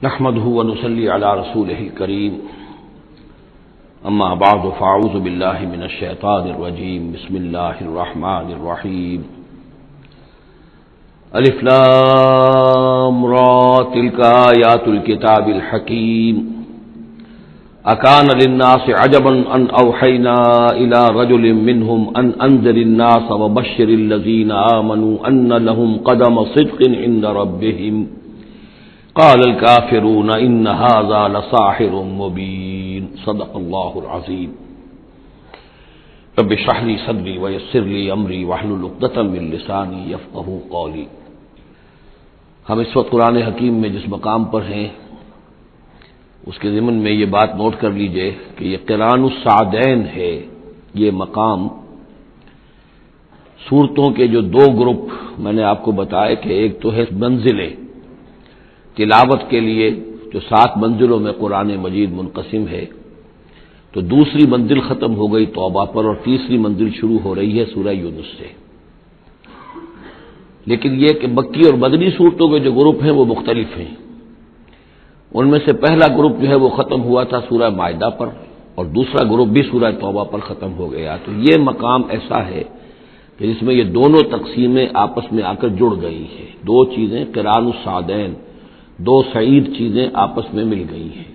نحمده ونصلي على رسوله الكريم اما بعد فاعوذ بالله من الشيطان الرجيم بسم الله الرحمن الرحيم الف لام را تلك آيات الكتاب الحكيم اكان للناس عجبا ان اوحينا الى رجل منهم ان انذر الناس وبشر الذين آمنوا ان لهم قدم صدق عند ربهم قال الكافرون ان هذا لساحر مبين صدق الله العظيم رب اشرح لي صدري ويسر لي امري واحلل عقدة من لساني يفقهوا قولي۔ ہم اس وقت قرآن حکیم میں جس مقام پر ہیں اس کے ضمن میں یہ بات نوٹ کر لیجئے کہ یہ قرآن السعدین ہے۔ یہ مقام سورتوں کے جو دو گروپ میں نے آپ کو بتایا کہ ایک تو ہے منزلیں تلاوت کے لیے جو 7 منزلوں میں قرآن مجید منقسم ہے، تو دوسری منزل ختم ہو گئی توبہ پر اور تیسری منزل شروع ہو رہی ہے سورہ یونس سے۔ لیکن یہ کہ مکی اور مدنی صورتوں کے جو گروپ ہیں وہ مختلف ہیں۔ ان میں سے پہلا گروپ جو ہے وہ ختم ہوا تھا سورہ مائدہ پر اور دوسرا گروپ بھی سورہ توبہ پر ختم ہو گیا۔ تو یہ مقام ایسا ہے کہ جس میں یہ دونوں تقسیمیں آپس میں آ کر جڑ گئی ہیں، دو چیزیں قرآن السعدین، دو سعید چیزیں آپس میں مل گئی ہیں۔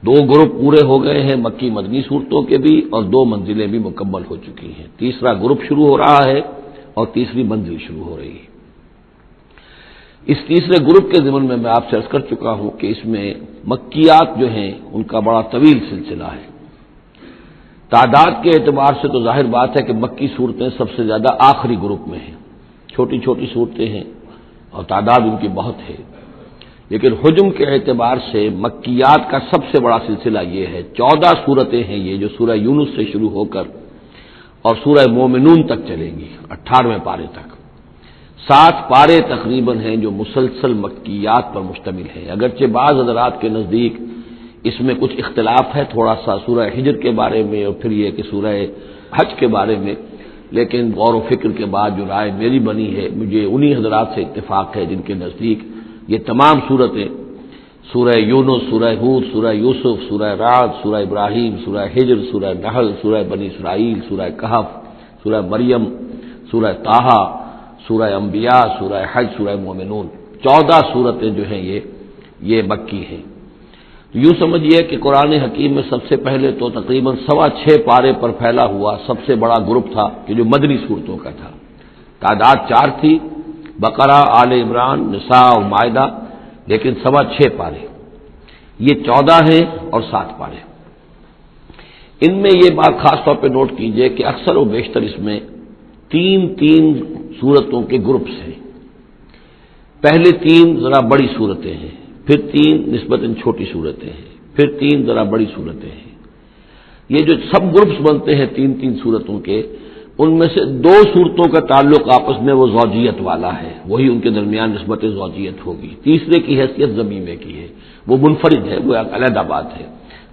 دو گروپ پورے ہو گئے ہیں مکی مدنی صورتوں کے بھی اور 2 منزلیں بھی مکمل ہو چکی ہیں۔ تیسرا گروپ شروع ہو رہا ہے اور تیسری منزل شروع ہو رہی ہے۔ اس تیسرے گروپ کے ضمن میں آپ سے عرض کر چکا ہوں کہ اس میں مکیات جو ہیں ان کا بڑا طویل سلسلہ ہے۔ تعداد کے اعتبار سے تو ظاہر بات ہے کہ مکی صورتیں سب سے زیادہ آخری گروپ میں ہیں، چھوٹی چھوٹی صورتیں ہیں اور تعداد ان کی بہت ہے، لیکن حجم کے اعتبار سے مکیات کا سب سے بڑا سلسلہ یہ ہے۔ 14 صورتیں ہیں یہ جو سورہ یونس سے شروع ہو کر اور سورہ مومنون تک چلیں گی 18ویں پارے تک۔ 7 پارے تقریباً ہیں جو مسلسل مکیات پر مشتمل ہیں، اگرچہ بعض حضرات کے نزدیک اس میں کچھ اختلاف ہے تھوڑا سا سورہ ہجر کے بارے میں اور پھر یہ کہ سورہ حج کے بارے میں، لیکن غور و فکر کے بعد جو رائے میری بنی ہے، مجھے انہی حضرات سے اتفاق ہے جن کے نزدیک یہ تمام صورتیں سورہ یونس، سورہ ہود، سورہ یوسف، سورہ رعد، سورہ ابراہیم، سورہ ہجر، سورہ نحل، سورہ بنی اسرائیل، سورہ کہف، سورہ مریم، سورہ طٰہٰ، سورہ انبیاء، سورہ حج، سورہ مومنون، 14 صورتیں جو ہیں یہ مکی ہیں۔ یوں سمجھیے کہ قرآن حکیم میں سب سے پہلے تو تقریباً 6.25 پارے پر پھیلا ہوا سب سے بڑا گروپ تھا کہ جو مدنی صورتوں کا تھا۔ تعداد 4 تھی، بقرہ، آل عمران، نساء اور مائدہ، لیکن 6.25 پارے، یہ 14 ہیں اور 7 پارے۔ ان میں یہ بات خاص طور پہ نوٹ کیجئے کہ اکثر و بیشتر اس میں 3 صورتوں کے گروپس ہیں۔ پہلے 3 ذرا بڑی صورتیں ہیں، پھر 3 نسبتاً چھوٹی صورتیں ہیں، پھر 3 ذرا بڑی صورتیں ہیں۔ یہ جو سب گروپس بنتے ہیں 3 صورتوں کے، ان میں سے 2 صورتوں کا تعلق آپس میں وہ زوجیت والا ہے، وہی ان کے درمیان نسبت زوجیت ہوگی۔ تیسرے کی حیثیت ضمیمے کی ہے، وہ منفرد ہے، وہ ایک علیحدہ بات ہے،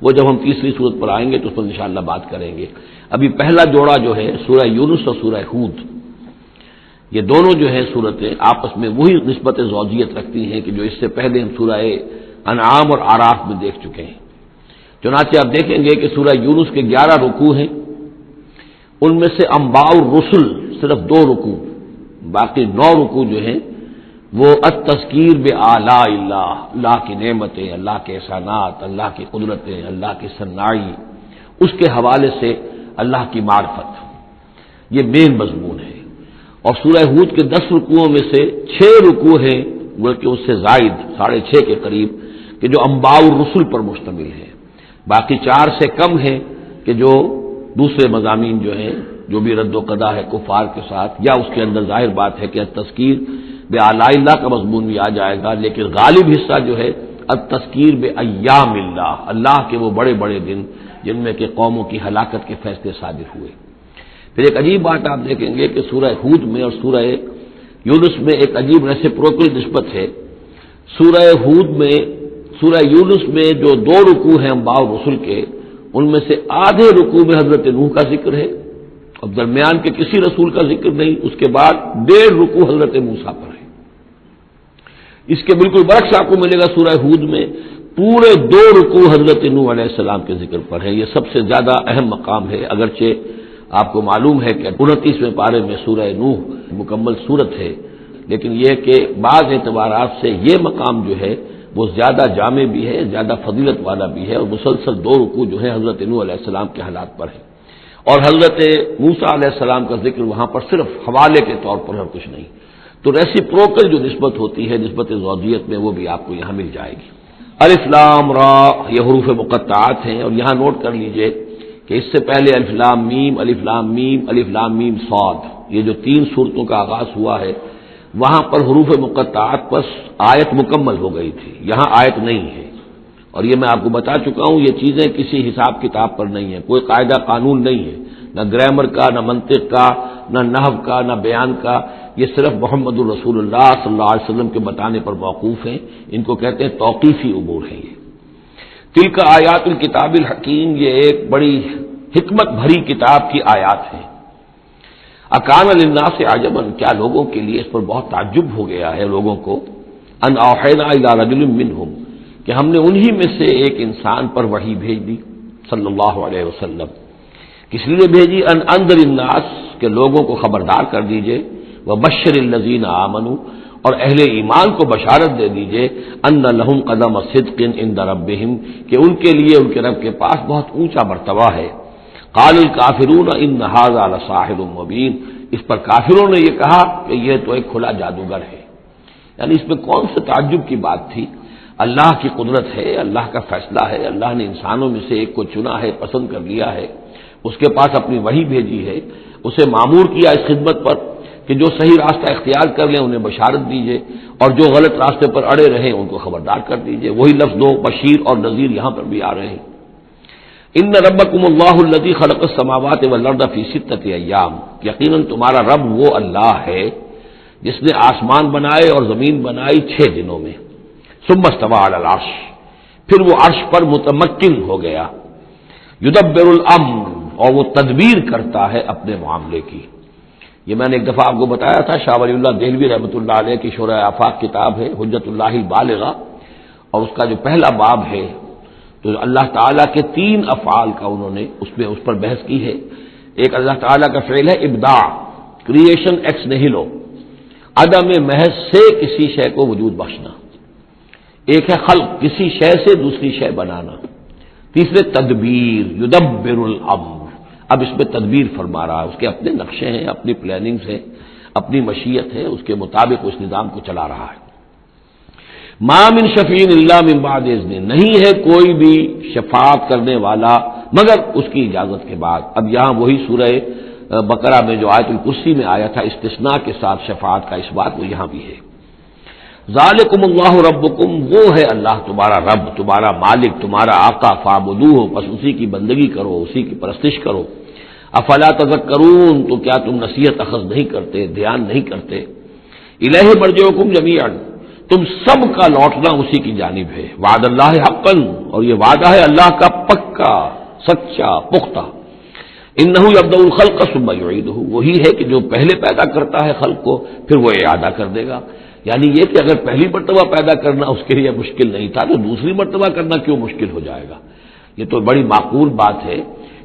وہ جب ہم تیسری صورت پر آئیں گے تو اس پر انشاءاللہ بات کریں گے۔ ابھی پہلا جوڑا جو ہے سورہ یونس اور سورہ ہود، یہ دونوں جو ہیں صورتیں آپس میں وہی نسبت زوجیت رکھتی ہیں کہ جو اس سے پہلے ہم سورہ انعام اور اعراف میں دیکھ چکے ہیں۔ چنانچہ آپ دیکھیں گے کہ سورہ یونس کے 11 رکوع ہیں، ان میں سے انباء الرسل صرف 2 رکوع، باقی 9 رکوع جو ہیں وہ التذکیر بآلاء اللہ، اللہ کی نعمتیں، اللہ کے احسانات، اللہ کی قدرتیں، اللہ کی صناعی، اس کے حوالے سے اللہ کی معرفت، یہ مین مضمون ہے۔ اور سورہ ہود کے 10 رکوعوں میں سے 6 رکوع ہیں بلکہ اس سے زائد 6.5 کے قریب کہ جو انباء الرسل پر مشتمل ہے، باقی 4 سے کم ہیں کہ جو دوسرے مضامین جو ہیں جو بھی رد و قضا ہے کفار کے ساتھ، یا اس کے اندر ظاہر بات ہے کہ التذکیر بآلاء اللہ کا مضمون بھی آ جائے گا، لیکن غالب حصہ جو ہے التذکیر بایام اللہ، اللہ کے وہ بڑے بڑے دن جن میں کہ قوموں کی ہلاکت کے فیصلے صادر ہوئے۔ پھر ایک عجیب بات آپ دیکھیں گے کہ سورہ ہود میں اور سورہ یونس میں ایک عجیب ریسیپروکل نسبت ہے۔ سورہ ہود میں، سورہ یونس میں جو 2 رکوع ہیں انباء الرسل کے، ان میں سے آدھے رکوع میں حضرت نوح کا ذکر ہے اور درمیان کے کسی رسول کا ذکر نہیں، اس کے بعد 1.5 رکوع حضرت موسیٰ پر ہے۔ اس کے بالکل برعکس آپ کو ملے گا سورہ ہود میں پورے 2 رکوع حضرت نوح علیہ السلام کے ذکر پر ہے. یہ سب سے زیادہ اہم مقام ہے، اگرچہ آپ کو معلوم ہے کہ 29ویں پارے میں سورہ نوح مکمل سورت ہے، لیکن یہ کہ بعض اعتبارات سے یہ مقام جو ہے وہ زیادہ جامع بھی ہے، زیادہ فضیلت والا بھی ہے، اور مسلسل 2 رکوع جو ہے حضرت نوح علیہ السلام کے حالات پر ہے، اور حضرت موسیٰ علیہ السلام کا ذکر وہاں پر صرف حوالے کے طور پر اور کچھ نہیں. تو ریسیپروکل جو نسبت ہوتی ہے نسبت زوجیت میں، وہ بھی آپ کو یہاں مل جائے گی. الف لام را یہ حروف مقطعات ہیں، اور یہاں نوٹ کر لیجئے کہ اس سے پہلے الف لام میم الف لام میم الف لام میم صاد، یہ جو 3 سورتوں کا آغاز ہوا ہے وہاں پر حروف مقطعات پر آیت مکمل ہو گئی تھی، یہاں آیت نہیں ہے. اور یہ میں آپ کو بتا چکا ہوں یہ چیزیں کسی حساب کتاب پر نہیں ہیں، کوئی قاعدہ قانون نہیں ہے، نہ گرامر کا، نہ منطق کا، نہ نحو کا، نہ بیان کا. یہ صرف محمد الرسول اللہ صلی اللہ علیہ وسلم کے بتانے پر موقوف ہیں. ان کو کہتے ہیں توقیفی امور ہیں. یہ تلک آیات الکتاب الحکیم، یہ ایک بڑی حکمت بھری کتاب کی آیات ہیں. اکان للناس عجبا، کیا لوگوں کے لیے اس پر بہت تعجب ہو گیا ہے لوگوں کو، ان اوحینا الی رجل منہم، کہ ہم نے انہی میں سے ایک انسان پر وحی بھیج دی صلی اللہ علیہ وسلم. کس لیے بھیجی؟ ان انذر الناس، کہ لوگوں کو خبردار کر دیجئے، وبشر الذین آمنوا، اور اہل ایمان کو بشارت دے دیجئے، ان لہم قدم صدق عند ربہم، کہ ان کے لیے ان کے رب کے پاس بہت اونچا مرتبہ ہے. قال الکافرون ان ھذا لساحر مبین، اس پر کافروں نے یہ کہا کہ یہ تو ایک کھلا جادوگر ہے. یعنی اس میں کون سے تعجب کی بات تھی؟ اللہ کی قدرت ہے، اللہ کا فیصلہ ہے، اللہ نے انسانوں میں سے ایک کو چنا ہے، پسند کر لیا ہے، اس کے پاس اپنی وحی بھیجی ہے، اسے مامور کیا اس خدمت پر کہ جو صحیح راستہ اختیار کر لیں انہیں بشارت دیجیے، اور جو غلط راستے پر اڑے رہیں ان کو خبردار کر دیجیے. وہی لفظ دو بشیر اور نذیر یہاں پر بھی آ رہے ہیں. ان ربکم اللہ الذی خلق السماوات والارض فی 6 ایام، یقیناً تمہارا رب وہ اللہ ہے جس نے آسمان بنائے اور زمین بنائی 6 دنوں میں. ثم استوى علی العرش، پھر وہ عرش پر متمکن ہو گیا. یدبر الامر، اور وہ تدبیر کرتا ہے اپنے معاملے کی. یہ میں نے ایک دفعہ آپ کو بتایا تھا، شاہ ولی اللہ دہلوی رحمۃ اللہ علیہ کی شرح آفاق کتاب ہے حجت اللہ البالغہ، اور اس کا جو پہلا باب ہے تو اللہ تعالیٰ کے 3 افعال کا انہوں نے اس پر بحث کی ہے. ایک اللہ تعالیٰ کا فعل ہے ابداع، کریشن ایکس نہیلو، عدم محض سے کسی شے کو وجود بخشنا. ایک ہے خلق، کسی شے سے دوسری شے بنانا. تیسرے تدبیر، یدبر الامر، اب اس میں تدبیر فرما رہا ہے، اس کے اپنے نقشے ہیں، اپنی پلاننگز ہیں، اپنی مشیت ہے، اس کے مطابق اس نظام کو چلا رہا ہے. ما من شفیع الا من بعد اذن، نہیں ہے کوئی بھی شفاعت کرنے والا مگر اس کی اجازت کے بعد. اب یہاں وہی سورہ بقرہ میں جو آیت الکرسی میں آیا تھا استثناء کے ساتھ شفاعت کا اس بات، وہ یہاں بھی ہے. ذالکم اللہ ربکم، وہ ہے اللہ تمہارا رب، تمہارا مالک، تمہارا آقا، فاعبدوہ، پس اسی کی بندگی کرو، اسی کی پرستش کرو. افلا تذکرون، تو کیا تم نصیحت اخذ نہیں کرتے، دھیان نہیں کرتے. الیہ مرجعکم جمیعا، تم سب کا لوٹنا اسی کی جانب ہے. وعد اللہ حقا، اور یہ وعدہ ہے اللہ کا پکا، سچا، پختہ. انہ یبدأ الخلق ثم یعیدہ، وہی ہے کہ جو پہلے پیدا کرتا ہے خلق کو پھر وہ اعادہ کر دے گا. یعنی یہ کہ اگر پہلی مرتبہ پیدا کرنا اس کے لیے مشکل نہیں تھا تو دوسری مرتبہ کرنا کیوں مشکل ہو جائے گا؟ یہ تو بڑی معقول بات ہے.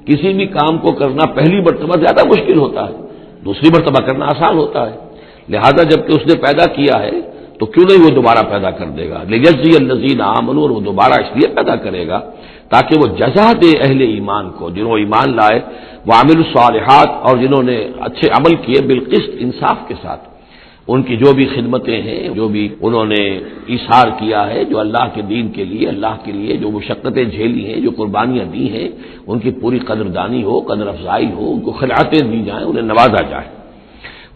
کسی بھی کام کو کرنا پہلی مرتبہ زیادہ مشکل ہوتا ہے، دوسری مرتبہ کرنا آسان ہوتا ہے. لہذا جب کہ اس نے پیدا کیا ہے تو کیوں نہیں وہ دوبارہ پیدا کر دے گا. لیجزی الذین آمنوا، اور وہ دوبارہ اس لیے پیدا کرے گا تاکہ وہ جزا دے اہل ایمان کو، جنہوں ایمان لائے، وعملوا الصالحات، اور جنہوں نے اچھے عمل کیے، بالقسط، انصاف کے ساتھ. ان کی جو بھی خدمتیں ہیں، جو بھی انہوں نے ایثار کیا ہے، جو اللہ کے دین کے لیے، اللہ کے لیے جو مشقتیں جھیلی ہیں، جو قربانیاں دی ہیں، ان کی پوری قدردانی ہو، قدر افزائی ہو، ان کو خلعتیں دی جائیں، انہیں نوازا جائے.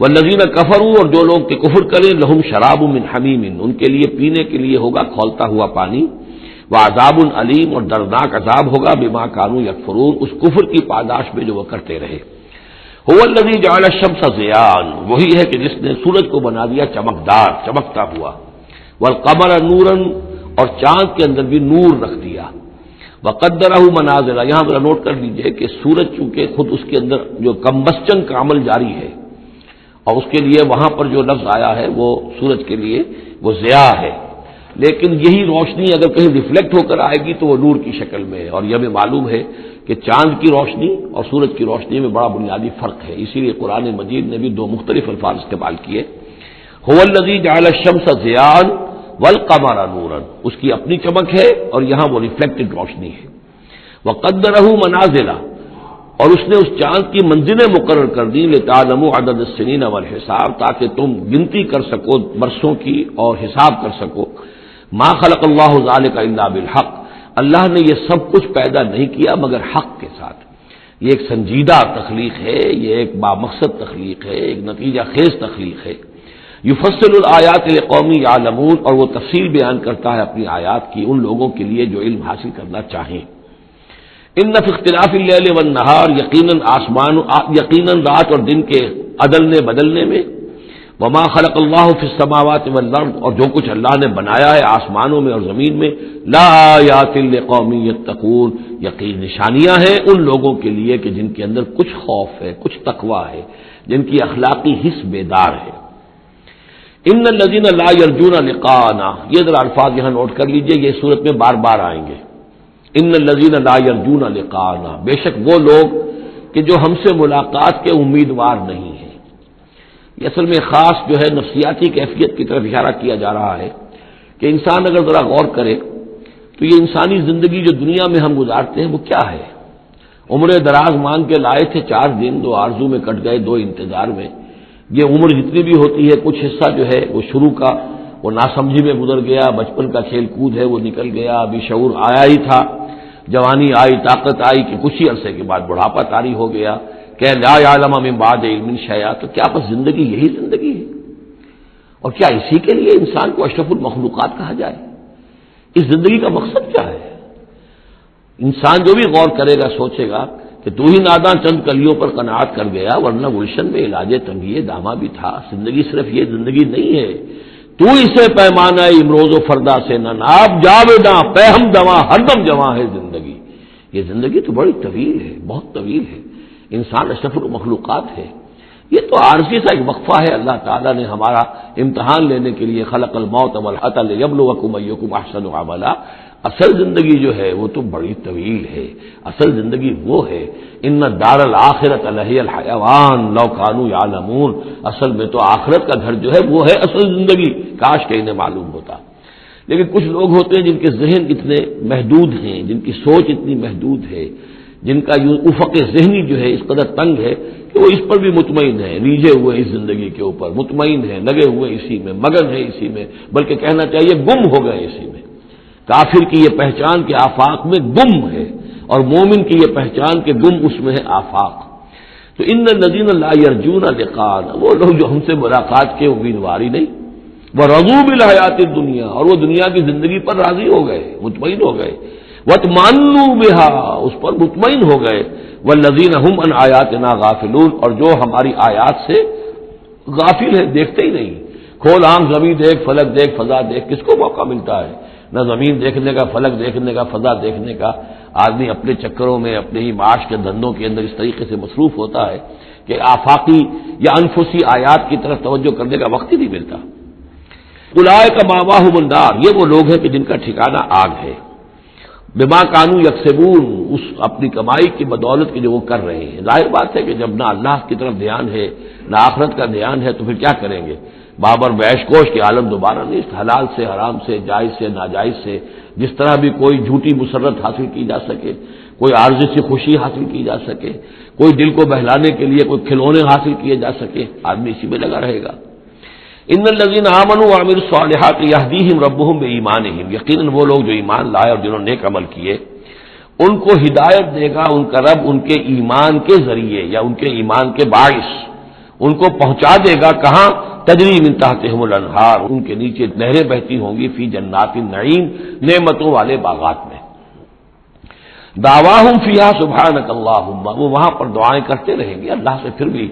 والذین کفروا، اور جو لوگ کہ کفر کریں، لہم شراب من حمیم، ان کے لیے پینے کے لیے ہوگا کھولتا ہوا پانی. وعذاب علیم، اور دردناک عذاب ہوگا بما کانوا یکفرون، اس کفر کی پاداش میں جو وہ کرتے رہے. هو الذی جعل الشمس ضیاء، وہی ہے کہ جس نے سورج کو بنا دیا چمکدار، چمکتا ہوا. والقمر نورا، اور چاند کے اندر بھی نور رکھ دیا. وقدرہ منازل، یہاں پر نوٹ کر لیجئے کہ سورج چونکہ خود اس کے اندر جو کمبسچن کا عمل جاری ہے اور اس کے لیے وہاں پر جو لفظ آیا ہے وہ سورج کے لیے وہ ضیاء ہے، لیکن یہی روشنی اگر کہیں ریفلیکٹ ہو کر آئے گی تو وہ نور کی شکل میں ہے، اور یہ ہمیں معلوم ہے کہ چاند کی روشنی اور سورج کی روشنی میں بڑا بنیادی فرق ہے، اسی لیے قرآن مجید نے بھی دو مختلف الفاظ استعمال کیے۔ هو الذی جعل الشمس ضیاء والقمر نورا، اس کی اپنی چمک ہے اور یہاں وہ ریفلیکٹڈ روشنی ہے۔ وقدرہ منازل، اور اس نے اس چاند کی منزلیں مقرر کر دی، لتعلموا عدد السنین والحساب، تاکہ تم گنتی کر سکو برسوں کی اور حساب کر سکو۔ ما خلق اللہ ذلک الا بالحق، اللہ نے یہ سب کچھ پیدا نہیں کیا مگر حق کے ساتھ۔ یہ ایک سنجیدہ تخلیق ہے، یہ ایک بامقصد تخلیق ہے، ایک نتیجہ خیز تخلیق ہے۔ یفصل الآیات لقوم یعلمون، اور وہ تفصیل بیان کرتا ہے اپنی آیات کی ان لوگوں کے لیے جو علم حاصل کرنا چاہیں۔ ان فی اختلاف اللیل والنہار، یقیناً رات اور دن کے عدلنے بدلنے میں، وما خلق اللہ فی السماوات والارض، اور جو کچھ اللہ نے بنایا ہے آسمانوں میں اور زمین میں، لا آیات لقوم یتقون، یقین نشانیاں ہیں ان لوگوں کے لیے کہ جن کے اندر کچھ خوف ہے، کچھ تقوی ہے، جن کی اخلاقی حس بیدار ہے۔ ان الذین لا یرجون لقاءنا، یہ ذرا الفاظ یہاں نوٹ کر لیجئے، یہ صورت میں بار بار آئیں گے۔ ان الذین لا یرجون لقاءنا، بے شک وہ لوگ کہ جو ہم سے ملاقات کے امیدوار نہیں ہیں۔ یہ اصل میں خاص جو ہے نفسیاتی کیفیت کی طرف اشارہ کیا جا رہا ہے کہ انسان اگر ذرا غور کرے تو یہ انسانی زندگی جو دنیا میں ہم گزارتے ہیں وہ کیا ہے؟ عمر دراز مانگ کے لائے تھے 4 دن، 2 آرزو میں کٹ گئے، 2 انتظار میں۔ یہ عمر جتنی بھی ہوتی ہے کچھ حصہ جو ہے وہ شروع کا وہ ناسمجھی میں گزر گیا، بچپن کا کھیل کود ہے وہ نکل گیا، ابھی شعور آیا ہی تھا، جوانی آئی، طاقت آئی کہ کچھ ہی عرصے کے بعد بڑھاپا طاری ہو گیا، کہ لا یعلم من بعد علم شیئا۔ تو کیا بس زندگی یہی زندگی ہے؟ اور کیا اسی کے لیے انسان کو اشرف المخلوقات کہا جائے؟ اس زندگی کا مقصد کیا ہے؟ انسان جو بھی غور کرے گا سوچے گا کہ تو ہی ناداں چند کلیوں پر قناعت کر گیا، ورنہ گلشن میں علاج تنگی دامہ بھی تھا۔ زندگی صرف یہ زندگی نہیں ہے، تو اسے پیمانہ امروز و فردا سے نہ ناب، جاویداں پہ ہم دواں ہر دم جواں ہے زندگی۔ یہ زندگی تو بڑی طویل ہے، بہت طویل ہے، انسان اشرف المخلوقات ہے۔ یہ تو عارضی سا ایک وقفہ ہے، اللہ تعالیٰ نے ہمارا امتحان لینے کے لیے خلق الموت والحیاۃ لیبلوکم ایکم احسن عملا۔ اصل زندگی جو ہے وہ تو بڑی طویل ہے، اصل زندگی وہ ہے ان دار الآخرۃ لہی الحیوان لو کانوا یعلمون، اصل میں تو آخرت کا گھر جو ہے وہ ہے اصل زندگی، کاش کہ انہیں معلوم ہوتا۔ لیکن کچھ لوگ ہوتے ہیں جن کے ذہن اتنے محدود ہیں، جن کی سوچ اتنی محدود ہے، جن کا افق ذہنی جو ہے اس قدر تنگ ہے کہ وہ اس پر بھی مطمئن ہے، ریجھے ہوئے اس زندگی کے اوپر مطمئن ہے، لگے ہوئے اسی میں، مگن ہے اسی میں، بلکہ کہنا چاہیے گم ہو گئے اسی میں۔ کافر کی یہ پہچان کے آفاق میں گم ہے، اور مومن کی یہ پہچان کے گم اس میں ہے آفاق۔ تو ان الذین لا یرجون لقاءنا، وہ لوگ جو ہم سے ملاقات کے امیدوار ہی نہیں، ورضوا بالحیات الدنیا، اور وہ دنیا کی زندگی پر راضی ہو گئے، مطمئن ہو گئے، واطمأنوا بها، اس پر مطمئن ہو گئے، والذین هم عن آیاتنا غافلون، اور جو ہماری آیات سے غافل ہے، دیکھتے ہی نہیں۔ کھول آنکھ زمین دیکھ، فلک دیکھ، فضا دیکھ، کس کو موقع ملتا ہے؟ نہ زمین دیکھنے کا، فلک دیکھنے کا، فضا دیکھنے کا۔ آدمی اپنے چکروں میں، اپنے ہی معاش کے دھندوں کے اندر اس طریقے سے مصروف ہوتا ہے کہ آفاقی یا انفسی آیات کی طرف توجہ کرنے کا وقت ہی نہیں ملتا۔ اولئک مأواہم النار، یہ وہ لوگ ہیں کہ جن کا ٹھکانہ آگ ہے۔ بما کانوا یکسبون، اس اپنی کمائی کی بدولت کی جو وہ کر رہے ہیں۔ ظاہر بات ہے کہ جب نہ اللہ کی طرف دھیان ہے نہ آخرت کا دھیان ہے تو پھر کیا کریں گے؟ بابر بیش کوش کے عالم دوبارہ نہیں، حلال سے، حرام سے، جائز سے، ناجائز سے، جس طرح بھی کوئی جھوٹی مسرت حاصل کی جا سکے، کوئی عارضی سی خوشی حاصل کی جا سکے، کوئی دل کو بہلانے کے لیے کوئی کھلونے حاصل کیے جا سکے، آدمی اسی میں لگا رہے گا۔ ان الذین آمنوا وعملوا الصالحات یہدیہم ربہم بایمانہم، یقیناً وہ لوگ جو ایمان لائے اور جنہوں نے نیک عمل کیے ان کو ہدایت دے گا ان کا رب ان کے ایمان کے ذریعے یا ان کے ایمان کے باعث، ان کو پہنچا دے گا کہاں؟ تجری من تحتہم الانہار، ان کے نیچے نہریں بہتی ہوں گی، فی جنات النعیم، نعمتوں والے باغات میں۔ دعواہم فیہا سبحانک اللہم، وہ وہاں پر دعائیں کرتے رہیں گے اللہ سے، پھر بھی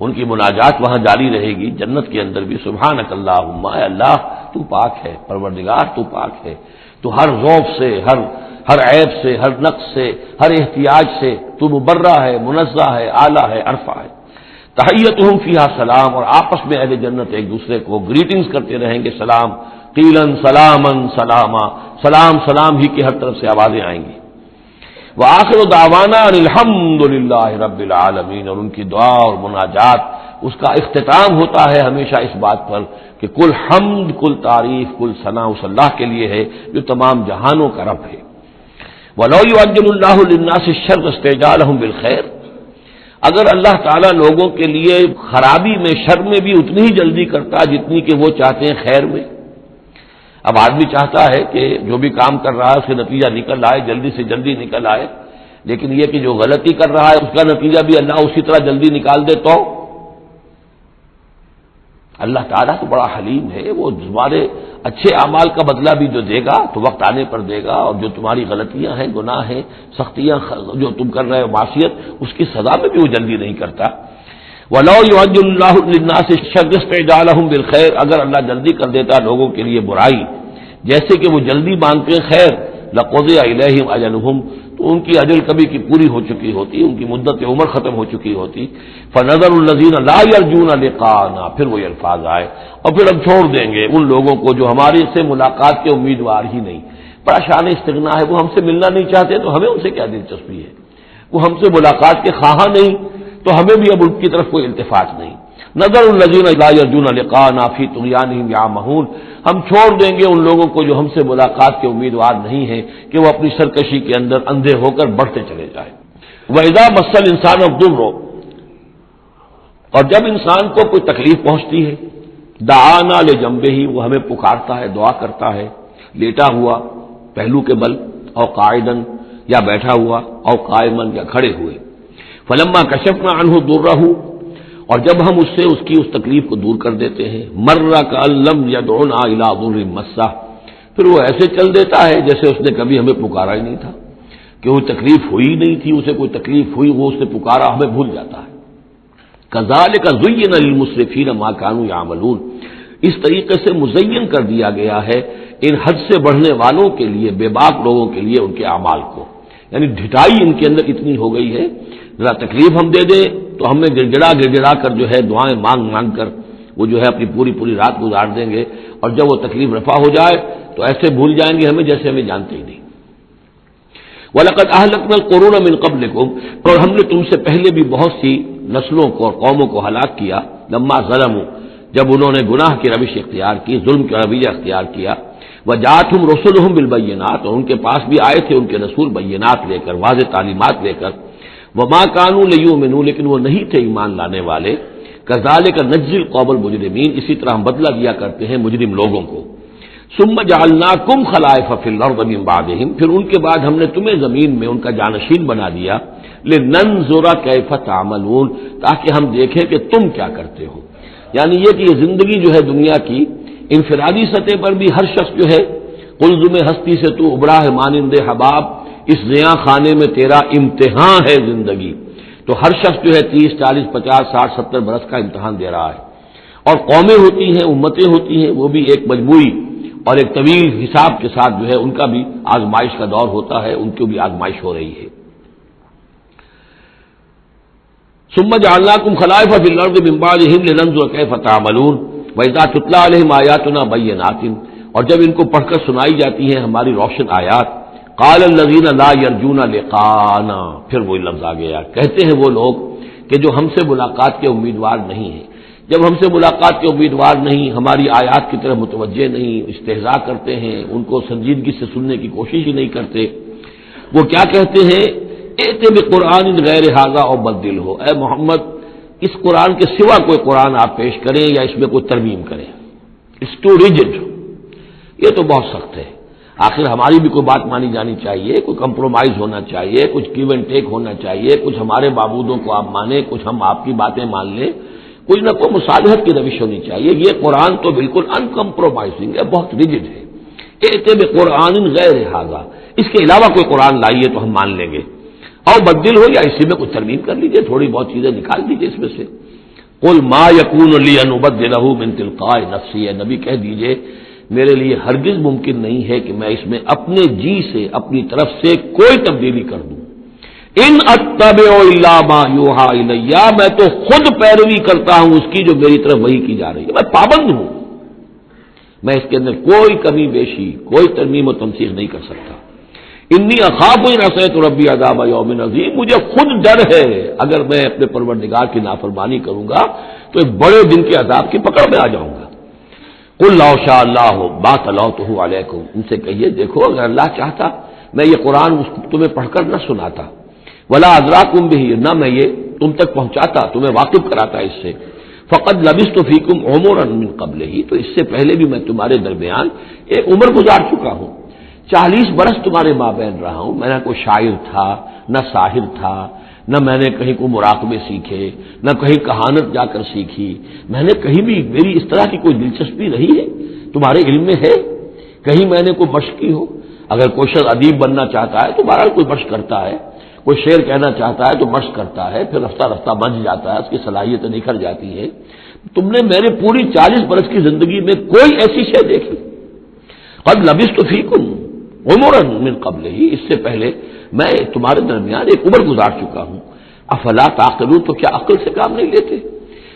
ان کی مناجات وہاں جاری رہے گی، جنت کے اندر بھی سبحانک اللہم، اے اللہ تو پاک ہے، پروردگار تو پاک ہے، تو ہر ذوف سے، ہر عیب سے، ہر نقص سے، ہر احتیاج سے تو مبرہ ہے، منزہ ہے، اعلیٰ ہے، عرفہ ہے۔ تحیتہم فیہا سلام، اور آپس میں اہل جنت ایک دوسرے کو گریٹنگز کرتے رہیں گے، سلام قیلن سلامن سلاما، سلام سلام ہی کی ہر طرف سے آوازیں آئیں گی۔ وآخر دعوانا ان الحمد للہ رب العالمین، اور ان کی دعا اور مناجات اس کا اختتام ہوتا ہے ہمیشہ اس بات پر کہ کل حمد، کل تعریف، کل ثنا اس اللہ کے لیے ہے جو تمام جہانوں کا رب ہے۔ وَلَوْ يُعَجِّلُ اللَّهُ لِلنَّاسِ الشَّرَّ اسْتِعْجَالَهُم بِالْخَيْرِ، اگر اللہ تعالیٰ لوگوں کے لیے خرابی میں، شر میں بھی اتنی ہی جلدی کرتا جتنی کہ وہ چاہتے ہیں خیر میں۔ اب آدمی چاہتا ہے کہ جو بھی کام کر رہا ہے اس کا نتیجہ نکل آئے، جلدی سے جلدی نکل آئے، لیکن یہ کہ جو غلطی کر رہا ہے اس کا نتیجہ بھی اللہ اسی طرح جلدی نکال دے تو اللہ تعالیٰ تو بڑا حلیم ہے، وہ تمہارے اچھے اعمال کا بدلہ بھی جو دے گا تو وقت آنے پر دے گا، اور جو تمہاری غلطیاں ہیں، گناہ ہیں، سختیاں جو تم کر رہے ہو، معصیت، اس کی سزا میں بھی وہ جلدی نہیں کرتا۔ وَلَوْ يُعَجِّلُ اللَّهُ لِلنَّاسِ الشَّرَّ اسْتِعْجَالَهُم بِالْخَيْرِ، اگر اللہ جلدی کر دیتا لوگوں کے لیے برائی، جیسے کہ وہ جلدی مانگتے ہیں خیر، لَقُضِيَ إِلَيْهِمْ أَجَلُهُمْ، تو ان کی اجل کبھی کی پوری ہو چکی ہوتی، ان کی مدت عمر ختم ہو چکی ہوتی۔ فَنَذَرُ الَّذِينَ لَا يَرْجُونَ لِقَاءَنَا، پھر وہی الفاظ آئے، اور پھر ہم چھوڑ دیں گے ان لوگوں کو جو ہمارے سے ملاقات کے امیدوار ہی نہیں۔ بڑا شان استغنا ہے، وہ ہم سے ملنا نہیں چاہتے تو ہمیں ان سے کیا دلچسپی ہے، وہ ہم سے ملاقات کے خواہاں نہیں تو ہمیں بھی اب ان کی طرف کوئی التفات نہیں۔ نظر الذین لا یرجون لقاءنا فی طغیانہم یعمہون، ہم چھوڑ دیں گے ان لوگوں کو جو ہم سے ملاقات کے امیدوار نہیں ہیں کہ وہ اپنی سرکشی کے اندر اندھے ہو کر بڑھتے چلے جائیں۔ وَإِذَا مَسَّ الْإِنسَانَ الضُّرُّ، اور جب انسان کو کوئی تکلیف پہنچتی ہے، دعانا لجنبہ، وہ ہمیں پکارتا ہے، دعا کرتا ہے، لیٹا ہوا پہلو کے بل، اور قاعدن یا بیٹھا ہوا، اور قائمن یا کھڑے ہوئے۔ فلما کشفنا عنہ ضرہ، اور جب ہم اس سے اس کی اس تکلیف کو دور کر دیتے ہیں، مر کأن لم یدعنا الی ضر مسہ، پھر وہ ایسے چل دیتا ہے جیسے اس نے کبھی ہمیں پکارا ہی نہیں تھا، کہ وہ تکلیف ہوئی نہیں تھی، اسے کوئی تکلیف ہوئی، وہ اس نے پکارا، ہمیں بھول جاتا ہے۔ کذالک زین للمسرفین ما کانوا یعملون، اس طریقے سے مزین کر دیا گیا ہے ان حد سے بڑھنے والوں کے لیے، بے باک لوگوں کے لیے، ان کے اعمال کو، یعنی ڈھٹائی ان کے اندر اتنی ہو گئی ہے، ذرا تکلیف ہم دے دیں تو ہمیں گڑگڑا کر جو ہے دعائیں مانگ کر وہ جو ہے اپنی پوری رات گزار دیں گے، اور جب وہ تکلیف رفع ہو جائے تو ایسے بھول جائیں گے ہمیں جیسے ہمیں جانتے ہی نہیں۔ وَلَقَدْ أَهْلَكْنَا الْقُرُونَ مِن قَبْلِكُمْ، اور ہم نے تم سے پہلے بھی بہت سی نسلوں کو اور قوموں کو ہلاک کیا، لما ظلموا، جب انہوں نے گناہ کی روش اختیار کی، ظلم کا رویہ اختیار کیا، وَجَاءَتْهُمْ رُسُلُهُم بِالْبَيِّنَاتِ، اور ان کے پاس بھی آئے تھے ان کے رسول بینات لے کر، واضح تعلیمات لے کر، وَمَا كَانُوا لِيُؤْمِنُوا، لیکن وہ نہیں تھے ایمان لانے والے، كَذَلِكَ نَجْزِي الْقَوْمَ الْمُجْرِمِينَ، اسی طرح ہم بدلہ دیا کرتے ہیں مجرم لوگوں کو۔ ثُمَّ جَعَلْنَاكُمْ خَلَائِفَ فِي الْأَرْضِ مِن بَعْدِهِمْ، پھر ان کے بعد ہم نے تمہیں زمین میں ان کا جانشین بنا دیا، لِنَنظُرَ كَيْفَ تَعْمَلُونَ، تاکہ ہم دیکھیں کہ تم کیا کرتے ہو۔ یعنی یہ کہ یہ زندگی جو ہے دنیا کی انفرادی سطح پر بھی ہر شخص جو ہے قلزم ہستی سے تو ابھرا ہے مانند حباب، اس زیاں خانے میں تیرا امتحان ہے زندگی، تو ہر شخص جو ہے 30 40 50 60 70 برس کا امتحان دے رہا ہے، اور قومیں ہوتی ہیں، امتیں ہوتی ہیں، وہ بھی ایک مجموعی اور ایک طویل حساب کے ساتھ جو ہے ان کا بھی آزمائش کا دور ہوتا ہے، ان کی بھی آزمائش ہو رہی ہے۔ ثم جعلناکم خلائف فی الارض من بعدہم لننظر کیف تعملون واذا تتلی علیہم آیاتنا بینات، اور جب ان کو پڑھ کر سنائی جاتی ہیں ہماری روشن آیات، قال الذین لا یرجون لقاءنا، پھر وہی لفظ آ گیا، کہتے ہیں وہ لوگ کہ جو ہم سے ملاقات کے امیدوار نہیں ہیں، جب ہم سے ملاقات کے امیدوار نہیں، ہماری آیات کی طرف متوجہ نہیں، استہزاء کرتے ہیں، ان کو سنجیدگی سے سننے کی کوشش ہی نہیں کرتے، وہ کیا کہتے ہیں، ائت بقرآن غیر ھذا او بدلہ، اے محمد اس قرآن کے سوا کوئی قرآن آپ پیش کریں یا اس میں کوئی ترمیم کریں، اٹس ٹو ریجڈ، یہ تو بہت سخت ہے، آخر ہماری بھی کوئی بات مانی جانی چاہیے، کوئی کمپرومائز ہونا چاہیے، کچھ گیو اینڈ ٹیک ہونا چاہیے، کچھ ہمارے معبودوں کو آپ مانیں، کچھ ہم آپ کی باتیں مان لیں، کچھ نہ کوئی مصالحت کی روش ہونی چاہیے۔ یہ قرآن تو بالکل ان کمپرومائزنگ ہے، بہت ریجڈ ہے۔ ائت بقرآن غیر ھذا، اس کے علاوہ کوئی قرآن لائیے تو ہم مان لیں گے، اور بدل ہو یا اسی میں کچھ ترمیم کر لیجیے، تھوڑی بہت چیزیں نکال دیجیے اس میں سے۔ قل ما یکون لی ان ابدلہ من تلقاء نفسی، اے نبی کہہ دیجیے میرے لیے ہرگز ممکن نہیں ہے کہ میں اس میں اپنے جی سے، اپنی طرف سے کوئی تبدیلی کر دوں۔ ان اتبع الا ما یوحى الی، میں تو خود پیروی کرتا ہوں اس کی جو میری طرف وحی کی جا رہی ہے، میں پابند ہوں، میں اس کے اندر کوئی کمی بیشی، کوئی ترمیم و تنسیخ نہیں کر سکتا۔ انی اخاف ان عصیت ربی عذاب یوم عظیم، مجھے خود ڈر ہے اگر میں اپنے پروردگار کی نافرمانی کروں گا تو ایک بڑے دن کے عذاب کی پکڑ میں آ جاؤں گا۔ قل لو شاء اللہ ما تلوته علیکم، ان سے کہیے دیکھو اگر اللہ چاہتا میں یہ قرآن تمہیں پڑھ کر نہ سناتا، ولا ادراکم بہ، نہ میں یہ تم تک پہنچاتا، تمہیں واقف کراتا اس سے، فقد لبثت فیکم عمرا من قبلہ، تو اس سے پہلے بھی میں تمہارے درمیان ایک عمر گزار چکا ہوں، 40 برس تمہارے مابین رہا ہوں، میں نہ کوئی شاعر تھا، نہ ساحر تھا، نہ میں نے کہیں کوئی مراقبے سیکھے، نہ کہیں کہانت جا کر سیکھی، میں نے کہیں بھی، میری اس طرح کی کوئی دلچسپی رہی ہے تمہارے علم میں ہے، کہیں میں نے کوئی مشق کی ہو؟ اگر کوئی شخص ادیب بننا چاہتا ہے تو بہرحال کوئی مشق کرتا ہے، کوئی شعر کہنا چاہتا ہے تو مشق کرتا ہے، پھر رفتہ رفتہ بن جاتا ہے، اس کی صلاحیتیں نکھر جاتی ہیں۔ تم نے میرے پوری 40 برس کی زندگی میں کوئی ایسی شے دیکھی؟ قد لبثت فیکم عمرا من قبل ہی، اس سے پہلے میں تمہارے درمیان ایک عمر گزار چکا ہوں، افلا تعقلون، تو کیا عقل سے کام نہیں لیتے؟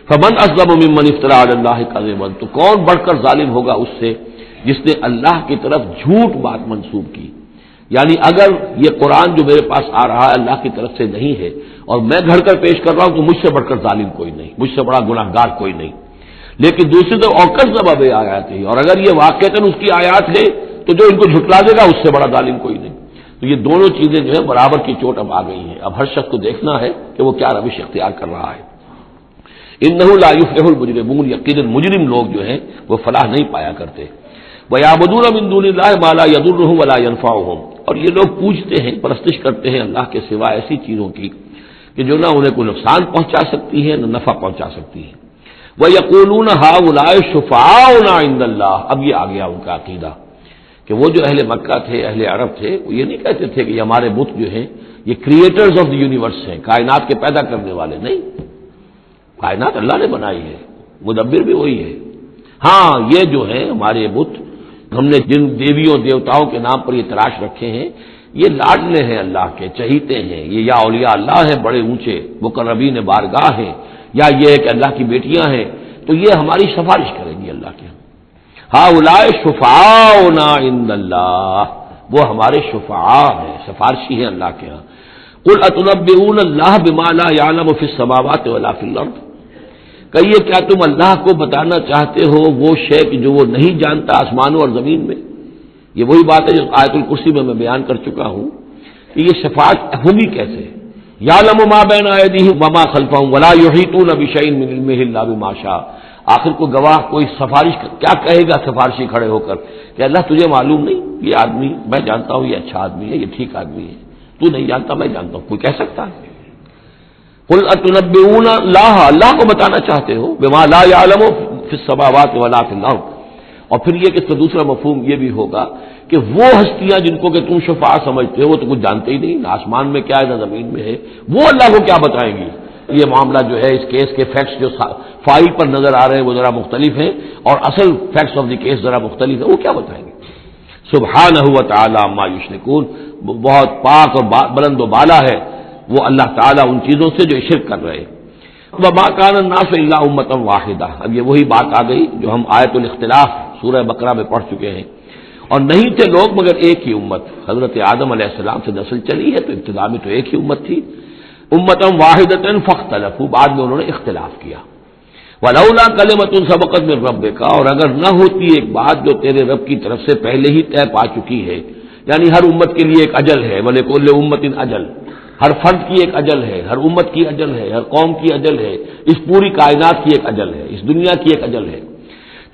فمن اظلم ممن افترى على الله كذبا، تو کون بڑھ کر ظالم ہوگا اس سے جس نے اللہ کی طرف جھوٹ بات منسوب کی؟ یعنی اگر یہ قرآن جو میرے پاس آ رہا ہے اللہ کی طرف سے نہیں ہے اور میں گھڑ کر پیش کر رہا ہوں تو مجھ سے بڑھ کر ظالم کوئی نہیں، مجھ سے بڑا گناہ گار کوئی نہیں۔ لیکن دوسری طرف اوکس نبا بے آیات ہے، اور اگر یہ واقعتاً اس کی آیات ہے تو جو ان کو جھٹلا دے گا اس سے بڑا ظالم کوئی نہیں۔ تو یہ دونوں چیزیں جو ہے برابر کی چوٹ اب آ گئی ہیں، اب ہر شخص کو دیکھنا ہے کہ وہ کیا روش اختیار کر رہا ہے۔ انہ لا یفلح المجرمون، یقیناً مجرم لوگ جو ہیں وہ فلاح نہیں پایا کرتے۔ وَيَعْبُدُونَ مِن دُونِ اللَّهِ مَا لَا يَضُرُّهُمْ وَلَا يَنفَعُهُمْ، اور یہ لوگ پوجتے ہیں، پرستش کرتے ہیں اللہ کے سوا ایسی چیزوں کی کہ جو نہ انہیں کوئی نقصان پہنچا سکتی ہے نہ نفع پہنچا سکتی ہے۔ وَيَقُولُونَ هَؤُلَاءِ شُفَعَاؤُنَا عِندَ اللَّهِ، اب یہ آ گیا ان کا عقیدہ کہ وہ جو اہل مکہ تھے، اہل عرب تھے، وہ یہ نہیں کہتے تھے کہ یہ ہمارے بت جو ہیں یہ کریٹرز آف دی یونیورس ہیں، کائنات کے پیدا کرنے والے نہیں، کائنات اللہ نے بنائی ہے، مدبر بھی وہی ہے۔ ہاں یہ جو ہے ہمارے بت، ہم نے جن دیویوں دیوتاؤں کے نام پر یہ تراش رکھے ہیں یہ لاڈلے ہیں اللہ کے، چہیتے ہیں، یہ یا اولیاء اللہ ہیں بڑے اونچے مقربین بارگاہ ہیں، یا یہ ہے کہ اللہ کی بیٹیاں ہیں، تو یہ ہماری سفارش کریں گی اللہ کے۔ ہؤلاء شفعاؤنا عند اللہ، وہ ہمارے شفعاء ہیں، سفارشی ہیں اللہ کے ہاں۔ قل اتنبئون اللہ بما لا يعلم في السماوات ولا في الارض، کہیے کیا تم اللہ کو بتانا چاہتے ہو وہ شے جو وہ نہیں جانتا آسمانوں اور زمین میں؟ یہ وہی بات ہے جو آیت الکرسی میں بیان کر چکا ہوں کہ یہ شفاعت ہوگی کیسے۔ یعلم ما بین ایدیہم وما خلفہم ولا یحیطون بشیء من علمہ الا بما شاء، آخر کو گواہ کوئی سفارش کیا کہے گا سفارشی کھڑے ہو کر کہ اللہ تجھے معلوم نہیں یہ آدمی، میں جانتا ہوں یہ اچھا آدمی ہے، یہ ٹھیک آدمی ہے، تو نہیں جانتا میں جانتا ہوں، کوئی کہہ سکتا ہے؟ قل اتنبئون اللہ، اللہ کو بتانا چاہتے ہو بما لا يعلم فی السماوات ولا فی الارض، اور پھر یہ کہ اس کا دوسرا مفہوم یہ بھی ہوگا کہ وہ ہستیاں جن کو کہ تم شفاعہ سمجھتے ہو وہ تو کچھ جانتے ہی نہیں، نہ آسمان میں کیا ہے نہ زمین میں ہے، وہ اللہ کو کیا بتائیں گی؟ یہ معاملہ جو ہے اس کیس کے فیکٹس جو فائل پر نظر آ رہے ہیں وہ ذرا مختلف ہیں اور اصل فیکٹس آف دی کیس ذرا مختلف ہے، وہ کیا بتائیں گے؟ سبحانہ و تعالی عما یشرکون، بہت پاک اور بلند و بالا ہے وہ اللہ تعالیٰ ان چیزوں سے جو شرک کر رہے ہیں۔ وما كان الناس الا امة واحدة، اب یہ وہی بات آ گئی جو ہم آیت الاختلاف سورہ بقرہ میں پڑھ چکے ہیں، اور نہیں تھے لوگ مگر ایک ہی امت، حضرت آدم علیہ السلام سے نسل چلی ہے تو ابتدا میں تو ایک ہی امت تھی، امة واحدة فاختلفوا، بعد میں انہوں نے اختلاف کیا۔ ولولا کلمۃ سبقت من ربک، اور اگر نہ ہوتی ایک بات جو تیرے رب کی طرف سے پہلے ہی طے پا چکی ہے، یعنی ہر امت کے لیے ایک اجل ہے، ولکل امۃ اجل، ہر فرد کی ایک اجل ہے، ہر امت کی اجل ہے، ہر قوم کی اجل ہے، اس پوری کائنات کی ایک اجل ہے، اس دنیا کی ایک اجل ہے،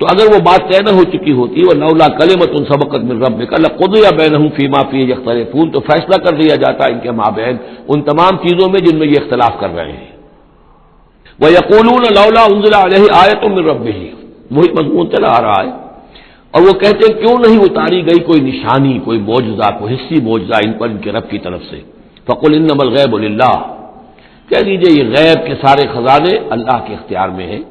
تو اگر وہ بات طے نہ ہو چکی ہوتی ولولا کلمۃ سبقت من ربک لقضی بینہم فیما فیہ یختلفون، تو فیصلہ کر دیا جاتا ان کے مابین ان تمام چیزوں میں جن میں یہ اختلاف کر رہے ہیں۔ وَيَقُولُونَ لَوْلَا أُنزِلَ عَلَيْهِ آيَةٌ مِّن رَّبِّهِ، وہی مضمون چلا آ رہا ہے، اور وہ کہتے ہیں کیوں نہیں اتاری گئی کوئی نشانی، کوئی معجزہ، کوئی حصی معجزہ ان پر ان کے رب کی طرف سے۔ فَقُلْ إِنَّمَا الْغَيْبُ لِلَّهِ، کہہ دیجئے یہ غیب کے سارے خزانے اللہ کے اختیار میں ہیں،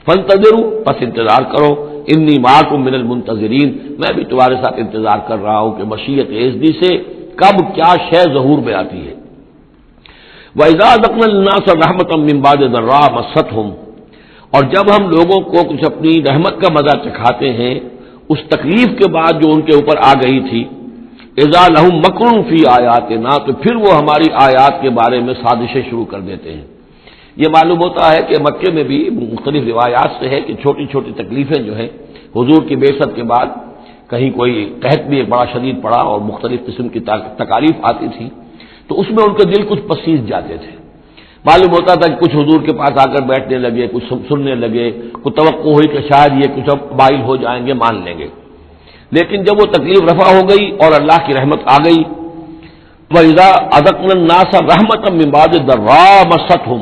فَانتَظِرُوا، پس انتظار کرو، إِنِّي مَعَكُم مِّنَ الْمُنتَظِرِينَ، میں بھی تمہارے ساتھ انتظار کر رہا ہوں کہ مشیت اعزدی سے کب کیا شے ظہور میں آتی ہے۔ وَإِذَا أَذَقْنَا النَّاسَ رَحْمَةً مِّن بَعْدِ ضَرَّاءٍ مَّسَّتْهُمْ، اور جب ہم لوگوں کو کچھ اپنی رحمت کا مزہ چکھاتے ہیں اس تکلیف کے بعد جو ان کے اوپر آ گئی تھی، اذا لہم مکر فی آیاتنا، تو پھر وہ ہماری آیات کے بارے میں سازشیں شروع کر دیتے ہیں۔ یہ معلوم ہوتا ہے کہ مکے میں بھی مختلف روایات سے ہے کہ چھوٹی چھوٹی تکلیفیں جو ہیں حضور کی بعثت کے بعد، کہیں کوئی قحط بھی ایک بڑا شدید پڑا اور مختلف قسم کی تکالیف آتی تھی، تو اس میں ان کے دل کچھ پسیج جاتے تھے۔ معلوم ہوتا تھا کہ کچھ حضور کے پاس آ کر بیٹھنے لگے، کچھ سننے لگے، کچھ توقع ہوئی کہ شاید یہ کچھ اب مائل ہو جائیں گے، مان لیں گے۔ لیکن جب وہ تکلیف رفع ہو گئی اور اللہ کی رحمت آ گئی، وَإِذَا أَذَقْنَا النَّاسَ رَحْمَةً مِّن بَعْدِ ضَرَّاءٍ مَّسَّتْهُمْ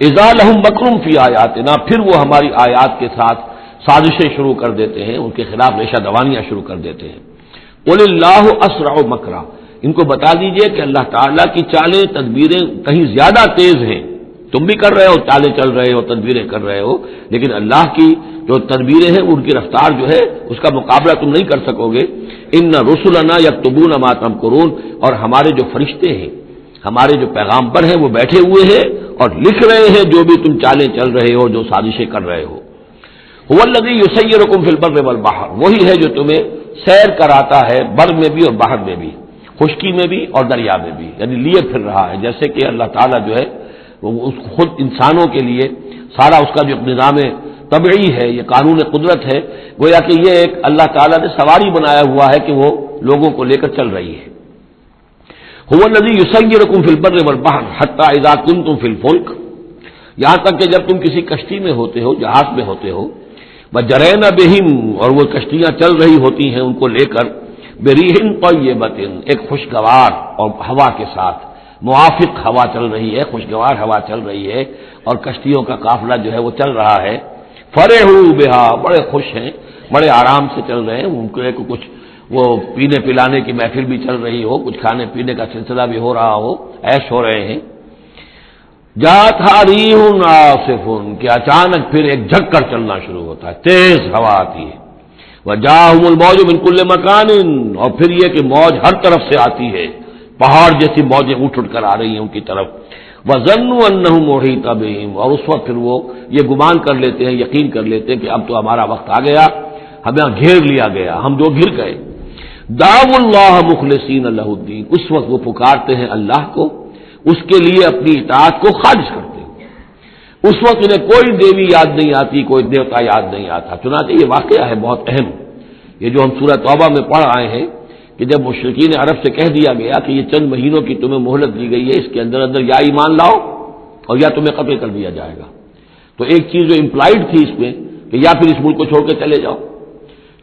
اذا لہم مکر فی آیاتنا، پھر وہ ہماری آیات کے ساتھ سازشیں شروع کر دیتے ہیں، ان کے خلاف ریشہ دوانیاں شروع کر دیتے ہیں۔ قُلِ اللَّهُ أَسْرَعُ مَكْرًا، ان کو بتا دیجئے کہ اللہ تعالیٰ کی چالیں تدبیریں کہیں زیادہ تیز ہیں۔ تم بھی کر رہے ہو، چالیں چل رہے ہو، تدبیریں کر رہے ہو، لیکن اللہ کی جو تدبیریں ہیں ان کی رفتار جو ہے اس کا مقابلہ تم نہیں کر سکو گے۔ ان رسلنا یکتبون ما تمکرون، اور ہمارے جو فرشتے ہیں، ہمارے جو پیغامبر ہیں وہ بیٹھے ہوئے ہیں اور لکھ رہے ہیں جو بھی تم چالیں چل رہے ہو، جو سازشیں کر رہے ہو۔ هو الذی یسیرکم فی البر والبحر، وہی ہے جو تمہیں سیر کراتا ہے بر میں بھی اور بحر میں بھی، خشکی میں بھی اور دریا میں بھی، یعنی لیے پھر رہا ہے۔ جیسے کہ اللہ تعالیٰ جو ہے وہ خود انسانوں کے لیے سارا اس کا جو نظام طبعی ہے، یہ قانون قدرت ہے، گویا کہ یہ ایک اللہ تعالیٰ نے سواری بنایا ہوا ہے کہ وہ لوگوں کو لے کر چل رہی ہے۔ هو الذی یسیرکم فی البر والبحر حتی اذا کنتم فی الفلک، یہاں تک کہ جب تم کسی کشتی میں ہوتے ہو، جہاز میں ہوتے ہو، وجرین بہم، اور وہ کشتیاں چل رہی ہوتی ہیں ان کو لے کر، بریح طیبۃ، ایک خوشگوار اور ہوا کے ساتھ، موافق ہوا چل رہی ہے، خوشگوار ہوا چل رہی ہے، اور کشتیوں کا قافلہ جو ہے وہ چل رہا ہے۔ فرحوا بہا، بڑے خوش ہیں، بڑے آرام سے چل رہے ہیں، ان کو کچھ وہ پینے پلانے کی محفل بھی چل رہی ہو، کچھ کھانے پینے کا سلسلہ بھی ہو رہا ہو، عیش ہو رہے ہیں۔ جاءتھا ریح عاصف، کہ اچانک پھر ایک جھک کر چلنا شروع ہوتا ہے، تیز ہوا آتی ہے۔ وجاءہم الموج من کل مکان، اور پھر یہ کہ موج ہر طرف سے آتی ہے، پہاڑ جیسی موجیں اٹھ کر آ رہی ہیں ان کی طرف۔ وظنوا انہم احیط بہم، اور اس وقت پھر وہ یہ گمان کر لیتے ہیں، یقین کر لیتے ہیں کہ اب تو ہمارا وقت آ گیا، ہمیں گھیر لیا گیا، ہم جو گھر گئے۔ دعوا اللہ مخلصین لہ الدین، اس وقت وہ پکارتے ہیں اللہ کو، اس کے لیے اپنی اطاعت کو خالص کرتے ہیں۔ اس وقت انہیں کوئی دیوی یاد نہیں آتی، کوئی دیوتا یاد نہیں آتا۔ چنانچہ یہ واقعہ ہے بہت اہم، یہ جو ہم سورہ توبہ میں پڑھ آئے ہیں کہ جب مشرکین عرب سے کہہ دیا گیا کہ یہ چند مہینوں کی تمہیں مہلت دی گئی ہے، اس کے اندر اندر یا ایمان لاؤ اور یا تمہیں قتل کر دیا جائے گا، تو ایک چیز جو امپلائڈ تھی اس میں کہ یا پھر اس ملک کو چھوڑ کے چلے جاؤ۔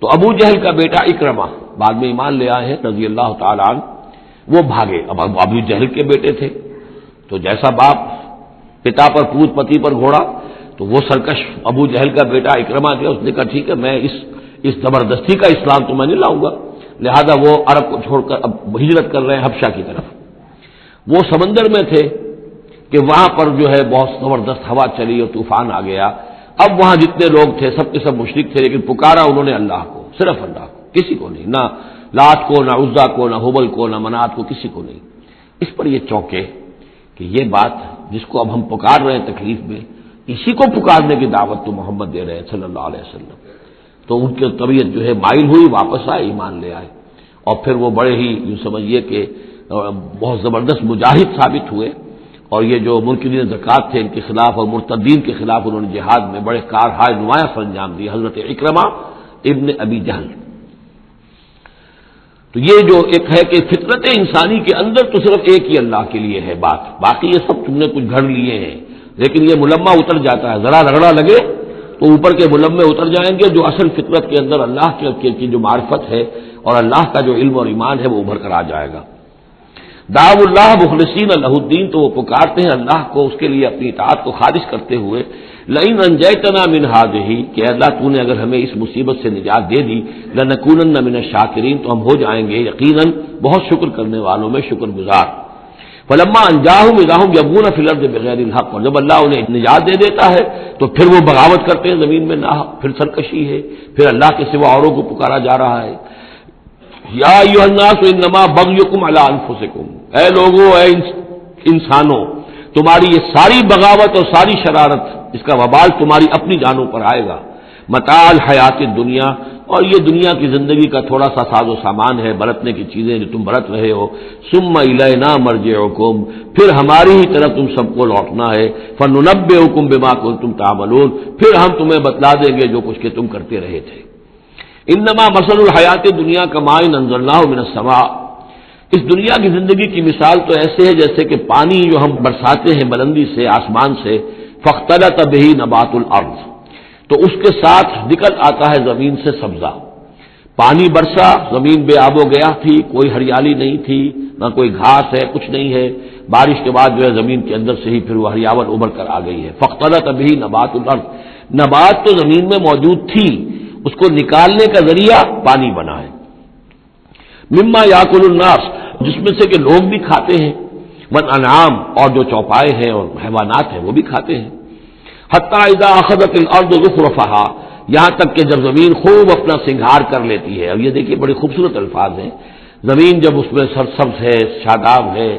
تو ابو جہل کا بیٹا اکرمہ بعد میں ایمان لے آئے ہیں رضی اللہ تعالیٰ عنہ، وہ بھاگے۔ اب ابو جہل کے بیٹے تھے تو جیسا باپ پتا پر پوت پتی پر گھوڑا، تو وہ سرکش ابو جہل کا بیٹا اکرمہ جو اس نے کہا ٹھیک ہے، میں اس زبردستی کا اسلام تو میں نہیں لاؤں گا، لہذا وہ عرب کو چھوڑ کر اب ہجرت کر رہے ہیں حبشہ کی طرف۔ وہ سمندر میں تھے کہ وہاں پر جو ہے بہت زبردست ہوا چلی اور طوفان آ گیا۔ اب وہاں جتنے لوگ تھے سب کے سب مشرک تھے، لیکن پکارا انہوں نے اللہ کو، صرف اللہ کو، کسی کو نہیں، نہ لات کو، نہ عزا کو، نہ حبل کو، نہ منات کو، کسی کو نہیں۔ اس پر یہ چونکے کہ یہ بات جس کو اب ہم پکار رہے ہیں تکلیف میں، اسی کو پکارنے کی دعوت تو محمد دے رہے ہیں صلی اللہ علیہ وسلم۔ تو ان کی طبیعت جو ہے مائل ہوئی، واپس آئے، ایمان لے آئے، اور پھر وہ بڑے ہی یوں سمجھیے کہ بہت زبردست مجاہد ثابت ہوئے، اور یہ جو منکرین زکوٰۃ تھے ان کے خلاف اور مرتدین کے خلاف انہوں نے جہاد میں بڑے کارہائے نمایاں سر انجام دی، حضرت اکرمہ ابن ابی جہل۔ تو یہ جو ایک ہے کہ فطرت انسانی کے اندر تو صرف ایک ہی اللہ کے لیے ہے بات، باقی یہ سب تم نے کچھ گھڑ لیے ہیں، لیکن یہ ملمہ اتر جاتا ہے، ذرا رگڑا لگے تو اوپر کے ملمے اتر جائیں گے، جو اصل فطرت کے اندر اللہ کی جو معرفت ہے اور اللہ کا جو علم اور ایمان ہے وہ ابھر کر آ جائے گا۔ دعوا اللہ مخلصین لہ الدین، تو وہ پکارتے ہیں اللہ کو اس کے لیے اپنی اطاعت کو خالص کرتے ہوئے، لئن انجیتنا من ہذہ، کہ اللہ تو نے اگر ہمیں اس مصیبت سے نجات دے دی، لنکونن من الشاکرین، تو ہم ہو جائیں گے یقیناً بہت شکر کرنے والوں میں شکر گزار۔ فلما انجاہم اذا ہم یبغون فی الارض بغیر الحق، اور جب اللہ انہیں نجات دے دیتا ہے تو پھر وہ بغاوت کرتے ہیں زمین میں ناحق، پھر سرکشی ہے، پھر اللہ کے سوا اوروں کو پکارا جا رہا ہے۔ یا ایھا الناس انما بغیکم علی انفسکم، اے لوگو، اے انسانوں تمہاری یہ ساری بغاوت اور ساری شرارت، اس کا وبال تمہاری اپنی جانوں پر آئے گا. متاع الحیات دنیا، اور یہ دنیا کی زندگی کا تھوڑا سا ساز و سامان ہے، برتنے کی چیزیں جو تم برت رہے ہو. ثم الینا مرجعکم، پھر ہماری ہی طرف تم سب کو لوٹنا ہے. فننبئکم بما کنتم تعملون، پھر ہم تمہیں بتلا دیں گے جو کچھ کہ تم کرتے رہے تھے. انما مثل الحیات دنیا کماء انزلناہ من السماء، اس دنیا کی زندگی کی مثال تو ایسے ہے جیسے کہ پانی جو ہم برساتے ہیں بلندی سے آسمان سے، فاختلط بہ نبات الارض، تو اس کے ساتھ نکل آتا ہے زمین سے سبزہ. پانی برسا، زمین بے آب و گیا تھی، کوئی ہریالی نہیں تھی، نہ کوئی گھاس ہے، کچھ نہیں ہے. بارش کے بعد جو ہے زمین کے اندر سے ہی پھر وہ ہریاول ابھر کر آ گئی ہے. فاختلط بہ نبات الارض، نبات تو زمین میں موجود تھی، اس کو نکالنے کا ذریعہ پانی بنا ہے. مما یاکل الناس، جس میں سے کہ لوگ بھی کھاتے ہیں، والانعام، اور جو چوپائے ہیں اور حیوانات ہیں وہ بھی کھاتے ہیں. حتی اذا اخذت الارض زخرفها، یہاں تک کہ جب زمین خوب اپنا سنگھار کر لیتی ہے. اب یہ دیکھیے بڑے خوبصورت الفاظ ہیں. زمین جب اس میں سرسبز ہے، شاداب ہے،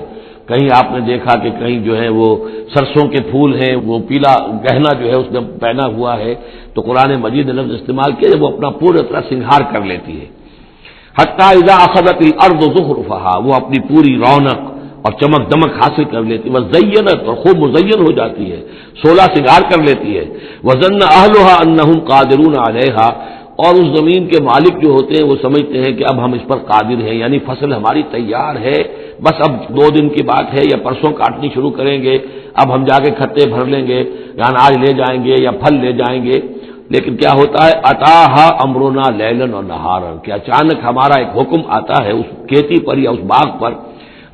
کہیں آپ نے دیکھا کہ کہیں جو ہے وہ سرسوں کے پھول ہیں، وہ پیلا گہنا جو ہے اس نے پہنا ہوا ہے، تو قرآن مجید نے لفظ استعمال کیا جب وہ اپنا پورے طرح سنگھار کر لیتی ہے. حتی اذا اخذت الارض زخرفها، وہ اپنی پوری رونق اور چمک دمک حاصل کر لیتی ہے. وزینت، اور خوب مزین ہو جاتی ہے، سولہ سنگار کر لیتی ہے. وظن اہلها انہم قادرون علیہا، اور اس زمین کے مالک جو ہوتے ہیں وہ سمجھتے ہیں کہ اب ہم اس پر قادر ہیں، یعنی فصل ہماری تیار ہے، بس اب 2 دن کی بات ہے یا پرسوں کاٹنی شروع کریں گے، اب ہم جا کے کھتے بھر لیں گے، یعنی آج لے جائیں گے یا پھل لے جائیں گے. لیکن کیا ہوتا ہے، اتاہا امرنا لیلا و نہارا، کہ اچانک ہمارا ایک حکم آتا ہے اس کھیتی پر یا اس باغ پر،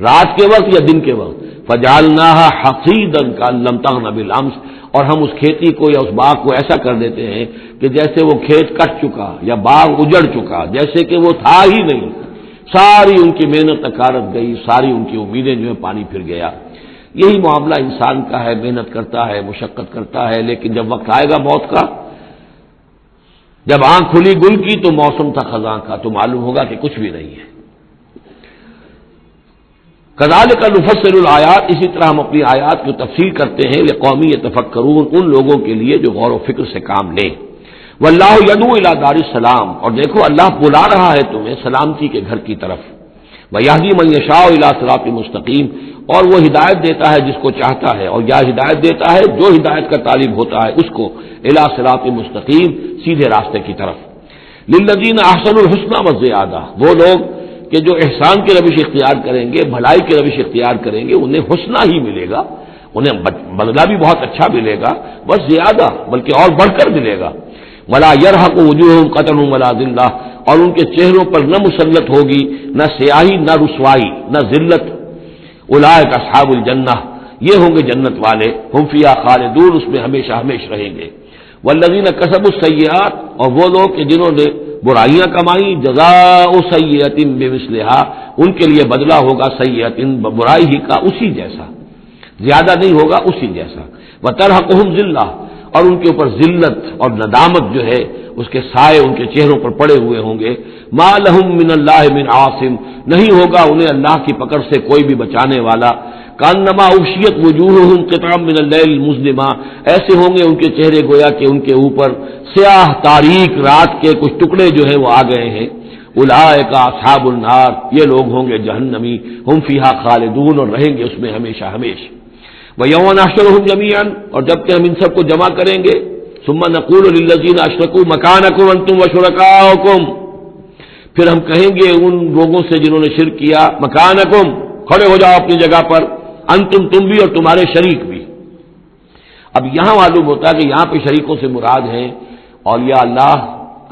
رات کے وقت یا دن کے وقت. فجعلناها حصیدا کأن لم تغن بالامس، اور ہم اس کھیتی کو یا اس باغ کو ایسا کر دیتے ہیں کہ جیسے وہ کھیت کٹ چکا یا باغ اجڑ چکا، جیسے کہ وہ تھا ہی نہیں. ساری ان کی محنت نکارت گئی، ساری ان کی امیدیں جو ہے پانی پھر گیا. یہی معاملہ انسان کا ہے، محنت کرتا ہے، مشقت کرتا ہے، لیکن جب وقت آئے گا موت کا، جب آنکھ کھلی گل کی تو موسم تھا خزاں کا، تو معلوم ہوگا کہ کچھ بھی نہیں ہے. کذالک نفصل الآیات، اسی طرح ہم اپنی آیات کی تفصیل کرتے ہیں لقوم یتفکرون، ان لوگوں کے لیے جو غور و فکر سے کام لیں. واللہ یدعو الی دار السلام، اور دیکھو اللہ بلا رہا ہے تمہیں سلامتی کے گھر کی طرف. ویہدی من یشاء الی صراط مستقیم، اور وہ ہدایت دیتا ہے جس کو چاہتا ہے، اور یا ہدایت دیتا ہے جو ہدایت کا طالب ہوتا ہے اس کو الی صراط مستقیم، سیدھے راستے کی طرف. للذین احسنوا الحسنى وزیادہ، وہ لوگ کہ جو احسان کی روش اختیار کریں گے، بھلائی کی روش اختیار کریں گے، انہیں حسنہ ہی ملے گا، انہیں بدلہ بھی بہت اچھا ملے گا، بس زیادہ بلکہ اور بڑھ کر ملے گا. ولا يرهق وجوههم قتر ولا ذلہ، اور ان کے چہروں پر نہ مسلط ہوگی نہ سیاہی نہ رسوائی نہ ذلت. اولئک اصحاب الجنہ، یہ ہوں گے جنت والے، ہم فیہا خالدون، اس میں ہمیشہ ہمیشہ رہیں گے. والذین کسبوا السیئات، اور وہ لوگ کہ جنہوں نے برائیاں کمائی، جزاء سیئۃ بمثلھا، ان کے لیے بدلہ ہوگا سیئۃ، برائی ہی کا اسی جیسا، زیادہ نہیں ہوگا اسی جیسا. وترہقہم ذلہ، اور ان کے اوپر ذلت اور ندامت جو ہے اس کے سائے ان کے چہروں پر پڑے ہوئے ہوں گے. ما لہم من اللہ من عاصم، نہیں ہوگا انہیں اللہ کی پکڑ سے کوئی بھی بچانے والا. کانما اغشیت وجوہہم قطعا من اللیل المظلمہ، ایسے ہوں گے ان کے چہرے گویا کہ ان کے اوپر سیاہ تاریک رات کے کچھ ٹکڑے جو ہیں وہ آ گئے ہیں. اولئک اصحاب النار، یہ لوگ ہوں گے جہنمی، ہم فیہا خالدون، اور رہیں گے اس میں ہمیشہ ہمیشہ. وَيَوْمَ نَحْشُرُهُمْ جَمِيعًا، اور جب کہ ہم ان سب کو جمع کریں گے. ثُمَّ نَقُولُ لِلَّذِينَ أَشْرَكُوا مَكَانَكُمْ أَنْتُمْ وَشُرَكَاؤُكُمْ، پھر ہم کہیں گے ان لوگوں سے جنہوں نے شرک کیا، مکانکم، کھڑے ہو جاؤ اپنی جگہ پر، انتم، تم بھی اور تمہارے شریک بھی. اب یہاں معلوم ہوتا ہے کہ یہاں پہ شریکوں سے مراد ہیں اولیاء اللہ،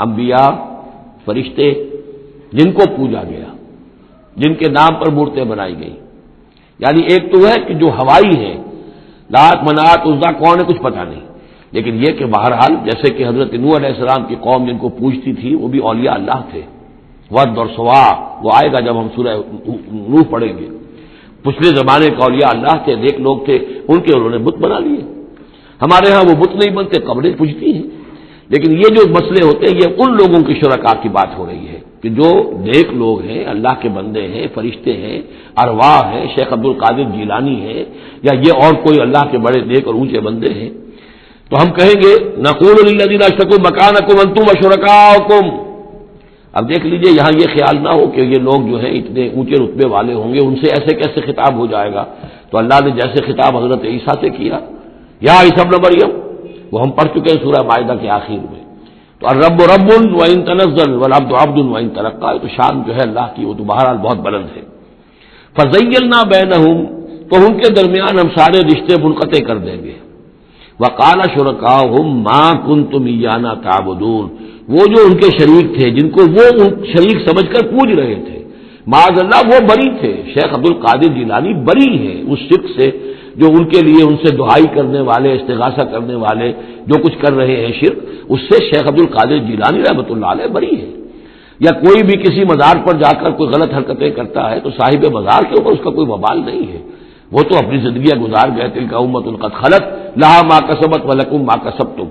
انبیاء، فرشتے، جن کو پوجا گیا، جن کے نام پر مورتیں بنائی گئی. یعنی ایک تو ہے کہ جو ہوائی ہیں، لات منات عزا کون ہے کچھ پتہ نہیں، لیکن یہ کہ بہرحال جیسے کہ حضرت نوح علیہ السلام کی قوم جن کو پوجتی تھی وہ بھی اولیاء اللہ تھے. ود اور سوا، وہ آئے گا جب ہم سورہ نوح پڑھیں گے. پچھلے زمانے کا اولیاء اللہ تھے، نیک لوگ تھے، ان کے انہوں نے بت بنا لیے. ہمارے ہاں وہ بت نہیں بنتے، قبریں پوجتی ہیں. لیکن یہ جو مسئلے ہوتے ہیں یہ ان لوگوں کی شرکا کی بات ہو رہی ہے. کہ جو نیک لوگ ہیں، اللہ کے بندے ہیں، فرشتے ہیں، ارواح ہیں، شیخ عبد القادر جیلانی ہیں، یا یہ اور کوئی اللہ کے بڑے نیک اور اونچے بندے ہیں، تو ہم کہیں گے نقول للذین اشرکوا مکانکم انتم وشرکاؤکم. اب دیکھ لیجئے یہاں یہ خیال نہ ہو کہ یہ لوگ جو ہیں اتنے اونچے رتبے والے ہوں گے، ان سے ایسے کیسے خطاب ہو جائے گا. تو اللہ نے جیسے خطاب حضرت عیسیٰ سے کیا، یا عیسی ابن مریم، وہ ہم پڑھ چکے ہیں سورہ مائدہ کے آخر میں. تو الرب رب وان تنزل والعبد عبد وان ترقى، تو شان جو ہے اللہ کی وہ تو بہرحال بہت بلند ہے. فزیلنا بینہم، تو ان کے درمیان ہم سارے رشتے منقطع کر دیں گے. وقال شرکاؤہم ما کنتم ایانا تعبدون، وہ جو ان کے شریک تھے جن کو وہ شریک سمجھ کر پوج رہے تھے، معاذ اللہ وہ بری تھے. شیخ عبد القادر جیلانی بری ہیں اس شرک سے جو ان کے لیے ان سے دعائی کرنے والے، استغاثہ کرنے والے جو کچھ کر رہے ہیں شرک، اس سے شیخ عبد القادر جیلانی رحمۃ اللہ علیہ بری ہے. یا کوئی بھی کسی مزار پر جا کر کوئی غلط حرکتیں کرتا ہے تو صاحب مزار کے اوپر اس کا کوئی وبال نہیں ہے، وہ تو اپنی زندگیاں گزار گئے. تلک امۃ قد خلت لہا ما کسبت ولکم ما کسبتم،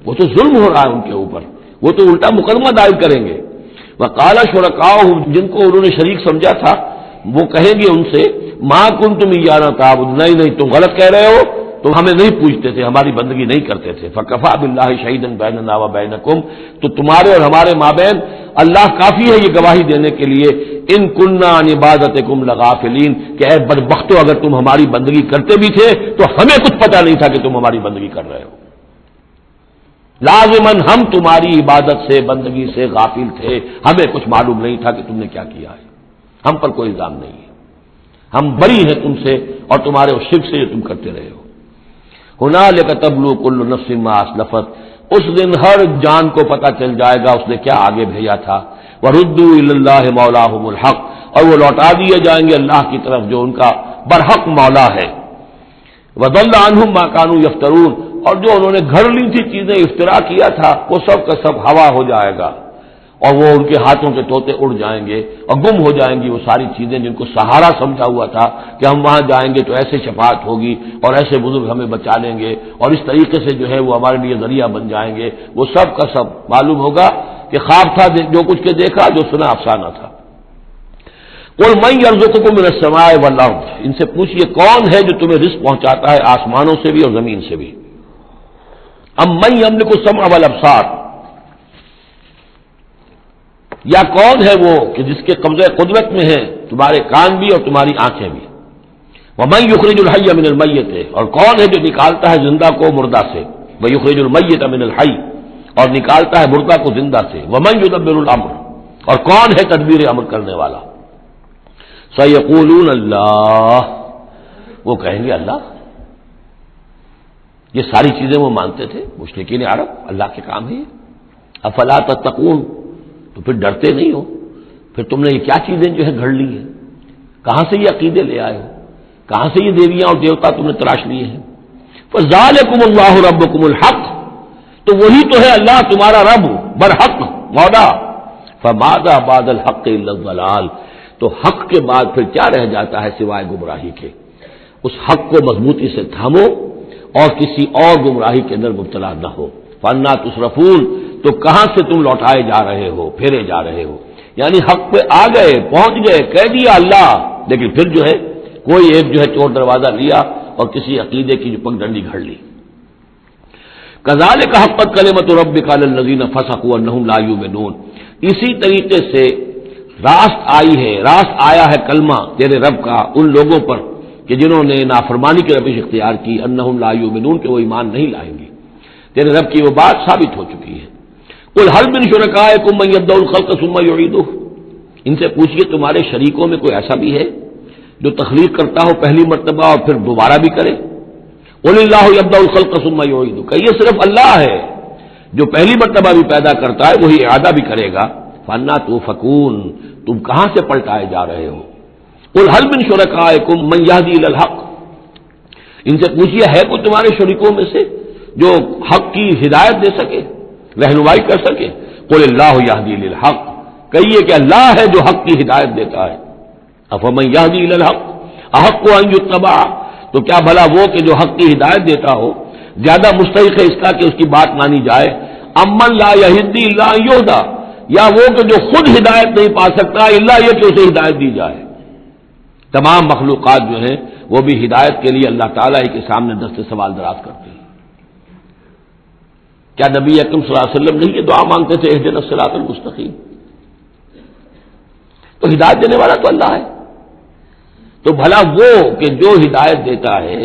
وہ تو ظلم ہو رہا ہے ان کے اوپر، وہ تو الٹا مقدمہ دائر کریں گے. وقال شرکاؤہم، جن کو انہوں نے شریک سمجھا تھا، وہ کہیں گے ان سے ما کنتم ایانا تعبدون، نہیں تم غلط کہہ رہے ہو، تم ہمیں نہیں پوچھتے تھے، ہماری بندگی نہیں کرتے تھے. فکفی باللہ شہیدا بیننا وبینکم، تو تمہارے اور ہمارے مابین اللہ کافی ہے یہ گواہی دینے کے لیے، ان کننا عن عبادتکم لغافلین، کہ اے بدبختو اگر تم ہماری بندگی کرتے بھی تھے تو ہمیں کچھ پتہ نہیں تھا کہ تم ہماری بندگی کر رہے ہو. لازماً ہم تمہاری عبادت سے، بندگی سے غافل تھے، ہمیں کچھ معلوم نہیں تھا کہ تم نے کیا کیا ہے. ہم پر کوئی الزام نہیں ہے، ہم بری ہیں تم سے اور تمہارے اس شرک سے جو تم کرتے رہے ہو. ہنالک تبلو کل نفس ما اسلفت، اس دن ہر جان کو پتہ چل جائے گا اس نے کیا آگے بھیجا تھا. وردوا الی اللہ مولاہم الحق، اور وہ لوٹا دیے جائیں گے اللہ کی طرف جو ان کا برحق مولا ہے. وضل عنہم ما کانوا یفترون، اور جو انہوں نے گھڑ لی تھی چیزیں، افترا کیا تھا، وہ سب کا سب ہوا ہو جائے گا، اور وہ ان کے ہاتھوں کے طوطے اڑ جائیں گے اور گم ہو جائیں گی وہ ساری چیزیں جن کو سہارا سمجھا ہوا تھا کہ ہم وہاں جائیں گے تو ایسے شفاعت ہوگی اور ایسے بزرگ ہمیں بچا لیں گے اور اس طریقے سے جو ہے وہ ہمارے لیے ذریعہ بن جائیں گے. وہ سب کا سب معلوم ہوگا کہ خواب تھا جو کچھ کے دیکھا، جو سنا افسانہ تھا. قل من یرزقکم من السماء والارض، ان سے پوچھئے کون ہے جو تمہیں رزق پہنچاتا ہے آسمانوں سے بھی اور زمین سے بھی. ام من یملک السمع والابصار، یا کون ہے وہ کہ جس کے قبضہ قدرت میں ہے تمہارے کان بھی اور تمہاری آنکھیں بھی. ومن یخرج الحی من المیت، اور کون ہے جو نکالتا ہے زندہ کو مردہ سے. ویخرج المیت من الحی، اور نکالتا ہے مردہ کو زندہ سے. ومن یدبر الامر، اور کون ہے تدبیر امر کرنے والا. سیقولون اللہ، وہ کہیں گے اللہ. یہ ساری چیزیں وہ مانتے تھے مشرکین عرب، اللہ کے کام ہے. افلا تتقون، تو پھر ڈرتے نہیں ہو؟ پھر تم نے یہ کیا چیزیں جو ہے گھڑ لی ہیں؟ کہاں سے یہ عقیدے لے آئے ہو؟ کہاں سے یہ دیویاں اور دیوتا تم نے تراش لیے ہیں؟ فذالکم اللہ ربکم الحق، تو وہی تو ہے اللہ تمہارا رب برحق مولا. فماذا بعد الحق الا الضلال، تو حق کے بعد پھر کیا رہ جاتا ہے سوائے گمراہی کے. اس حق کو مضبوطی سے تھامو اور کسی اور گمراہی کے اندر مبتلا نہ ہو. فانا تصرفون، تو کہاں سے تم لوٹائے جا رہے ہو، پھیرے جا رہے ہو. یعنی حق پہ آ گئے، پہنچ گئے، کہہ دیا اللہ، لیکن پھر جو ہے کوئی ایک جو ہے چور دروازہ لیا اور کسی عقیدے کی جو پگ ڈنڈی گھڑ لی. کذالک حقت کلمۃ ربک علی الذین فسقوا انہم لا یؤمنون، اسی طریقے سے راست آیا ہے کلمہ تیرے رب کا ان لوگوں پر کہ جنہوں نے نافرمانی کی روش اختیار کی. انہم لا یؤمنون، کہ وہ ایمان نہیں لائیں گے. تیرے رب کی وہ بات ثابت ہو چکی ہے. قل هل من شرکائکم من یبدأ الخلق ثم یعیدہ، ان سے پوچھئے تمہارے شریکوں میں کوئی ایسا بھی ہے جو تخلیق کرتا ہو پہلی مرتبہ اور پھر دوبارہ بھی کرے. قل اللہ یبدأ الخلق ثم یعیدہ، کہ یہ صرف اللہ ہے جو پہلی مرتبہ بھی پیدا کرتا ہے وہی اعادہ بھی کرے گا. فانا توفکون، تم کہاں سے پلٹائے جا رہے ہو. قل هل من شرکائکم من یہدی الی الحق، ان سے پوچھئے ہے کوئی تمہارے شریکوں میں سے جو حق کی ہدایت دے سکے، رہنمائی کر سکے. قل اللہ یہدی للحق، کہیے کہ اللہ ہے جو حق کی ہدایت دیتا ہے. افمن یہدی الی الحق احق ان یتبع، تو کیا بھلا وہ کہ جو حق کی ہدایت دیتا ہو زیادہ مستحق ہے اس کا کہ اس کی بات مانی جائے. امن لا یہدی الا ان یہدی، یا وہ کہ جو خود ہدایت نہیں پا سکتا الا یہ کہ اسے ہدایت دی جائے۔ تمام مخلوقات جو ہیں وہ بھی ہدایت کے لیے اللہ تعالیٰ ہی کے سامنے دست سوال دراز کرتے ہیں۔ کیا نبی اکرم صلی اللہ علیہ وسلم نہیں یہ دعا مانگتے تھے اہدنا الصراط المستقیم؟ تو ہدایت دینے والا تو اللہ ہے، تو بھلا وہ کہ جو ہدایت دیتا ہے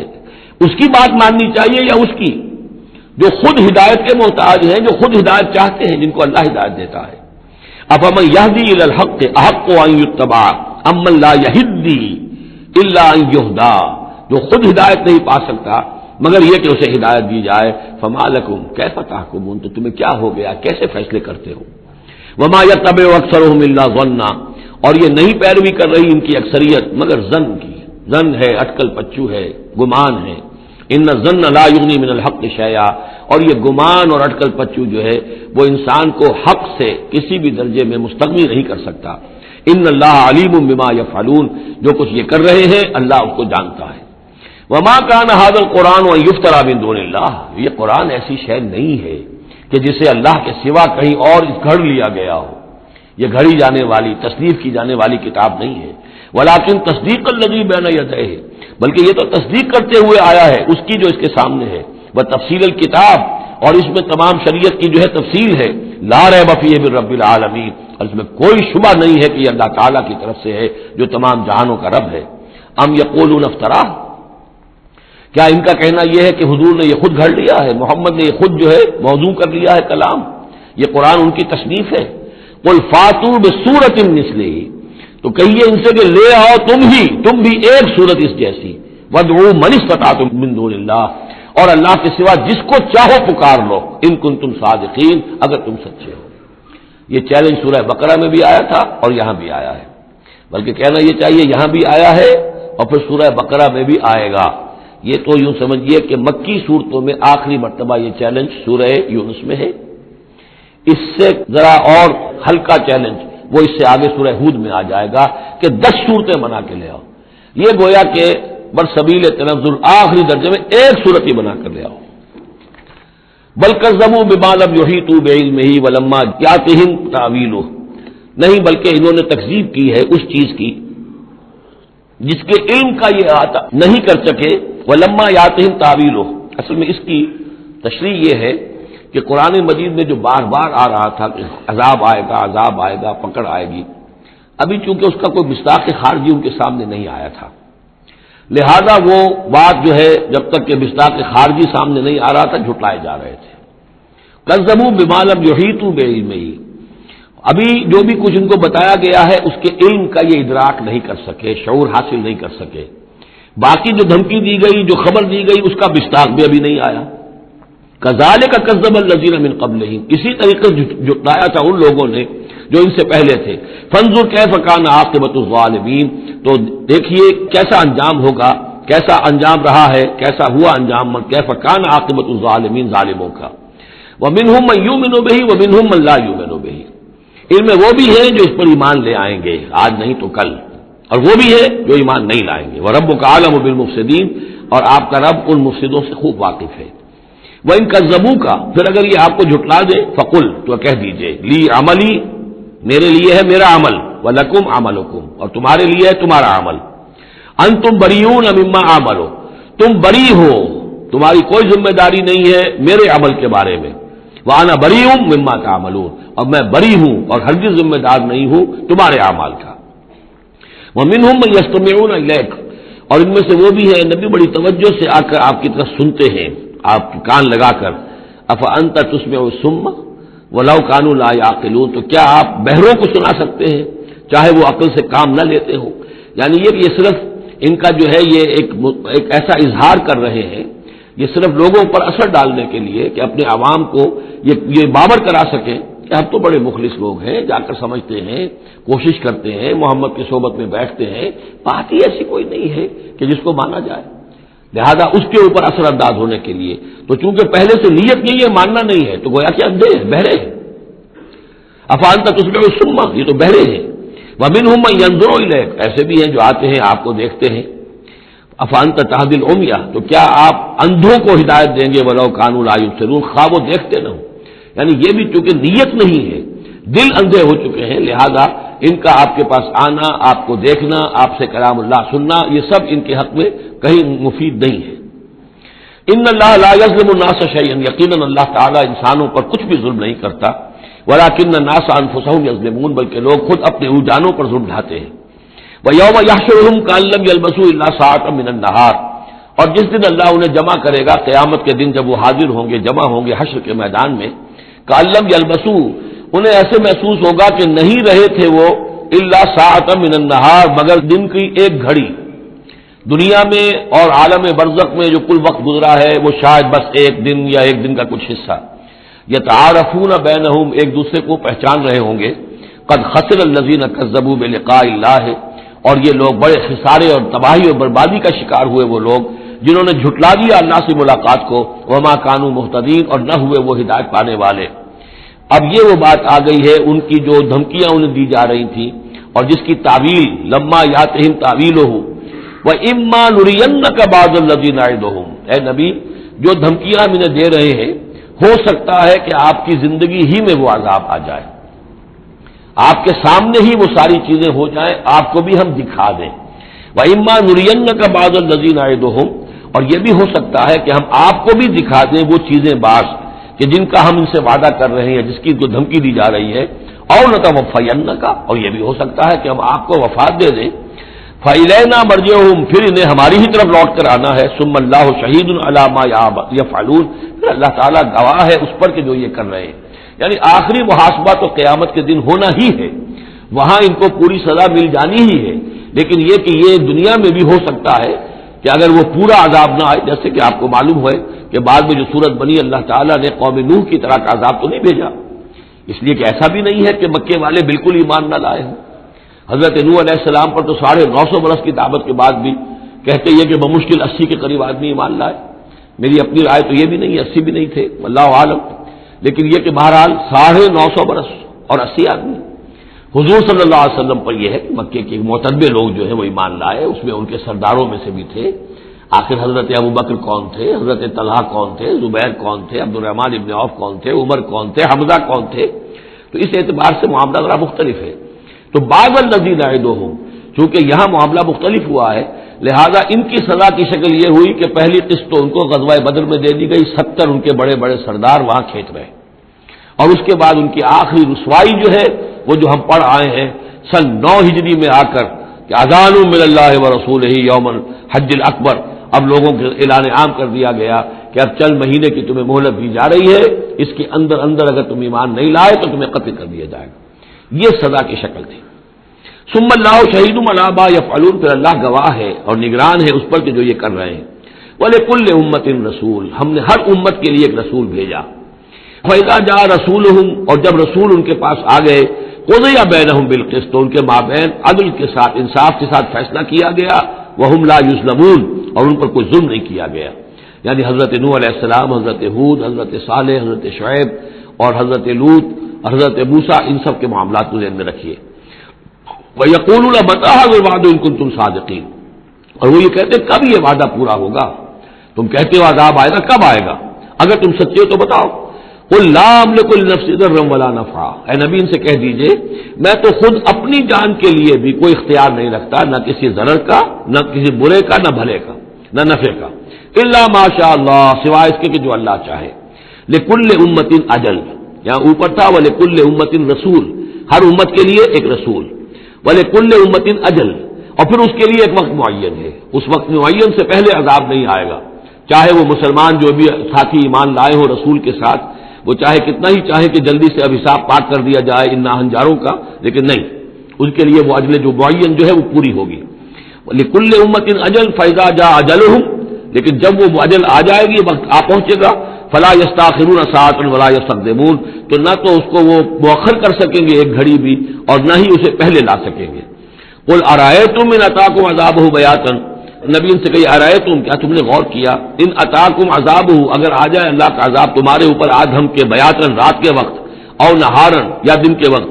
اس کی بات ماننی چاہیے یا اس کی جو خود ہدایت کے محتاج ہیں، جو خود ہدایت چاہتے ہیں، جن کو اللہ ہدایت دیتا ہے؟ افمن یہدی الی الحق احق ان یتبع امن لا یہدی الا ان یہدی، جو خود ہدایت نہیں پا سکتا مگر یہ کہ اسے ہدایت دی جائے، فما لکم کیف تحکمون، تو تمہیں کیا ہو گیا، کیسے فیصلے کرتے ہو؟ وما یتبع اکثرهم الا ظنا، اور یہ نہیں پیروی کر رہی ان کی اکثریت مگر ظن کی، ظن ہے، اٹکل پچو ہے، گمان ہے۔ ان الظن لا یغنی من الحق شیئا، اور یہ گمان اور اٹکل پچو جو ہے وہ انسان کو حق سے کسی بھی درجے میں مستغنی نہیں کر سکتا۔ ان اللہ علیم بما یفعلون، جو کچھ یہ کر رہے ہیں اللہ اس کو جانتا ہے۔ وما کان ھذا القرآن ان یفترى من دون اللہ، یہ قرآن ایسی شے نہیں ہے کہ جسے اللہ کے سوا کہیں اور گھڑ لیا گیا ہو، یہ گھڑی جانے والی تصنیف کی جانے والی کتاب نہیں ہے۔ ولکن تصدیق الذی بین یدیہ، بلکہ یہ تو تصدیق کرتے ہوئے آیا ہے اس کی جو اس کے سامنے ہے، وہ تفصیل الکتاب، اور اس میں تمام شریعت کی جو ہے تفصیل ہے، لا ریب فیہ من رب العالمین، اور اس میں کوئی شبہ نہیں ہے کہ یہ اللہ تعالیٰ کی طرف سے ہے جو تمام جہانوں کا رب ہے۔ ام یقولون افترا، کیا ان کا کہنا یہ ہے کہ حضور نے یہ خود گھڑ لیا ہے، محمد نے یہ خود جو ہے موضوع کر لیا ہے کلام، یہ قرآن ان کی تصنیف ہے؟ قل فاتوا بسورۃ مثلہ، تو کہیے ان سے کہ لے آؤ تم بھی ایک صورت اس جیسی، وادعوا من استطعتم من دون اللہ، اور اللہ کے سوا جس کو چاہو پکار لو، ان کنتم صادقین، اگر تم سچے ہو۔ یہ چیلنج سورہ بقرہ میں بھی آیا تھا اور یہاں بھی آیا ہے، بلکہ کہنا یہ چاہیے یہاں بھی آیا ہے اور پھر سورہ بقرہ میں بھی آئے گا۔ یہ تو یوں سمجھیے کہ مکی صورتوں میں آخری مرتبہ یہ چیلنج سورہ یونس میں ہے۔ اس سے ذرا اور ہلکا چیلنج وہ اس سے آگے سورہ ہود میں آ جائے گا کہ 10 صورتیں بنا کے لے آؤ، یہ گویا کہ برسبیل تنزل آخری درجے میں ایک صورت ہی بنا کر لے آؤ۔ بل کذبوا بما لم یحیطوا بعلمہ ولما یاتہم تاویلہ، نہیں بلکہ انہوں نے تکذیب کی ہے اس چیز کی جس کے علم کا یہ احاطہ نہیں کر سکے، ولما یاتہم تاویلہ، اصل میں اس کی تشریح یہ ہے کہ قرآن مجید میں جو بار بار آ رہا تھا کہ عذاب آئے گا، پکڑ آئے گی، ابھی چونکہ اس کا کوئی مصداق خارجی ان کے سامنے نہیں آیا تھا، لہذا وہ بات جو ہے جب تک کہ مصداق خارجی سامنے نہیں آ رہا تھا جھٹلائے جا رہے تھے۔ کذبوا بما لم یحیطوا بعلمہ، ابھی جو بھی کچھ ان کو بتایا گیا ہے اس کے علم کا یہ ادراک نہیں کر سکے، شعور حاصل نہیں کر سکے۔ باقی جو دھمکی دی گئی، جو خبر دی گئی، اس کا مصداق بھی ابھی نہیں آیا۔ کذالک کذب الذین من قبلہم، اسی طریقے سے جھٹلایا تھا ان لوگوں نے جو ان سے پہلے تھے۔ فانظر کیف کان عاقبۃ الظالمین، تو دیکھیے کیسا انجام ہوگا، کیسا انجام رہا ہے، کیسا ہوا انجام، کیف کان عاقبۃ الظالمین، ظالموں کا۔ ومنہم من یؤمن بہ ومنہم من لا یؤمن بہ، ان میں وہ بھی ہیں جو اس پر ایمان لے آئیں گے آج نہیں تو کل، اور وہ بھی ہے جو ایمان نہیں لائیں گے۔ وَرَبُّكَ أَعْلَمُ بِالْمُفْسِدِينَ، اور آپ کا رب ان مفسدوں سے خوب واقف ہے۔ وَإِن كَذَّبُوكَ، پھر اگر یہ آپ کو جھٹلا دے، فَقُلْ، تو کہہ دیجئے، لِي عَمَلِي، میرے لیے ہے میرا عمل، وَلَكُمْ عَمَلُكُمْ، اور تمہارے لیے ہے تمہارا عمل۔ أَنْتُمْ بَرِيئُونَ مِمَّا أَعْمَلُ، تم بری ہو، تمہاری کوئی ذمہ داری نہیں ہے میرے عمل کے بارے میں۔ وَأَنَا بَرِيءٌ مِمَّا تَعْمَلُونَ، اور میں بری ہوں اور ہرگز ذمہ دار نہیں ہوں تمہارے اعمال کا۔ وَمِنْهُمْ مَن يَسْتَمِعُونَ إِلَيْكَ، اور ان میں سے وہ بھی ہے نبی بڑی توجہ سے آ کر آپ کی طرف سنتے ہیں، آپ کان لگا کر۔ أَفَأَنْتَ تُسْمِعُ الصُّمَّ وَلَوْ كَانُوا لَا يَعْقِلُونَ، تو کیا آپ بہروں کو سنا سکتے ہیں چاہے وہ عقل سے کام نہ لیتے ہو؟ یعنی یہ صرف ان کا جو ہے یہ ایک ایسا اظہار کر رہے ہیں، یہ صرف لوگوں پر اثر ڈالنے کے لیے کہ اپنے عوام کو یہ باور کرا سکیں کہ ہم تو بڑے مخلص لوگ ہیں، جا کر سمجھتے ہیں، کوشش کرتے ہیں، محمد کی صحبت میں بیٹھتے ہیں، بات ہی ایسی کوئی نہیں ہے کہ جس کو مانا جائے، لہذا اس کے اوپر اثر انداز ہونے کے لیے تو چونکہ پہلے سے نیت نہیں ہے، ماننا نہیں ہے، تو گویا کہ اندھے ہیں، بہرے ہیں۔ أَفَأَنْتَ تُسْمِعُ الصُّمَّ، یہ تو بہرے ہیں۔ وَمِنْهُمْ مَن يَنظُرُ إِلَيْكَ، ایسے بھی ہیں جو آتے ہیں آپ کو دیکھتے ہیں۔ أَفَأَنْتَ تَهْدِي الْعُمْيَ، تو کیا آپ اندھوں کو ہدایت دیں گے، وَلَوْ كَانُوا لَا يُبْصِرُونَ، خواہ وہ دیکھتے نہ ہوں۔ یعنی یہ بھی چونکہ نیت نہیں ہے، دل اندھے ہو چکے ہیں، لہذا ان کا آپ کے پاس آنا، آپ کو دیکھنا، آپ سے کلام اللہ سننا، یہ سب ان کے حق میں کہیں مفید نہیں ہے۔ ان اللہ لا یظلم الناس شیئا، یقیناً اللہ تعالیٰ انسانوں پر کچھ بھی ظلم نہیں کرتا، ولکن الناس انفسهم یظلمون، بلکہ لوگ خود اپنے جانوں پر ظلم ڈھاتے ہیں۔ وَيَوْمَ يَحْشُرُهُمْ كَأَن لَّمْ يَلْبَثُوا إِلَّا سَاعَةً مِّنَ النَّهَارِ، اور جس دن اللہ انہیں جمع کرے گا، قیامت کے دن جب وہ حاضر ہوں گے، جمع ہوں گے حشر کے میدان میں، كَأَن لَّمْ يَلْبَثُوا، انہیں ایسے محسوس ہوگا کہ نہیں رہے تھے وہ إِلَّا سَاعَةً مِّنَ النَّهَارِ، مگر دن کی ایک گھڑی۔ دنیا میں اور عالم برزخ میں جو کل وقت گزرا ہے وہ شاید بس ایک دن یا ایک دن کا کچھ حصہ۔ یتعارفون بینہم، ایک دوسرے کو پہچان رہے ہوں گے۔ قد خسر الذین کذبوا بلقاء اللہ، اور یہ لوگ بڑے خسارے اور تباہی اور بربادی کا شکار ہوئے وہ لوگ جنہوں نے جھٹلا دیا اللہ سے ملاقات کو، وما کانوا مہتدین، اور نہ ہوئے وہ ہدایت پانے والے۔ اب یہ وہ بات آ گئی ہے ان کی جو دھمکیاں انہیں دی جا رہی تھیں اور جس کی تعویل لما یاتہم تعویلہ وَإِمَّا نُرِيَنَّكَ بَعْضَ الَّذِي نَعِدُهُمْ، اے نبی جو دھمکیاں ہم انہیں دے رہے ہیں، ہو سکتا ہے کہ آپ کی زندگی ہی میں وہ عذاب آ جائے، آپ کے سامنے ہی وہ ساری چیزیں ہو جائیں، آپ کو بھی ہم دکھا دیں۔ وَإِمَّا نُرِيَنَّكَ بَعْضَ الَّذِي نَعِدُهُمْ، اور یہ بھی ہو سکتا ہے کہ ہم آپ کو بھی دکھا دیں وہ چیزیں بعض کہ جن کا ہم ان سے وعدہ کر رہے ہیں، جس کی کو دھمکی دی جا رہی ہے، اور نَتَوَفَّيَنَّكَ، اور یہ بھی ہو سکتا ہے کہ ہم آپ کو وفات دے دیں۔ فَإِلَيْنَا مَرْجِعُهُمْ، پھر انہیں ہماری ہی طرف لوٹ کر آنا ہے۔ ثُمَّ اللَّهُ شَهِيدٌ عَلَىٰ مَا يَفْعَلُونَ، پھر اللہ تعالیٰ گواہ ہے اس پر کہ جو یہ کر رہے ہیں، یعنی آخری محاسبہ تو قیامت کے دن ہونا ہی ہے، وہاں ان کو پوری سزا مل جانی ہی ہے، لیکن یہ کہ یہ دنیا میں بھی ہو سکتا ہے کہ اگر وہ پورا عذاب نہ آئے، جیسے کہ آپ کو معلوم ہے کہ بعد میں جو صورت بنی، اللہ تعالیٰ نے قوم نوح کی طرح کا عذاب تو نہیں بھیجا، اس لیے کہ ایسا بھی نہیں ہے کہ مکے والے بالکل ایمان نہ لائے ہوں۔ حضرت نوح علیہ السلام پر تو 950 برس کی دعوت کے بعد بھی کہتے یہ کہ بمشکل 80 کے قریب آدمی ایمان لائے۔ میری اپنی رائے تو یہ بھی نہیں، 80 بھی نہیں تھے، اللہ عالم، لیکن یہ کہ بہرحال 950 برس اور 80 آدمی۔ حضور صلی اللہ علیہ وسلم پر یہ ہے کہ مکے کے معتدبر لوگ جو ہیں وہ ایمان لائے، اس میں ان کے سرداروں میں سے بھی تھے۔ آخر حضرت ابوبکر کون تھے، حضرت طلحہ کون تھے، زبیر کون تھے، عبد الرحمن ابن عوف کون تھے، عمر کون تھے، حمزہ کون تھے، تو اس اعتبار سے معاملہ ذرا مختلف ہے۔ تو بعض الذی نعدہم، چونکہ یہاں معاملہ مختلف ہوا ہے، لہذا ان کی سزا کی شکل یہ ہوئی کہ پہلی قسط تو ان کو غزوہ بدر میں دے دی گئی، 70 ان کے بڑے بڑے سردار وہاں کھینچ رہے، اور اس کے بعد ان کی آخری رسوائی جو ہے وہ جو ہم پڑھ آئے ہیں سن 9 ہجری میں آ کر کہ اذان من اللہ ورسولہ یوم الحج الاکبر، اب لوگوں کے اعلان عام کر دیا گیا کہ اب چند مہینے کی تمہیں مہلت دی جا رہی ہے، اس کے اندر اگر تم ایمان نہیں لائے تو تمہیں قتل کر دیا جائے گا۔ یہ سزا کی شکل تھی۔ ثم اللہ شہید علی ما یفعلون، پھر اللہ گواہ ہے اور نگران ہے اس پر کہ جو یہ کر رہے ہیں۔ وَلِكُلِّ أُمَّةٍ رسول، ہم نے ہر امت کے لیے ایک رسول بھیجا۔ فَإِذَا جَاءَ رَسُولُهُمْ، اور جب رسول ان کے پاس آ گئے، قُضِيَ بَيْنَهُمْ بِالْقِسْطِ، تو ان کے مابین عدل کے ساتھ، انصاف کے ساتھ فیصلہ کیا گیا، وَهُمْ لَا يُظْلَمُونَ، اور ان پر کوئی ظلم نہیں کیا گیا۔ یعنی حضرت نوح علیہ السلام، حضرت ہود، حضرت صالح، حضرت شعیب اور حضرت لوط، حضرت موسیٰ، ان سب کے معاملات کو ذہن میں رکھیے۔ وَيَقُولُونَ مَتَىٰ هَٰذَا الْوَعْدُ إِن كُنتُمْ صَادِقِينَ، اور وہ یہ کہتے ہیں کب یہ وعدہ پورا ہوگا؟ تم کہتے ہو عذاب آئے گا، کب آئے گا؟ اگر تم سچے ہو تو بتاؤ۔ قُل لَّا أَمْلِكُ لِنَفْسِي ضَرًّا وَلَا نَفْعًا، اے نبی ان سے کہہ دیجئے میں تو خود اپنی جان کے لیے بھی کوئی اختیار نہیں رکھتا، نہ کسی ضرر کا، نہ کسی برے کا، نہ بھلے کا، نہ نفع کا، إِلَّا مَا شَاءَ اللَّهُ، سوائے اس کے کہ جو اللہ چاہے۔ لِكُلِّ أُمَّةٍ أَجَلٌ، یہاں اوپر تھا وَلِكُلِّ أُمَّةٍ رسول، ہر امت کے لیے ایک رسول، وَلِكُلِّ أُمَّةٍ أَجَلٌ، اور پھر اس کے لیے ایک وقت معین ہے، اس وقت معین سے پہلے عذاب نہیں آئے گا، چاہے وہ مسلمان جو بھی ساتھی ایمان لائے ہو رسول کے ساتھ، وہ چاہے کتنا ہی چاہے کہ جلدی سے اب حساب پاک کر دیا جائے ان ناہنجاروں کا، لیکن نہیں، ان کے لیے وہ اجل جو معین جو ہے وہ پوری ہوگی۔ لِكُلِّ أُمَّةٍ أَجَلٌ فَإِذَا جَاءَ أَجَلُهُمْ، لیکن جب وہ اجل آ جائے گی، وقت آ پہنچے گا، فَلَا يَسْتَأْخِرُونَ سَاعَةً وَلَا يَسْتَقْدِمُونَ، تو نہ تو اس کو وہ مؤخر کر سکیں گے ایک گھڑی بھی، اور نہ ہی اسے پہلے لا سکیں گے۔ قُلْ أَرَأَيْتُمْ إِنْ أَتَاكُمْ عَذَابُهُ بَيَاتًا، نبی ان سے کہیے أَرَأَيْتُمْ، کیا تم نے غور کیا، إِنْ أَتَاكُمْ عَذَابُهُ، اگر آ جائے اللہ کا عذاب تمہارے اوپر آدھم کے بیاتن رات کے وقت، او نہارن یا دن کے وقت،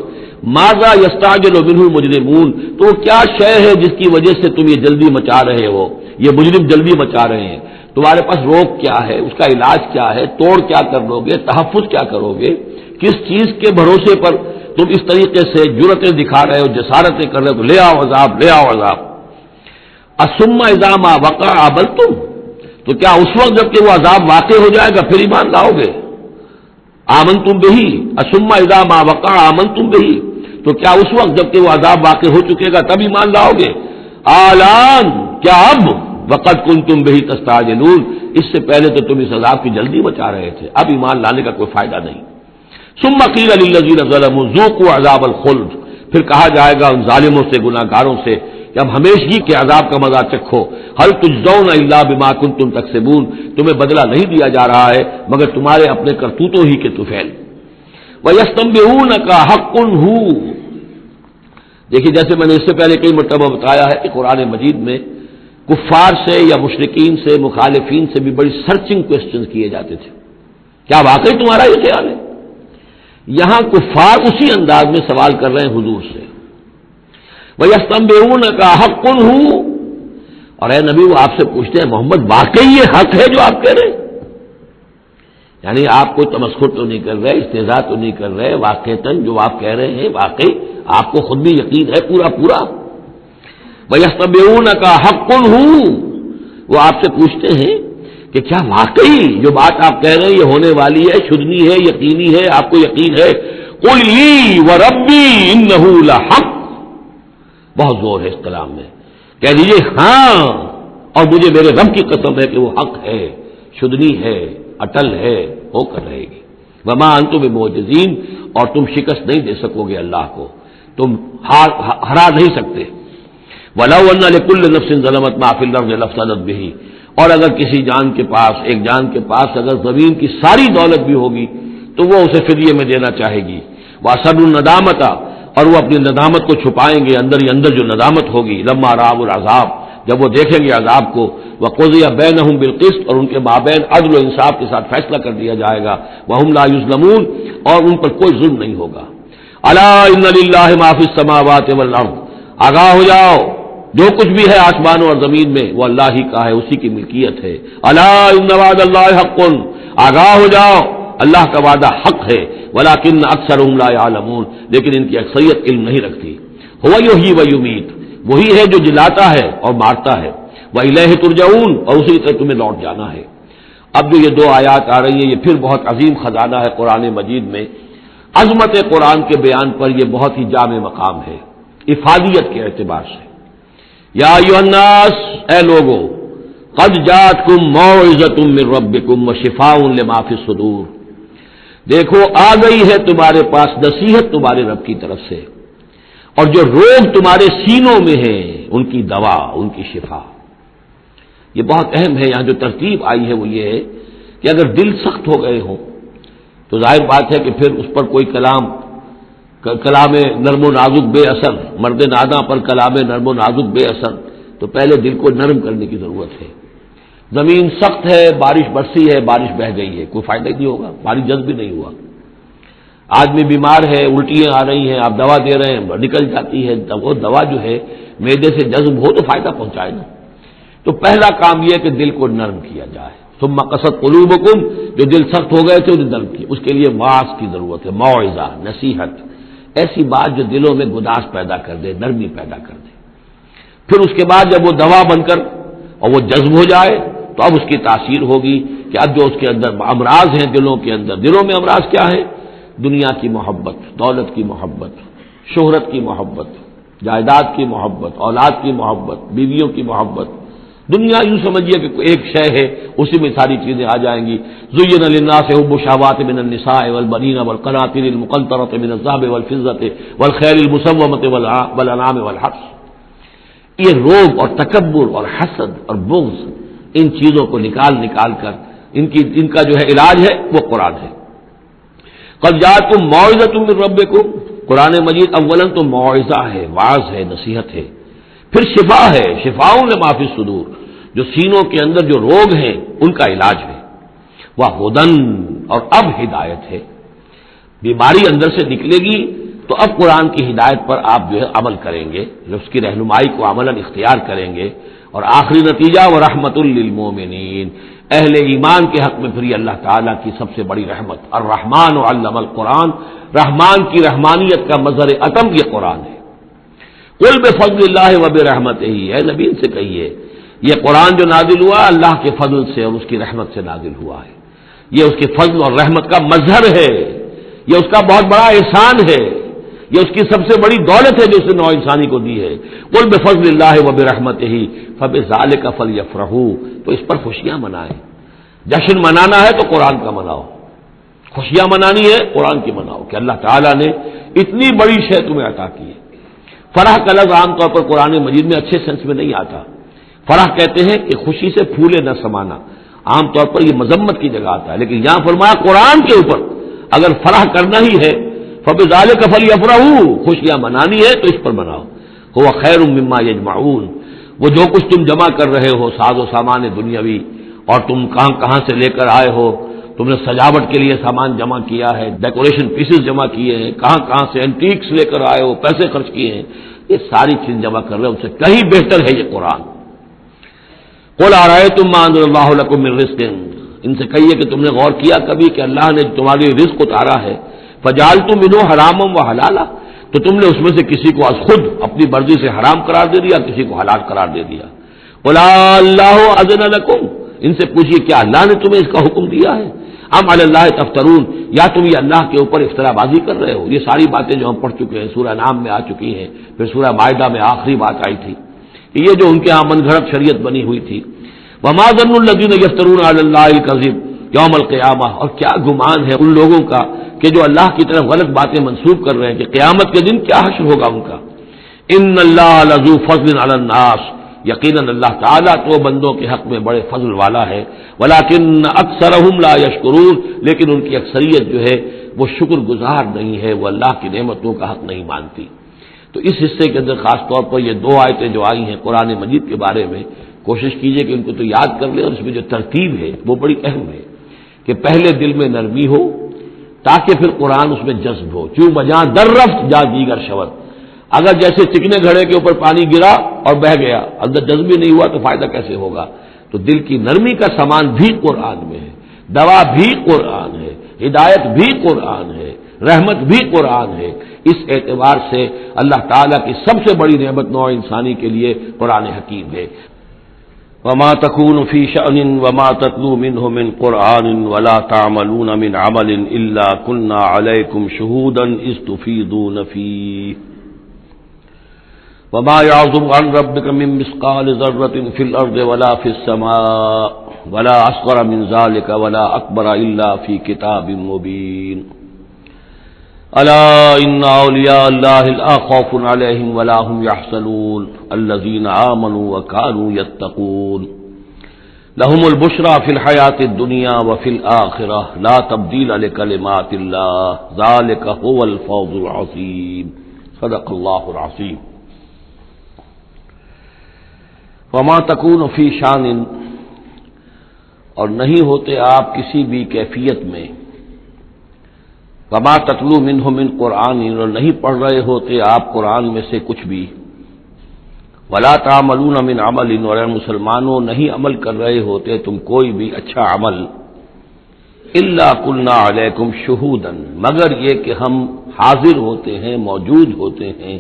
ماذا يستعجل منه المجرمون، تو کیا شے ہے جس کی وجہ سے تم یہ جلدی مچا رہے ہو، یہ مجرم جلدی مچا رہے ہیں، تمہارے پاس روک کیا ہے، اس کا علاج کیا ہے، توڑ کیا کر لو گے، تحفظ کیا کرو گے، کس چیز کے بھروسے پر تم اس طریقے سے جرتیں دکھا رہے ہو، جسارتیں کر رہے ہو، تو لے آؤ عذاب، لے آؤ عذاب. الثم اذا ما وقع عملتم، تو کیا اس وقت جب کہ وہ عذاب واقع ہو جائے گا پھر ایمان لاؤ گے؟ آمنتم بہ، الثم اذا ما وقع آمنتم بہ، تو کیا اس وقت جب کہ وہ عذاب واقع ہو چکے گا تب ایمان لاؤ گے؟ آلان، کیا اب؟ وقد کنتم بہ تستعجلون، اس سے پہلے تو تم اس عذاب کی جلدی مچا رہے تھے، اب ایمان لانے کا کوئی فائدہ نہیں. ثم قیل للذین ظلموا ذوقوا عذاب الخلد، پھر کہا جائے گا ان ظالموں سے، گناہگاروں سے کہ اب ہمیشگی کے عذاب کا مزہ چکھو. هل تجزون الا بما کنتم تکسبون، تمہیں بدلہ نہیں دیا جا رہا ہے مگر تمہارے اپنے کرتوتوں ہی کے طفیل. وَيَسْتَنبِئُونَكَ حَقٌّ هُوَ، دیکھیے جیسے میں نے اس سے پہلے کئی مرتبہ بتایا ہے کہ قرآن مجید میں کفار سے یا مشرکین سے، مخالفین سے بھی بڑی سرچنگ کوسچنز کیے جاتے تھے، کیا واقعی تمہارا یہ خیال ہے؟ یہاں کفار اسی انداز میں سوال کر رہے ہیں حضور سے. وَيَسْتَنبِئُونَكَ حَقٌّ هُوَ، اور اے نبی وہ آپ سے پوچھتے ہیں محمد واقعی یہ حق ہے جو آپ کہہ رہے ہیں؟ یعنی آپ کوئی تمسخر تو نہیں کر رہے، استہزاء تو نہیں کر رہے، واقعتاً جو آپ کہہ رہے ہیں واقعی آپ کو خود بھی یقین ہے پورا پورا؟ وَيَسْتَنبِئُونَكَ حَقٌّ هُوَ، وہ آپ سے پوچھتے ہیں کہ کیا واقعی جو بات آپ کہہ رہے ہیں یہ ہونے والی ہے، شدنی ہے، یقینی ہے، آپ کو یقین ہے؟ قُلْ لِي وَرَبِّي إِنَّهُ لَحَقٌّ، بہت زور ہے اس کلام میں، کہہ دیجیے ہاں اور مجھے میرے رب کی قسم ہے کہ وہ حق ہے، شدنی ہے، اٹل ہے، ہو کر رہے گی. وما انتم بمعجزین، اور تم شکست نہیں دے سکو گے اللہ کو، تم ہرا نہیں سکتے. وَلَوْ أَنَّ لِكُلِّ نَفْسٍ ظَلَمَتْ مَا فِي الْأَرْضِ لَافْتَدَتْ بِهِ، اور اگر کسی جان کے پاس، ایک جان کے پاس اگر زمین کی ساری دولت بھی ہوگی تو وہ اسے فدیے میں دینا چاہے گی. وَأَسَرُّوا النَّدَامَةَ، اور وہ اپنی ندامت کو چھپائیں گے، اندر ہی اندر جو ندامت ہوگی. لَمَّا رَأَوُا الْعَذَابَ، جب وہ دیکھیں گے عذاب کو. وَقُضِیَ بَیْنَهُم بِالْقِسْطِ، اور ان کے مابین عدل و انصاف کے ساتھ فیصلہ کر دیا جائے گا. وَهُمْ لَا يُظْلَمُونَ، اور ان پر کوئی ظلم نہیں ہوگا. أَلَا إِنَّ لِلَّهِ مَا فِي السَّمَاوَاتِ وَالْأَرْضِ، آگاہ ہو جاؤ جو کچھ بھی ہے آسمانوں اور زمین میں وہ اللہ ہی کا ہے، اسی کی ملکیت ہے. أَلَا إِنَّ وَعْدَ اللَّهِ حَقٌّ، آگاہ ہو جاؤ اللہ کا وعدہ حق ہے. وَلَٰكِنَّ أَكْثَرَهُمْ لَا يَعْلَمُونَ، لیکن ان کی اکثریت علم نہیں رکھتی. هُوَ يُحْيِي وَيُمِيتُ، وہی ہے جو جلاتا ہے اور مارتا ہے. وَإِلَيْهِ تُرْجَعُونَ، اور اسی طرح تمہیں لوٹ جانا ہے. اب جو یہ دو آیات آ رہی ہیں یہ پھر بہت عظیم خزانہ ہے قرآن مجید میں. عظمت قرآن کے بیان پر یہ بہت ہی جامع مقام ہے افادیت کے اعتبار سے. یا ایھا الناس، اے لوگو، قد جاءتکم موعظۃ من ربکم وشفاء لما فی الصدور، دیکھو آ گئی ہے تمہارے پاس نصیحت تمہارے رب کی طرف سے، اور جو روگ تمہارے سینوں میں ہیں ان کی دوا، ان کی شفا. یہ بہت اہم ہے. یہاں جو ترتیب آئی ہے وہ یہ ہے کہ اگر دل سخت ہو گئے ہوں تو ظاہر بات ہے کہ پھر اس پر کوئی کلام نرم و نازک بے اثر، مرد ناداں پر کلام نرم و نازک بے اثر، تو پہلے دل کو نرم کرنے کی ضرورت ہے. زمین سخت ہے، بارش برسی ہے، بارش بہہ گئی ہے، کوئی فائدہ ہی نہیں ہوگا، بارش جذب بھی نہیں ہوا. آدمی بیمار ہے، الٹیاں آ رہی ہیں، آپ دوا دے رہے ہیں نکل جاتی ہے، وہ دوا جو ہے معدے سے جذب ہو تو فائدہ پہنچائے نا. تو پہلا کام یہ ہے کہ دل کو نرم کیا جائے. ثم قست قلوبکم، جو دل سخت ہو گئے تھے انہیں نرم کیا. اس کے لیے واعظ کی ضرورت ہے، موعظہ، نصیحت، ایسی بات جو دلوں میں گداز پیدا کر دے، نرمی پیدا کر دے. پھر اس کے بعد جب وہ دوا بن کر اور وہ جذب ہو جائے تو اب اس کی تاثیر ہوگی کہ اب جو اس کے اندر امراض ہیں دلوں کے اندر، دلوں میں امراض کیا ہے؟ دنیا کی محبت، دولت کی محبت، شہرت کی محبت، جائیداد کی محبت، اولاد کی محبت، بیویوں کی محبت. دنیا یوں سمجھیے کہ ایک شے ہے، اسی میں ساری چیزیں آ جائیں گی. زُيِّنَ لِلنَّاسِ حُبُّ الشَّهَوَاتِ مِنَ النِّسَاءِ وَالْبَنِينَ وَالْقَنَاطِيرِ الْمُقَنطَرَةِ مِنَ الذَّهَبِ وَالْفِضَّةِ وَالْخَيْلِ الْمُسَوَّمَةِ وَالْأَنْعَامِ وَالْحَرْثِ. یہ روب اور تکبر اور حسد اور بغض، ان چیزوں کو نکال کر ان کا جو ہے علاج ہے وہ قرآن ہے. قد جاءتکم موعظۃ من ربکم، قرآن مجید اولاً تو موعظہ ہے، واعظ ہے، نصیحت ہے. پھر شفا ہے، شفاء لما فی الصدور، جو سینوں کے اندر جو روگ ہیں ان کا علاج ہے. وہدن، اور اب ہدایت ہے. بیماری اندر سے نکلے گی تو اب قرآن کی ہدایت پر آپ جو ہے عمل کریں گے، اس کی رہنمائی کو عملاً اختیار کریں گے. اور آخری نتیجہ ورحمۃ للمومنین، اہل ایمان کے حق میں پھر یہ اللہ تعالیٰ کی سب سے بڑی رحمت، الرحمن علم القرآن، رحمان کی رحمانیت کا مظہر اتم یہ قرآن ہے۔ قل بفضل اللہ وبرحمتہ، اے نبی ان سے کہیے یہ قرآن جو نازل ہوا اللہ کے فضل سے اور اس کی رحمت سے نازل ہوا ہے، یہ اس کے فضل اور رحمت کا مظہر ہے، یہ اس کا بہت بڑا احسان ہے، یہ اس کی سب سے بڑی دولت ہے جو اس نے نوع انسانی کو دی ہے۔ قل بفضل اللہ وبرحمتہ فبذلک فلیفرحوا، تو اس پر خوشیاں منائیں۔ جشن منانا ہے تو قرآن کا مناؤ، خوشیاں منانی ہے قرآن کی مناؤ کہ اللہ تعالیٰ نے اتنی بڑی شے تمہیں عطا کی ہے۔ فرح کا لفظ عام طور پر قرآن مجید میں اچھے سینس میں نہیں آتا۔ فرح کہتے ہیں کہ خوشی سے پھولے نہ سمانا، عام طور پر یہ مذمت کی جگہ آتا ہے، لیکن یہاں فرمایا قرآن کے اوپر اگر فرح کرنا ہی ہے فبذلک فلیفرحوا، خوشیاں منانی ہے تو اس پر مناؤ۔ هو خیر مما یجمعون، وہ جو کچھ تم جمع کر رہے ہو ساز و سامان دنیاوی، اور تم کہاں کہاں سے لے کر آئے ہو، تم نے سجاوٹ کے لیے سامان جمع کیا ہے، ڈیکوریشن پیسز جمع کیے ہیں، کہاں کہاں سے اینٹیکس لے کر آئے ہو، پیسے خرچ کیے ہیں، یہ ساری چیز جمع کر رہے ہو، ان سے کہیں بہتر ہے یہ قرآن۔ قل ارأیتم ما انزل اللہ لکم من رزق، ان سے کہیے کہ تم نے غور کیا کبھی کہ اللہ نے تمہارے رزق اتارا ہے، فجعلتم منہ حراما وحلالا، تو تم نے اس میں سے کسی کو از خود اپنی مرضی سے حرام قرار دے دیا، کسی کو حلال قرار دے دیا۔ قل اللہ اذن لکم، ان سے پوچھیے کیا اللہ نے تمہیں اس کا حکم دیا ہے، ام علی اللہ تفترون، یا تم یہ اللہ کے اوپر افترا بازی کر رہے ہو۔ یہ ساری باتیں جو ہم پڑھ چکے ہیں سورہ نام میں آ چکی ہیں، پھر سورہ مائدہ میں آخری بات آئی تھی کہ یہ جو ان کے ہاں من گھڑت شریعت بنی ہوئی تھی۔ وما ظن الذین یفترون علی اللہ الکذب یوم القیامہ، اور کیا گمان ہے ان لوگوں کا کہ جو اللہ کی طرف غلط باتیں منسوب کر رہے ہیں کہ قیامت کے دن کیا حشر ہوگا ان کا۔ ان اللہ لذو فضل علی الناس، یقیناً اللہ تعالیٰ تو بندوں کے حق میں بڑے فضل والا ہے، ولیکن اکثرہم لا یشکرون، لیکن ان کی اکثریت جو ہے وہ شکر گزار نہیں ہے، وہ اللہ کی نعمتوں کا حق نہیں مانتی۔ تو اس حصے کے اندر خاص طور پر یہ دو آیتیں جو آئی ہیں قرآن مجید کے بارے میں، کوشش کیجئے کہ ان کو تو یاد کر لیں، اور اس میں جو ترتیب ہے وہ بڑی اہم ہے کہ پہلے دل میں نرمی ہو تاکہ پھر قرآن اس میں جذب ہو۔ چوں بجاں در رفت جا دیگر شود، اگر جیسے چکنے گھڑے کے اوپر پانی گرا اور بہہ گیا، اندر جذب ہی نہیں ہوا تو فائدہ کیسے ہوگا؟ تو دل کی نرمی کا سامان بھی قرآن میں ہے، دوا بھی قرآن ہے، ہدایت بھی قرآن ہے، رحمت بھی قرآن ہے۔ اس اعتبار سے اللہ تعالیٰ کی سب سے بڑی نعمت نوع انسانی کے لیے قرآن حکیم ہے۔ وما تكون في شأن وما تتلو منه من قرآن ولا تعملون من عمل إلا كنا عليكم شهودا إذ تفيضون فيه وما يعزب عن ربك من مثقال ذرة في الأرض ولا في السماء ولا أصغر من ذلك ولا أكبر إلا في كتاب مبين ألا إن أولياء الله لا خوف عليهم ولا هم يحزنون الذين آمنوا وكانوا يتقون لهم البشرى في الحياة الدنيا وفي الآخرة لا تبديل لكلمات الله ذلك هو الفوز العظيم صدق الله العظيم۔ وما تكون في شان، اور نہیں ہوتے آپ کسی بھی کیفیت میں، وما تتلو منہ من قرآن، اور نہیں پڑھ رہے ہوتے آپ قرآن میں سے کچھ بھی، ولا تعملون من عمل، اور مسلمانوں نہیں عمل کر رہے ہوتے تم کوئی بھی اچھا عمل، الا کنا علیکم شہودا، مگر یہ کہ ہم حاضر ہوتے ہیں، موجود ہوتے ہیں،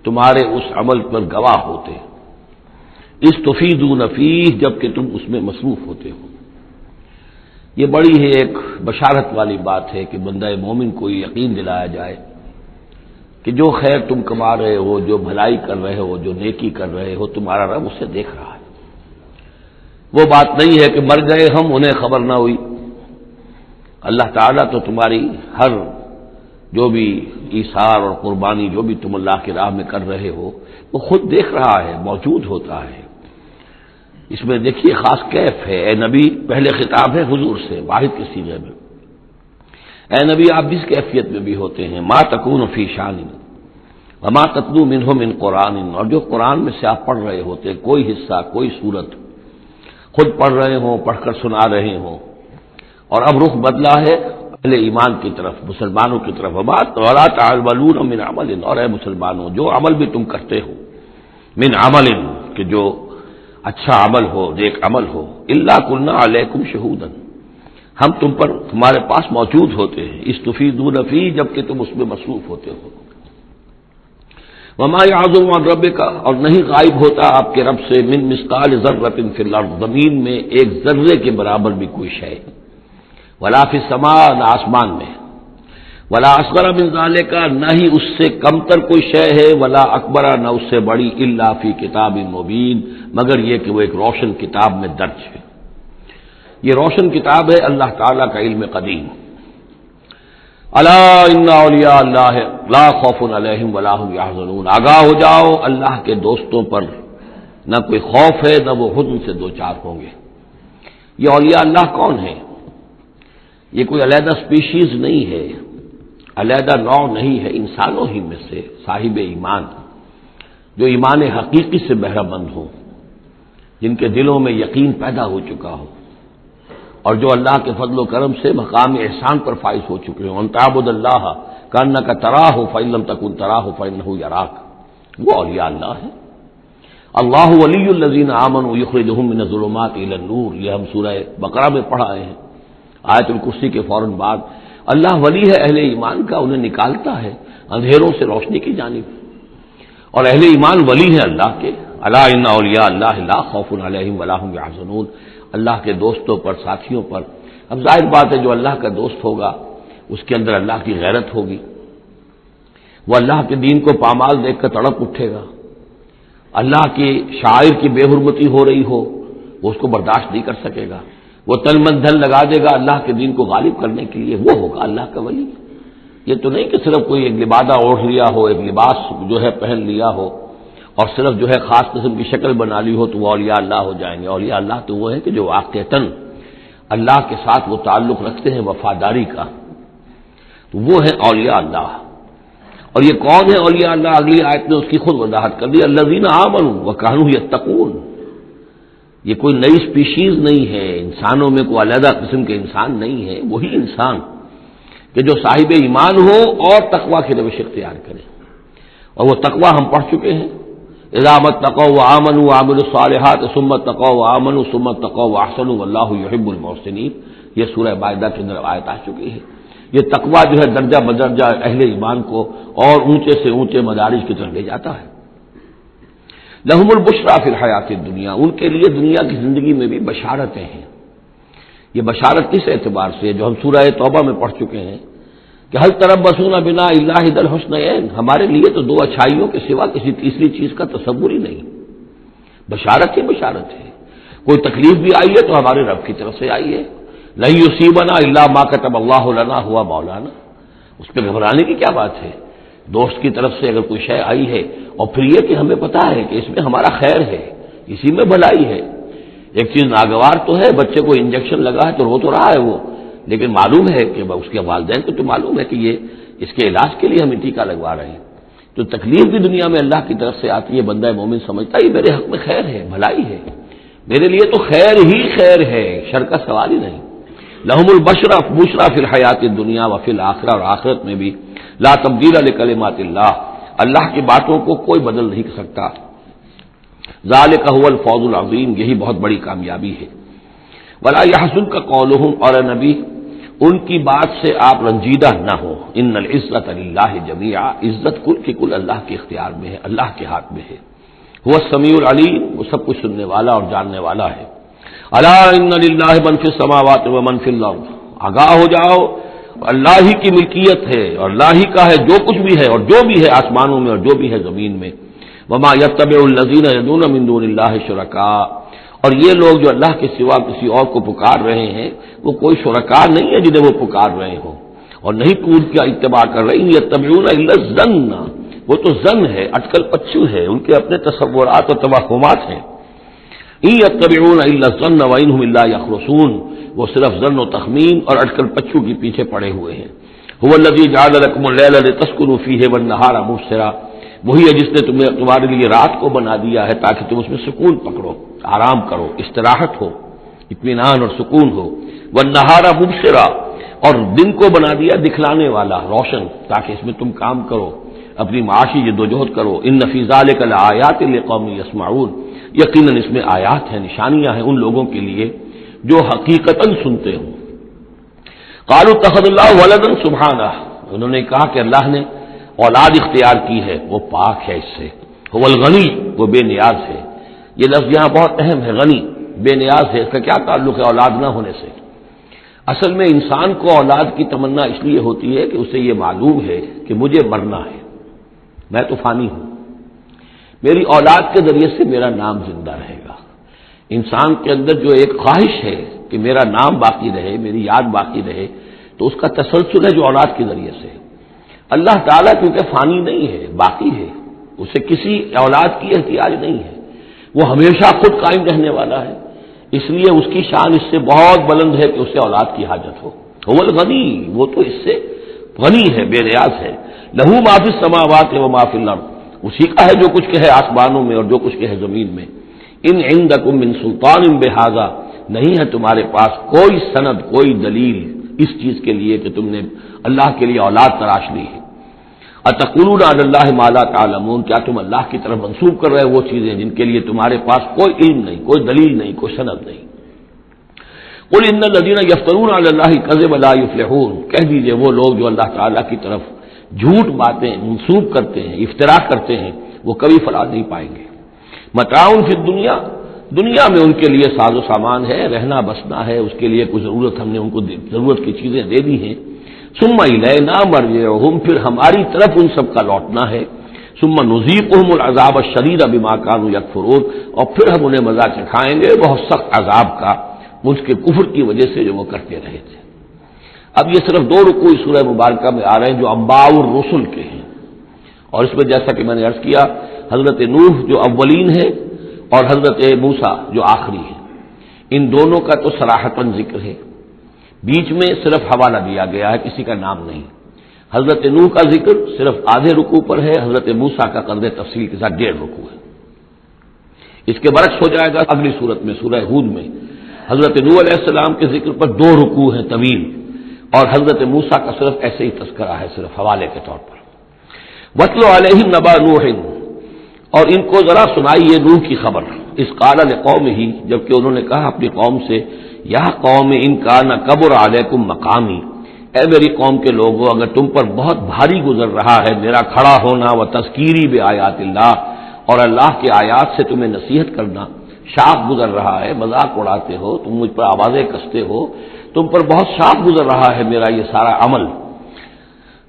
تمہارے اس عمل پر گواہ ہوتے ہیں، استفیدون فیہ، جبکہ تم اس میں مصروف ہوتے ہو۔ یہ بڑی ہے ایک بشارت والی بات ہے کہ بندہ مومن کو یہ یقین دلایا جائے کہ جو خیر تم کما رہے ہو، جو بھلائی کر رہے ہو، جو نیکی کر رہے ہو، تمہارا رب اسے دیکھ رہا ہے۔ وہ بات نہیں ہے کہ مر گئے ہم انہیں خبر نہ ہوئی، اللہ تعالیٰ تو تمہاری ہر جو بھی ایثار اور قربانی جو بھی تم اللہ کی راہ میں کر رہے ہو وہ خود دیکھ رہا ہے، موجود ہوتا ہے۔ اس میں دیکھیے خاص کیف ہے، اے نبی، پہلے خطاب ہے حضور سے واحد کے سیغے میں، اے نبی آپ جس کیفیت میں بھی ہوتے ہیں، ما تکون فی شان وما تتلو منہ من قرآن، اور جو قرآن میں سے آپ پڑھ رہے ہوتے ہیں، کوئی حصہ، کوئی صورت خود پڑھ رہے ہوں، پڑھ کر سنا رہے ہوں، اور اب رخ بدلا ہے اہل ایمان کی طرف، مسلمانوں کی طرف، ولا تعملون من عمل، اور اے مسلمانوں جو عمل بھی تم کرتے ہو، من عمل، کہ جو اچھا عمل ہو، نیک عمل ہو، الا کنا علیکم شہودا، ہم تم پر تمہارے پاس موجود ہوتے ہیں، استفیدون فی، جبکہ تم اس میں مصروف ہوتے ہو۔ وما یعزب عن ربک، اور نہیں غائب ہوتا آپ کے رب سے، من مثقال ذرۃ فی الارض، زمین میں ایک ذرے کے برابر بھی کوئی شے، ولا فی السماء، نہ آسمان میں، ولا اصغر من ذالک، نہ ہی اس سے کمتر کوئی شے ہے، ولا اکبر، نہ اس سے بڑی، الا فی کتاب مبین، مگر یہ کہ وہ ایک روشن کتاب میں درج ہے۔ یہ روشن کتاب ہے اللہ تعالیٰ کا علم قدیم۔ الا ان اولیاء اللہ لا خوف علیہم ولا هم یحزنون، آگاہ ہو جاؤ، اللہ کے دوستوں پر نہ کوئی خوف ہے، نہ وہ حزن سے دوچار ہوں گے۔ یہ اولیاء اللہ کون ہیں؟ یہ کوئی علیحدہ سپیشیز نہیں ہے، علیحدہ نوع نہیں ہے، انسانوں ہی میں سے صاحب ایمان، جو ایمان حقیقی سے بہرہ مند ہوں، جن کے دلوں میں یقین پیدا ہو چکا ہو، اور جو اللہ کے فضل و کرم سے مقام احسان پر فائز ہو چکے ہوں۔ ان تعبد اللہ کانک تراہ فإن لم تکن تراہ فإنہ یراک، وہ اولیاء اللہ ہے۔ اللہ ولی الذین آمنوا یخرجہم من الظلمات الی النور، یہ ہم سورہ بقرہ میں پڑھ آئے ہیں، آیت الکرسی کے فوراً بعد۔ اللہ ولی ہے اہل ایمان کا، انہیں نکالتا ہے اندھیروں سے روشنی کی جانب، اور اہل ایمان ولی ہیں اللہ کے۔ الا ان اولیاء اللہ لا خوف علیہم ولا هم یحزنون، اللہ کے دوستوں پر، ساتھیوں پر۔ اب ظاہر بات ہے جو اللہ کا دوست ہوگا اس کے اندر اللہ کی غیرت ہوگی، وہ اللہ کے دین کو پامال دیکھ کر تڑپ اٹھے گا، اللہ کی شاعر کی بے حرمتی ہو رہی ہو وہ اس کو برداشت نہیں کر سکے گا، وہ تن من دھن لگا دے گا اللہ کے دین کو غالب کرنے کے لیے، وہ ہوگا اللہ کا ولی۔ یہ تو نہیں کہ صرف کوئی ایک لبادہ اوڑھ لیا ہو، ایک لباس جو ہے پہن لیا ہو، اور صرف جو ہے خاص قسم کی شکل بنا لی ہو تو وہ اولیاء اللہ ہو جائیں گے۔ اولیاء اللہ تو وہ ہے کہ جو واقعتاً اللہ کے ساتھ وہ تعلق رکھتے ہیں وفاداری کا، تو وہ ہے اولیاء اللہ۔ اور یہ کون ہے اولیاء اللہ؟ اگلی آیت میں اس کی خود وضاحت کر دی، الذین آمنوا وکانوا یتقون۔ یہ کوئی نئی سپیشیز نہیں ہے، انسانوں میں کوئی علیحدہ قسم کے انسان نہیں ہے، وہی انسان کہ جو صاحب ایمان ہو اور تقوی کی روش اختیار کرے، اور وہ تقوی ہم پڑھ چکے ہیں، اذا اتقوا وآمنوا وعملوا الصالحات ثم اتقوا وآمنوا ثم اتقوا واحسنوا واللہ یحب المحسنین، یہ سورہ مائدہ کے اندر آیت آ چکی ہے۔ یہ تقوی جو ہے درجہ بدرجہ اہل ایمان کو اور اونچے سے اونچے مدارج کی طرف لے جاتا ہے۔ لہم البشریٰ فی الحیات الدنیا، ان کے لیے دنیا کی زندگی میں بھی بشارتیں ہیں۔ یہ بشارت کس اعتبار سے، جو ہم سورہ توبہ میں پڑھ چکے ہیں کہ هل تربصون بنا الا احدى الحسنيين، ہمارے لیے تو دو اچھائیوں کے سوا کسی تیسری چیز کا تصور ہی نہیں۔ بشارت ہی بشارت ہے، کوئی تکلیف بھی آئی ہے تو ہمارے رب کی طرف سے آئی ہے۔ لن يصيبنا الا ما كتب الله لنا هو مولانا، اس پہ گھبرانے کی کیا بات ہے؟ دوست کی طرف سے اگر کوئی شے آئی ہے، اور پھر یہ کہ ہمیں پتہ ہے کہ اس میں ہمارا خیر ہے، اسی میں بھلائی ہے۔ ایک چیز ناگوار تو ہے، بچے کو انجیکشن لگا ہے تو رو تو رہا ہے وہ، لیکن معلوم ہے کہ اس کے والدین کو تو معلوم ہے کہ یہ اس کے علاج کے لیے ہم ٹیکہ لگوا رہے ہیں۔ تو تکلیف بھی دنیا میں اللہ کی طرف سے آتی ہے، بندہ مومن سمجھتا ہے یہ میرے حق میں خیر ہے، بھلائی ہے، میرے لیے تو خیر ہی خیر ہے، شر کا سوال ہی نہیں۔ لہم البشریٰ فی الحیات الدنیا وفی الآخرہ، اور آخرت میں بھی لا تبدیل لکلمات اللہ، اللہ کی باتوں کو کوئی بدل نہیں سکتا۔ ذالک هو الفوز العظیم، یہی بہت بڑی کامیابی ہے۔ ولا یحزنک قولہم، اور اے نبی ان کی بات سے آپ رنجیدہ نہ ہو، ان العزت للہ جمیعا، عزت کل کی کل اللہ کے اختیار میں ہے، اللہ کے ہاتھ میں ہے۔ هو السمیع العلیم، وہ سب کچھ سننے والا اور جاننے والا ہے۔ الا ان للہ من فی السماوات ومن فی الارض، آگاہ ہو جاؤ، اللہ ہی کی ملکیت ہے اور اللہ ہی کا ہے جو کچھ بھی ہے اور جو بھی ہے آسمانوں میں اور جو بھی ہے زمین میں۔ وما یتبع الذین یدعون من دون اللہ شرکاء، اور یہ لوگ جو اللہ کے سوا کسی اور کو پکار رہے ہیں وہ کوئی شرکاء نہیں ہے جنہیں وہ پکار رہے ہوں، اور نہیں ان کا اتباع کر رہے ہیں۔ یتبعون الا الظن، وہ تو ظن ہے، اٹکل پچو ہے، ان کے اپنے تصورات اور توہمات ہیں۔ ان یتبعون الا الظن وان هم الا یخرصون، وہ صرف ظن و تخمین اور اٹکل پچو کے پیچھے پڑے ہوئے ہیں۔ هو الذی جعل لكم الليل لتسكنوا فيه والنهار مبصرا، وہی ہے جس نے تمہارے لیے رات کو بنا دیا ہے تاکہ تم اس میں سکون پکڑو، آرام کرو، استراحت ہو، اطمینان اور سکون ہو۔ والنہار مبصرا، اور دن کو بنا دیا دکھلانے والا، روشن، تاکہ اس میں تم کام کرو، اپنی معاشی جدوجہد کرو۔ ان فی ذلک لآیات لقوم یسمعون، یقیناً اس میں آیات ہیں، نشانیاں ہیں ان لوگوں کے لیے جو حقیقتاً سنتے ہوں۔ قالوا اتخذ اللہ ولدا سبحانہ، انہوں نے کہا کہ اللہ نے اولاد اختیار کی ہے، وہ پاک ہے اس سے، هو الغنی، وہ بے نیاز ہے۔ یہ لفظ یہاں بہت اہم ہے، غنی، بے نیاز ہے، اس کا کیا تعلق ہے اولاد نہ ہونے سے؟ اصل میں انسان کو اولاد کی تمنا اس لیے ہوتی ہے کہ اسے یہ معلوم ہے کہ مجھے مرنا ہے، میں تو فانی ہوں، میری اولاد کے ذریعے سے میرا نام زندہ رہے گا۔ انسان کے اندر جو ایک خواہش ہے کہ میرا نام باقی رہے، میری یاد باقی رہے، تو اس کا تسلسل ہے جو اولاد کے ذریعے سے۔ اللہ تعالیٰ کیونکہ فانی نہیں ہے، باقی ہے، اسے کسی اولاد کی احتیاج نہیں ہے، وہ ہمیشہ خود قائم رہنے والا ہے، اس لیے اس کی شان اس سے بہت بلند ہے کہ اسے اولاد کی حاجت ہو۔ هو الغنی، وہ تو اس سے غنی ہے، بے نیاز ہے۔ لہو ما فی السماوات و ما فی الارض، اسی کا ہے جو کچھ کہ ہے آسمانوں میں اور جو کچھ کہ ہے زمین میں۔ ان عندکم من سلطان بہذا، نہیں ہے تمہارے پاس کوئی سند، کوئی دلیل اس چیز کے لیے کہ تم نے اللہ کے لیے اولاد تراش لی ہے۔ اتقولون علی اللہ ما لا تعلمون، کیا تم اللہ کی طرف منسوب کر رہے ہو وہ چیزیں جن کے لیے تمہارے پاس کوئی علم نہیں، کوئی دلیل نہیں، کوئی سند نہیں۔ قل ان الذین یفترون علی اللہ الکذب لا یفلحون، کہہ دیجئے وہ لوگ جو اللہ تعالیٰ کی طرف جھوٹ باتیں منسوب کرتے ہیں، افتراء کرتے ہیں، وہ کبھی فلاح نہیں پائیں گے۔ متاع فی الدنیا، دنیا میں ان کے لیے ساز و سامان ہے، رہنا بسنا ہے، اس کے لیے کچھ ضرورت ہم نے ان کو ضرورت کی چیزیں دے دی ہیں۔ ثم الینا مرجعہم، پھر ہماری طرف ان سب کا لوٹنا ہے۔ ثم نذیقہم العذاب الشدید بما کانوا یکفرون، اور پھر ہم انہیں مزہ چکھائیں گے بہت سخت عذاب کا، اس کے کفر کی وجہ سے جو وہ کرتے رہے تھے۔ اب یہ صرف 2 رکوع اس سورہ مبارکہ میں آ رہے ہیں جو انباء الرسل کے ہیں، اور اس میں جیسا کہ میں نے عرض کیا حضرت نوح جو اولین ہے اور حضرت موسیٰ جو آخری ہے، ان دونوں کا تو صراحتاً ذکر ہے، بیچ میں صرف حوالہ دیا گیا ہے، کسی کا نام نہیں۔ حضرت نوح کا ذکر صرف آدھے رکوع پر ہے، حضرت موسیٰ کا قدر تفصیل کے ساتھ 1.5 رکوع ہے۔ اس کے برعکس ہو جائے گا اگلی صورت میں، سورہ ہود میں حضرت نوح علیہ السلام کے ذکر پر 2 رکوع ہیں طویل، اور حضرت موسیٰ کا صرف ایسے ہی تذکرہ ہے، صرف حوالے کے طور پر۔ وَاتْلُ عَلَيْهِمْ نَبَأَ نُوحٍ، اور ان کو ذرا سنائیے نوح کی خبر، اذ قال لقومہ، جبکہ انہوں نے کہا اپنی قوم سے، یا قوم ان کان کبر علیکم مقامی، اے میری قوم کے لوگوں اگر تم پر بہت بھاری گزر رہا ہے میرا کھڑا ہونا، و تذکیری بآیات اللہ، اور اللہ کے آیات سے تمہیں نصیحت کرنا، شاق گزر رہا ہے، مذاق اڑاتے ہو تم، مجھ پر آوازیں کستے ہو، تم پر بہت شاق گزر رہا ہے میرا یہ سارا عمل۔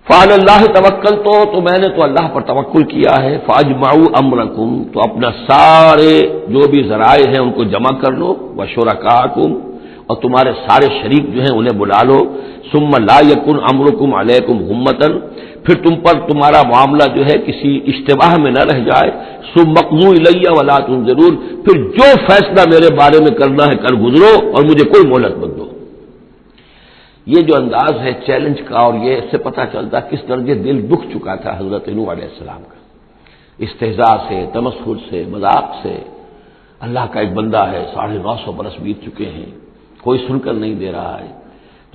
فعلی اللہ توکلت، تو میں نے تو اللہ پر توکل کیا ہے۔ فاجمعوا امرکم، تو اپنا سارے جو بھی ذرائع ہیں ان کو جمع کر لو، وشرکاکم، اور تمہارے سارے شریک جو ہیں انہیں بلا لو۔ ثم لا یکن امرکم علیکم غمۃ، پھر تم پر تمہارا معاملہ جو ہے کسی اشتباہ میں نہ رہ جائے۔ ثم اقضوا الی ولا تنظرون، پھر جو فیصلہ میرے بارے میں کرنا ہے کر گزرو اور مجھے کوئی مہلت مت دو۔ یہ جو انداز ہے چیلنج کا، اور یہ اس سے پتہ چلتا کس درجے دل دکھ چکا تھا حضرت نوح علیہ السلام کا، استہزاء سے، تمسخر سے، مذاق سے۔ اللہ کا ایک بندہ ہے، 950 برس بیت چکے ہیں، کوئی سن کر نہیں دے رہا ہے،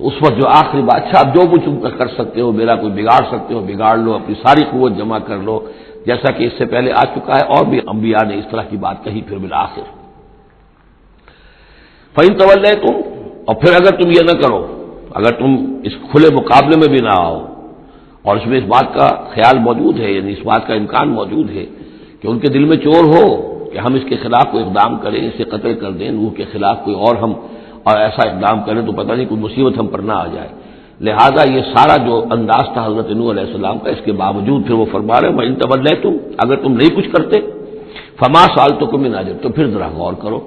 تو اس وقت جو آخری بات، اچھا آپ جو کچھ کر سکتے ہو، میرا کوئی بگاڑ سکتے ہو بگاڑ لو، اپنی ساری قوت جمع کر لو، جیسا کہ اس سے پہلے آ چکا ہے، اور بھی انبیاء نے اس طرح کی بات کہی۔ پھر بالآخر فَإِن تَوَلَّيْتُمْ، اور پھر اگر تم یہ نہ کرو، اگر تم اس کھلے مقابلے میں بھی نہ آؤ، اور اس میں اس بات کا خیال موجود ہے، یعنی اس بات کا امکان موجود ہے کہ ان کے دل میں چور ہو کہ ہم اس کے خلاف کوئی اقدام کریں، اسے قتل کر دیں، نوح کے خلاف کوئی اور ہم اور ایسا اقدام کریں تو پتہ نہیں کوئی مصیبت ہم پر نہ آ جائے، لہذا یہ سارا جو انداز تھا حضرت نوح علیہ السلام کا، اس کے باوجود پھر وہ فرما رہے ہیں وَإِن تَوَلَّيْتُمْ، اگر تم نہیں کچھ کرتے، فَمَا سَأَلْتُكُم مِّنْ أَجْرٍ، تو پھر ذرا غور کرو،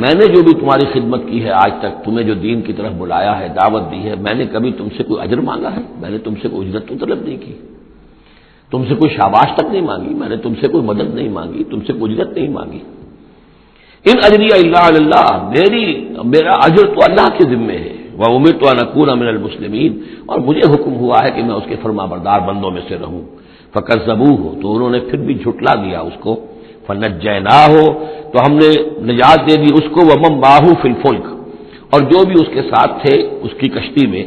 میں نے جو بھی تمہاری خدمت کی ہے آج تک، تمہیں جو دین کی طرف بلایا ہے، دعوت دی ہے، میں نے کبھی تم سے کوئی اجر مانگا ہے؟ میں نے تم سے کوئی اجرت تو طلب نہیں کی، تم سے کوئی شاباش تک نہیں مانگی، میں نے تم سے کوئی مدد نہیں مانگی، تم سے کوئی اجرت نہیں مانگی۔ ان اجری الا علی اللہ، میرا اجر تو اللہ کے ذمے ہے۔ وامرت ان اکون من المسلمین، اور مجھے حکم ہوا ہے کہ میں اس کے فرما بردار بندوں میں سے رہوں۔ فکذبوہ، تو انہوں نے پھر بھی جھٹلا دیا اس کو۔ فنجیناہ، تو ہم نے نجات دے دی اس کو، ومن معہ فی الفلک، اور جو بھی اس کے ساتھ تھے اس کی کشتی میں۔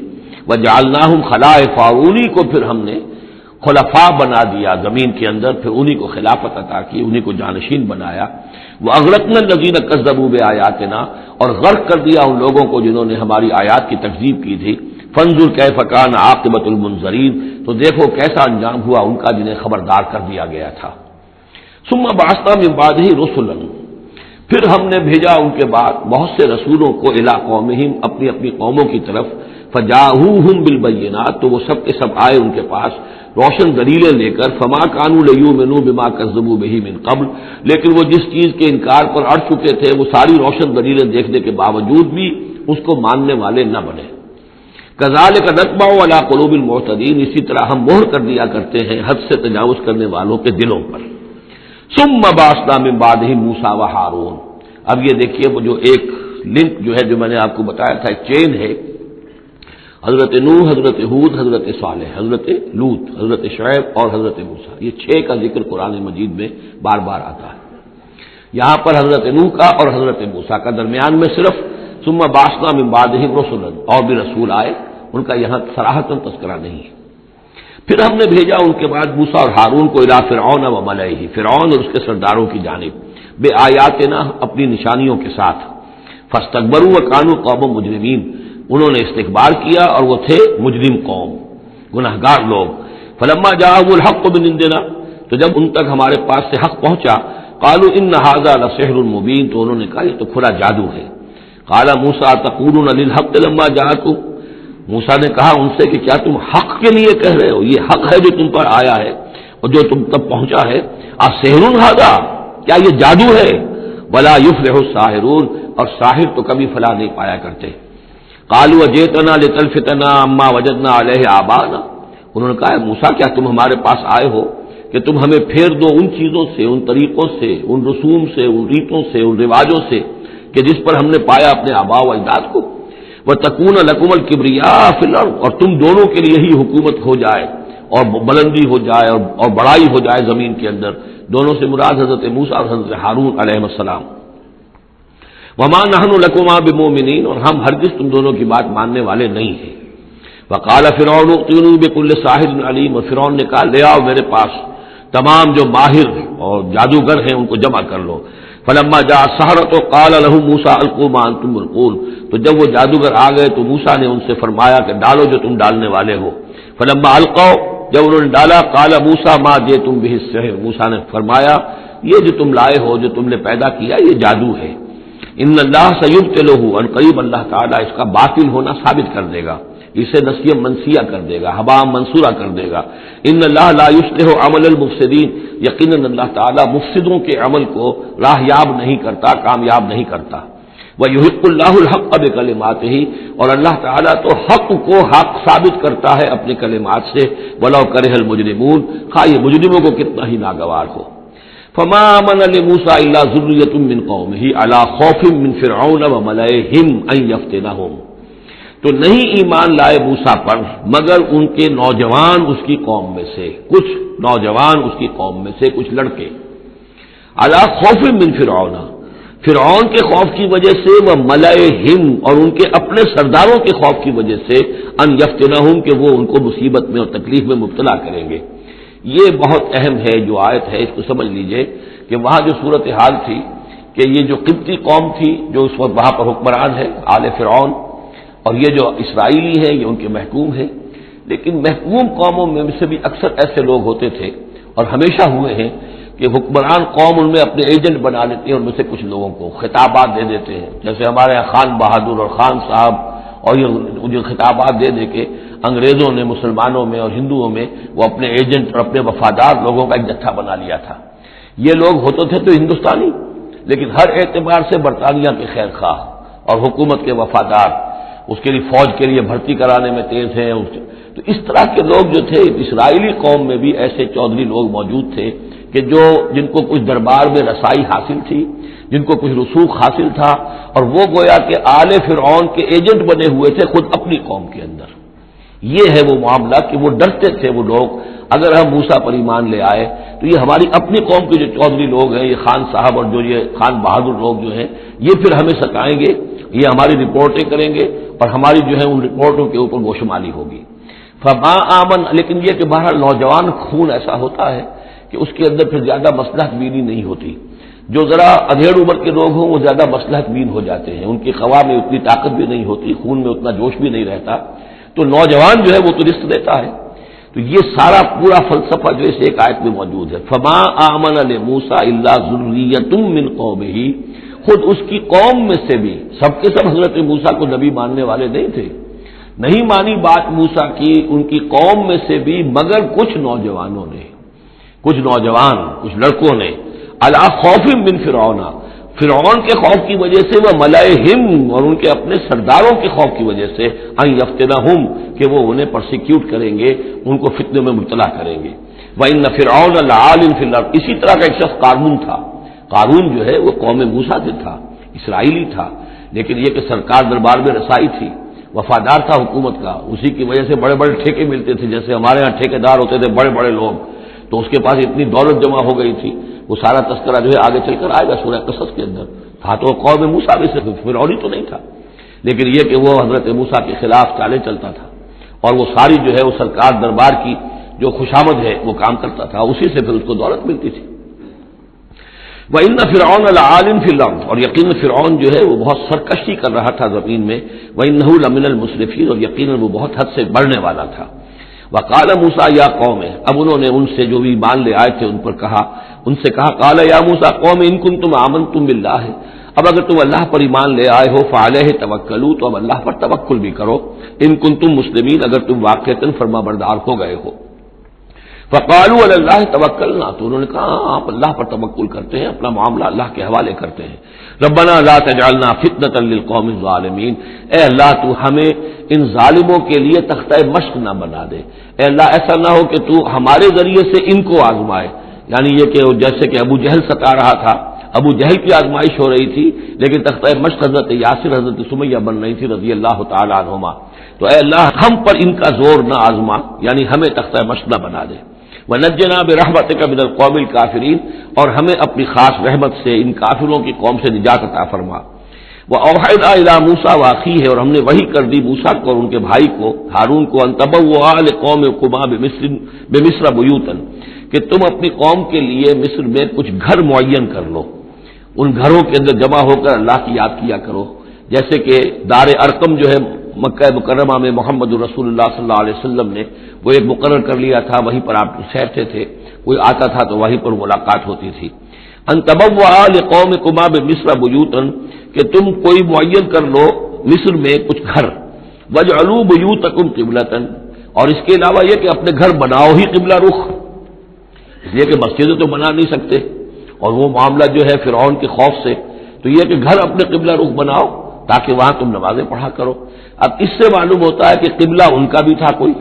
وجعلناہم خلائف، انہی کو پھر ہم نے خلفاء بنا دیا زمین کے اندر، پھر انہی کو خلافت عطا کی، انہی کو جانشین بنایا. وَأَغْرَقْنَا الَّذِينَ كَذَّبُوا بِآيَاتِنَا، اور غرق کر دیا ان لوگوں کو جنہوں نے ہماری آیات کی تکذیب کی تھی. فَانظُرْ كَيْفَ كَانَ عَاقِبَةُ الْمُنذَرِينَ، تو دیکھو کیسا انجام ہوا ان کا جنہیں خبردار کر دیا گیا تھا. ثُمَّ بَعَثْنَا مِن بَعْدِهِ رُسُلًا، پھر ہم نے بھیجا ان کے بعد بہت سے رسولوں کو الی قومہم، اپنی اپنی قوموں کی طرف. فجاءوہم بالبینات، تو وہ سب کے سب آئے ان کے پاس روشن دلیلیں لے کر. فما کانوا لیؤمنوا بما کذبوا بہ من قبل، لیکن وہ جس چیز کے انکار پر اڑ چکے تھے وہ ساری روشن دلیلیں دیکھنے کے باوجود بھی اس کو ماننے والے نہ بنے. کذالک نطبع علی قلوب المعتدین، اسی طرح ہم مہر کر دیا کرتے ہیں حد سے تجاوز کرنے والوں کے دلوں پر. ثم بعثنا من بعدہم موسیٰ و ہارون، اب یہ دیکھیے وہ جو ایک لنک جو ہے جو میں نے آپ کو بتایا تھا، ایک چین ہے. حضرت نوح، حضرت ہود، حضرت صالح، حضرت لوط، حضرت شعیب اور حضرت موسیٰ، یہ 6 کا ذکر قرآن مجید میں بار بار آتا ہے. یہاں پر حضرت نوح کا اور حضرت موسیٰ کا درمیان میں صرف ثم بعثنا من بعدہم رسلا، اور بھی رسول آئے، ان کا یہاں صراحتاً تذکرہ نہیں ہے. پھر ہم نے بھیجا ان کے بعد موسیٰ اور ہارون کو الی فرعون و ملئہ، فرعون اور اس کے سرداروں کی جانب، بے آیاتنا، اپنی نشانیوں کے ساتھ. فاستکبروا وکانوا قوما مجرمین، انہوں نے استکبار کیا اور وہ تھے مجرم قوم، گناہگار لوگ. فلما جاءهم الحق من عندنا، تو جب ان تک ہمارے پاس سے حق پہنچا، قالوا ان هذا لسحر مبین، تو انہوں نے کہا یہ تو کھلا جادو ہے. قال موسیٰ تقولون للحق لما جاءکم، موسیٰ نے کہا ان سے کہ کیا تم حق کے لیے کہہ رہے ہو، یہ حق ہے جو تم پر آیا ہے اور جو تم تک پہنچا ہے. اسحر ھذا، کیا یہ جادو ہے؟ ولا یفلح الساحرون، اور ساحر تو کبھی فلاح نہیں پایا کرتے. قالوا اجئتنا لتلفتنا عما وجدنا علیہ آباءنا، انہوں نے کہا موسیٰ کیا تم ہمارے پاس آئے ہو کہ تم ہمیں پھیر دو ان چیزوں سے، ان طریقوں سے، ان رسوم سے، ان ریتوں سے، ان رواجوں سے کہ جس پر ہم نے پایا اپنے آباء و اجداد کو. وَتَكُونَ لَكُمُ الْكِبْرِيَاءُ فِي الْأَرْضِ، اور تم دونوں کے لیے ہی حکومت ہو جائے اور بلندی ہو جائے اور بڑائی ہو جائے زمین کے اندر. دونوں سے مراد حضرت موسیٰ اور حضرت ہارون علیہ السلام. وَمَا نَحْنُ لَكُمَا بِمُؤْمِنِينَ، اور ہم ہرگز تم دونوں کی بات ماننے والے نہیں ہیں. وَقَالَ فِرْعَوْنُ ائْتُونِي بِكُلِّ سَاحِرٍ عَلِيمٍ، اور فرعون نے کہا لے آؤ میرے پاس تمام جو ماہر اور جادوگر ہیں ان کو جمع کر لو. فلما جاء السحرۃ قال لهم موسیٰ القوا ما انتم ملقون، تو جب وہ جادوگر آ گئے تو موسیٰ نے ان سے فرمایا کہ ڈالو جو تم ڈالنے والے ہو. فلما القوا، جب انہوں نے ڈالا، قال موسیٰ ما جئتم به السحر، موسیٰ نے فرمایا یہ جو تم لائے ہو، جو تم نے پیدا کیا، یہ جادو ہے. ان اللہ سیبطلہ، ان قریب اللہ تعالیٰ اس کا باطل ہونا ثابت کر دے گا، اسے نسیہ منسیہ کر دے گا، ہبا منصورہ کر دے گا. ان اللہ لا یصلح عمل المفسدین، یقیناً اللہ تعالیٰ مفسدوں کے عمل کو راہیاب نہیں کرتا، کامیاب نہیں کرتا. وَيُحِقُّ اللَّهُ الْحَقَّ بِكَلِمَاتِهِ، اور اللہ تعالیٰ تو حق کو حق ثابت کرتا ہے اپنے کلمات سے. وَلَوْ كَرِهَ الْمُجْرِمُونَ، خواہ یہ مجرموں کو کتنا ہی ناگوار ہو. فما آمن لموسیٰ الا ذریۃ من قومہ علی خوف من فرعون وملئہم ان یفتنہم، تو نہیں ایمان لائے موسیٰ پر مگر ان کے نوجوان اس کی قوم میں سے، کچھ نوجوان اس کی قوم میں سے، کچھ لڑکے. علی خوف من فرعون، فرعون کے خوف کی وجہ سے، وہ ملئہم، اور ان کے اپنے سرداروں کے خوف کی وجہ سے، ان یفتنہم، کہ وہ ان کو مصیبت میں اور تکلیف میں مبتلا کریں گے. یہ بہت اہم ہے جو آیت ہے، اس کو سمجھ لیجئے کہ وہاں جو صورتحال تھی کہ یہ جو قبطی قوم تھی جو اس وقت وہاں پر حکمران ہے آل فرعون، اور یہ جو اسرائیلی ہیں یہ ان کے محکوم ہیں. لیکن محکوم قوموں میں سے بھی اکثر ایسے لوگ ہوتے تھے اور ہمیشہ ہوئے ہیں کہ حکمران قوم ان میں اپنے ایجنٹ بنا لیتے ہیں، ان میں سے کچھ لوگوں کو خطابات دے دیتے ہیں. جیسے ہمارے یہاں خان بہادر اور خان صاحب، اور یہ خطابات دے دے کے انگریزوں نے مسلمانوں میں اور ہندوؤں میں وہ اپنے ایجنٹ اور اپنے وفادار لوگوں کا ایک جتھا بنا لیا تھا. یہ لوگ ہوتے تھے تو ہندوستانی، لیکن ہر اعتبار سے برطانیہ کے خیر خواہ اور حکومت کے وفادار، اس کے لیے فوج کے لیے بھرتی کرانے میں تیز ہیں. تو اس طرح کے لوگ جو تھے اسرائیلی قوم میں بھی ایسے چودھری لوگ موجود تھے کہ جن کو کچھ دربار میں رسائی حاصل تھی، جن کو کچھ رسوخ حاصل تھا، اور وہ گویا کہ آل فرعون کے ایجنٹ بنے ہوئے تھے خود اپنی قوم کے اندر. یہ ہے وہ معاملہ کہ وہ ڈرتے تھے وہ لوگ اگر ہم موسیٰ پر ایمان لے آئے تو یہ ہماری اپنی قوم کے جو چودھری لوگ ہیں، یہ خان صاحب اور جو یہ خان بہادر لوگ جو ہیں، یہ پھر ہمیں ستائیں گے، یہ ہماری رپورٹیں کریں گے اور ہماری جو ہے ان رپورٹوں کے اوپر گوشمالی ہوگی. فما آمن، لیکن یہ کہ بہرحال نوجوان خون ایسا ہوتا ہے کہ اس کے اندر پھر زیادہ مصلحت بینی نہیں ہوتی. جو ذرا ادھیڑ عمر کے لوگ ہوں وہ زیادہ مصلحت بین ہو جاتے ہیں، ان کی خوا میں اتنی طاقت بھی نہیں ہوتی، خون میں اتنا جوش بھی نہیں رہتا، تو نوجوان جو ہے وہ تو رزق دیتا ہے. تو یہ سارا پورا فلسفہ جو اس ایک آیت میں موجود ہے. فما آمن لموسیٰ الا ذریۃ من قومہ، خود اس کی قوم میں سے بھی سب کے سب حضرت موسیٰ کو نبی ماننے والے نہیں تھے، نہیں مانی بات موسیٰ کی ان کی قوم میں سے بھی مگر کچھ نوجوانوں نے، کچھ نوجوان، کچھ لڑکوں نے، علی خوف من فرعون، فرعون کے خوف کی وجہ سے، وہ ملائہم، اور ان کے اپنے سرداروں کے خوف کی وجہ سے، ان یفتنہم، کہ وہ انہیں پرسیکیوٹ کریں گے، ان کو فتنے میں مبتلا کریں گے. وَإِنَّ فِرْعَوْنَ لَعَالٍ فِي الْأَرْضِ، اسی طرح کا ایک شخص قارون تھا. قارون جو ہے وہ قوم موسیٰ سے تھا، اسرائیلی تھا، لیکن یہ کہ سرکار دربار میں رسائی تھی، وفادار تھا حکومت کا، اسی کی وجہ سے بڑے بڑے ٹھیکے ملتے تھے، جیسے ہمارے ہاں ٹھیکیدار ہوتے تھے بڑے بڑے لوگ، تو اس کے پاس اتنی دولت جمع ہو گئی تھی. وہ سارا تذکرہ جو ہے آگے چل کر آئے گا سورہ قصص کے اندر. تھا تو قوم موسیٰ میں سے، فرعونی تو نہیں تھا، لیکن یہ کہ وہ حضرت موسیٰ کے خلاف چالیں چلتا تھا، اور وہ ساری جو ہے وہ سرکار دربار کی جو خوشامد ہے وہ کام کرتا تھا، اسی سے پھر اس کو دولت ملتی تھی. وَإِنَّ فِرْعَوْنَ لَعَالٍ فِي الْأَرْضِ، اور یقیناً فرعون جو ہے وہ بہت سرکشی کر رہا تھا زمین میں. وَإِنَّهُ لَمِنَ الْمُسْرِفِينَ، اور یقیناً وہ بہت حد سے بڑھنے والا تھا. وَقَالَ مُوسَىٰ يَا قَوْمِ، اب انہوں نے ان سے جو بھی ایمان لے آئے تھے ان سے کہا قَالَ يَا مُوسَىٰ قَوْمِ إِن كُنتُمْ آمَنتُم بِاللَّهِ، اب اگر تم اللہ پر ایمان لے آئے ہو فَعَلَيْهِ تَوَكَّلُوا، تو اب اللہ پر توکل بھی کرو. إِن كُنتُم مُسْلِمِينَ، اگر تم واقعتاً فرما بردار ہو گئے ہو. فَقَالُوا عَلَى اللَّهِ تَوَكَّلْنَا، تو انہوں نے کہا آپ اللہ پر توکل کرتے ہیں، اپنا معاملہ اللہ کے حوالے کرتے ہیں. ربنا لا تجعلنا فتنة للقوم الظالمین، اے اللہ تو ہمیں ان ظالموں کے لیے تختہ مشق نہ بنا دے. اے اللہ ایسا نہ ہو کہ تو ہمارے ذریعے سے ان کو آزمائے، یعنی یہ کہ جیسے کہ ابو جہل ستا رہا تھا، ابو جہل کی آزمائش ہو رہی تھی، لیکن تختہ مشق حضرت یاسر، حضرت سمیہ بن رہی تھی رضی اللہ تعالی عنہما. تو اے اللہ ہم پر ان کا زور نہ آزما، یعنی ہمیں تختہ مشق نہ بنا دے. وَنَجِّنَا بِرَحْمَتِكَ مِنَ الْقَوْمِ الْكَافِرِينَ، اور ہمیں اپنی خاص رحمت سے ان کافروں کی قوم سے نجات عطا فرما. وَأَوْحَيْنَا إِلَىٰ مُوسَىٰ وَأَخِيهِ، اور ہم نے وحی کر دی موسیٰ کو اور ان کے بھائی کو ہارون کو، أَن تَبَوَّآ لِقَوْمِكُمَا بِمِصْرَ بُيُوتًا، کہ تم اپنی قوم کے لیے مصر میں کچھ گھر معین کر لو، ان گھروں کے اندر جمع ہو کر اللہ کی یاد کیا کرو. جیسے کہ دار ارقم جو ہے مکہ مکرمہ میں محمد رسول اللہ صلی اللہ علیہ وسلم نے وہ ایک مقرر کر لیا تھا، وہیں پر آپ ٹھہرتے تھے، کوئی آتا تھا تو وہیں پر ملاقات ہوتی تھی. ان تبوّآ لقومکما بمصر بیوتا، کہ تم کوئی معین کر لو مصر میں کچھ گھر. وجعلوا بیوتکم قبلۃ، اور اس کے علاوہ یہ کہ اپنے گھر بناؤ ہی قبلہ رخ، اس لیے کہ مسجدیں تو بنا نہیں سکتے، اور وہ معاملہ جو ہے فرعون کے خوف سے، تو یہ کہ گھر اپنے قبلہ رخ بناؤ تاکہ وہاں تم نمازیں پڑھا کرو. اب اس سے معلوم ہوتا ہے کہ قبلہ ان کا بھی تھا کوئی،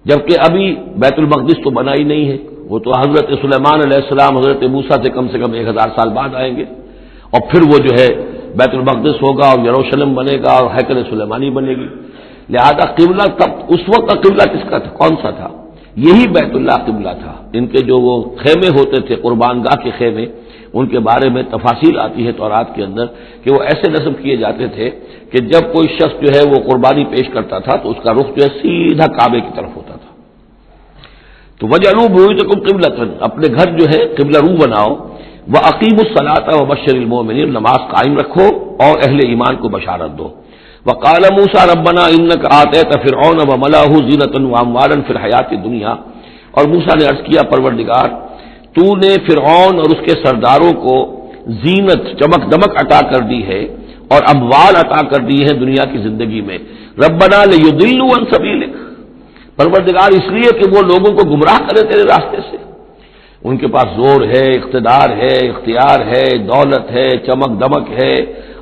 جبکہ ابھی بیت المقدس تو بنا ہی نہیں ہے، وہ تو حضرت سلیمان علیہ السلام حضرت موسیٰ سے کم 1000 سال بعد آئیں گے، اور پھر وہ جو ہے بیت المقدس ہوگا اور یروشلم بنے گا اور ہیکل سلیمانی بنے گی. لہذا قبلہ تب اس وقت کا قبلہ کس کا تھا، کون سا تھا؟ یہی بیت اللہ قبلہ تھا. ان کے جو وہ خیمے ہوتے تھے قربان گاہ کے خیمے، ان کے بارے میں تفاصیل آتی ہے تورات کے اندر کہ وہ ایسے نصب کیے جاتے تھے کہ جب کوئی شخص جو ہے وہ قربانی پیش کرتا تھا تو اس کا رخ جو ہے سیدھا کعبے کی طرف ہوتا تھا. تو وجعلوا بیوتکم قبلۃ، اپنے گھر جو ہے قبلہ رو بناؤ. وَأَقِیمُوا الصَّلَاةَ وَبَشِّرِ الْمُؤْمِنِینَ، نماز قائم رکھو اور اہل ایمان کو بشارت دو. وَقَالَ مُوسَىٰ رَبَّنَا إِنَّكَ آتَيْتَ فِرْعَوْنَ وَمَلَأَهُ زِینَةً وَأَمْوَالًا فِي الْحَیَاةِ الدُّنْیَا، اور موسیٰ نے عرض کیا پروردگار تو نے فرعون اور اس کے سرداروں کو زینت، چمک دمک عطا کر دی ہے اور اموال عطا کر دی ہے دنیا کی زندگی میں. ربنا لیضلوا عن سبیلک، پروردگار اس لیے کہ وہ لوگوں کو گمراہ کرے تیرے راستے سے. ان کے پاس زور ہے، اقتدار ہے، اختیار ہے، دولت ہے، چمک دمک ہے.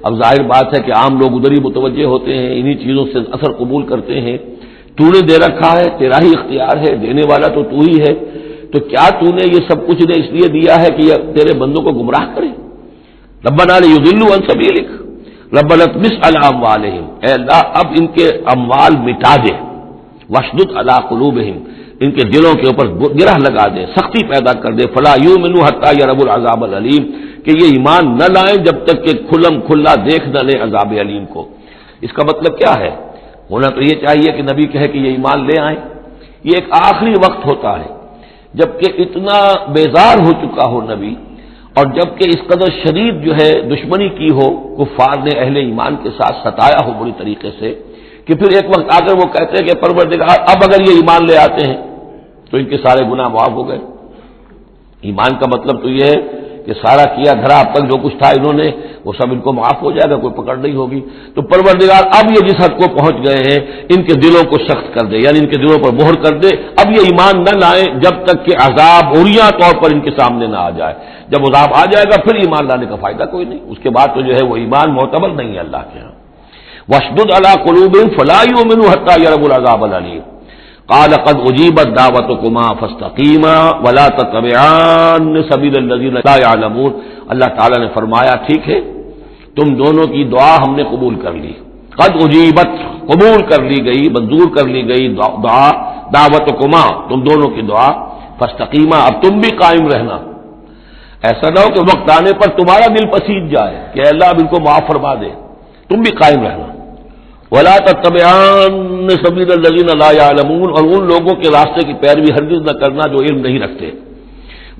اب ظاہر بات ہے کہ عام لوگ ادھر ہی متوجہ ہوتے ہیں، انہی چیزوں سے اثر قبول کرتے ہیں. تو نے دے رکھا ہے، تیرا ہی اختیار ہے، دینے والا تو تو ہی ہے، تو کیا تو نے یہ سب کچھ نے اس لیے دیا ہے کہ یہ تیرے بندوں کو گمراہ کرے؟ ربنا لیضلوا عن سبیلک ربنا اطمس علی اموالہم، اے اللہ اب ان کے اموال مٹا دے. واشدد علی قلوبہم، ان کے دلوں کے اوپر گرہ لگا دے، سختی پیدا کر دے. فلا یؤمنوا حتی یروا العذاب العلیم، کہ یہ ایمان نہ لائیں جب تک کہ کھلم کھلا دیکھ نہ لیں عذاب علیم کو. اس کا مطلب کیا ہے؟ ہونا تو یہ چاہیے کہ نبی کہے کہ یہ ایمان لے آئیں. یہ ایک آخری وقت ہوتا ہے جبکہ اتنا بیزار ہو چکا ہو نبی، اور جبکہ اس قدر شدید جو ہے دشمنی کی ہو کفار نے اہل ایمان کے ساتھ، ستایا ہو بری طریقے سے، کہ پھر ایک وقت آ کر وہ کہتے ہیں کہ پروردگار اب اگر یہ ایمان لے آتے ہیں تو ان کے سارے گناہ معاف ہو گئے. ایمان کا مطلب تو یہ ہے کہ سارا کیا دھرا اب تک جو کچھ تھا انہوں نے وہ سب ان کو معاف ہو جائے گا، کوئی پکڑ نہیں ہوگی. تو پروردگار اب یہ جس حد کو پہنچ گئے ہیں ان کے دلوں کو سخت کر دے، یعنی ان کے دلوں پر مہر کر دے. اب یہ ایمان نہ لائیں جب تک کہ عذاب عریاں طور پر ان کے سامنے نہ آ جائے. جب عذاب آ جائے گا پھر ایمان لانے کا فائدہ کوئی نہیں، اس کے بعد تو جو ہے وہ ایمان معتبر نہیں ہے اللہ کے ہاں. واشدد علی قلوبہم فلا یؤمنوا حتی یروا العذاب العلیم قال قد اجیبت دعوتکما فاستقیما ولا تتبعان سبیل الذین لا یعلمون. اللہ تعالیٰ نے فرمایا ٹھیک ہے تم دونوں کی دعا ہم نے قبول کر لی. قد اجیبت قبول کر لی گئی، منظور کر لی گئی دعا، دعوتکما تم دونوں کی دعا، فاستقیما اب تم بھی قائم رہنا. ایسا نہ ہو کہ وقت آنے پر تمہارا دل پسیج جائے کہ اللہ اب ان کو معاف فرما دے، تم بھی قائم رہنا. ولا تتبعان سبیل الذین لا یعلمون اور ان لوگوں کے راستے کی پیروی ہرگز نہ کرنا جو علم نہیں رکھتے.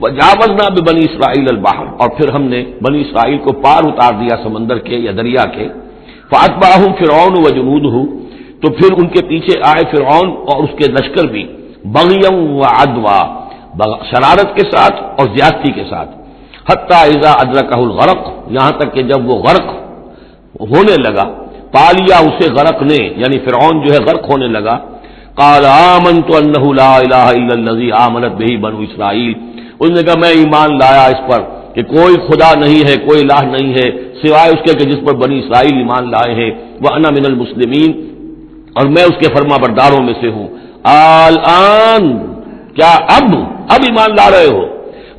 وجاوزنا ببنی اسرائیل البحر اور پھر ہم نے بنی اسرائیل کو پار اتار دیا سمندر کے یا دریا کے. فاتبعہم فرعون وجنودہ تو پھر ان کے پیچھے آئے فرعون اور اس کے لشکر بھی، بغیا وعدوا شرارت کے ساتھ اور زیادتی کے ساتھ. حتی اذا ادرکہ الغرق یہاں تک کہ جب وہ غرق ہونے لگا، پالیا اسے غرق نے یعنی فرعون جو ہے غرق ہونے لگا. قال آمنت انہ لا الہ الا الذی آمنت بہ بنو اسرائیل اس نے کہا میں ایمان لایا اس پر کہ کوئی خدا نہیں ہے، کوئی الہ نہیں ہے سوائے اس کے کہ جس پر بنی اسرائیل ایمان لائے ہیں. وانا من المسلمین اور میں اس کے فرما برداروں میں سے ہوں. الآن کیا اب ایمان لا رہے ہو؟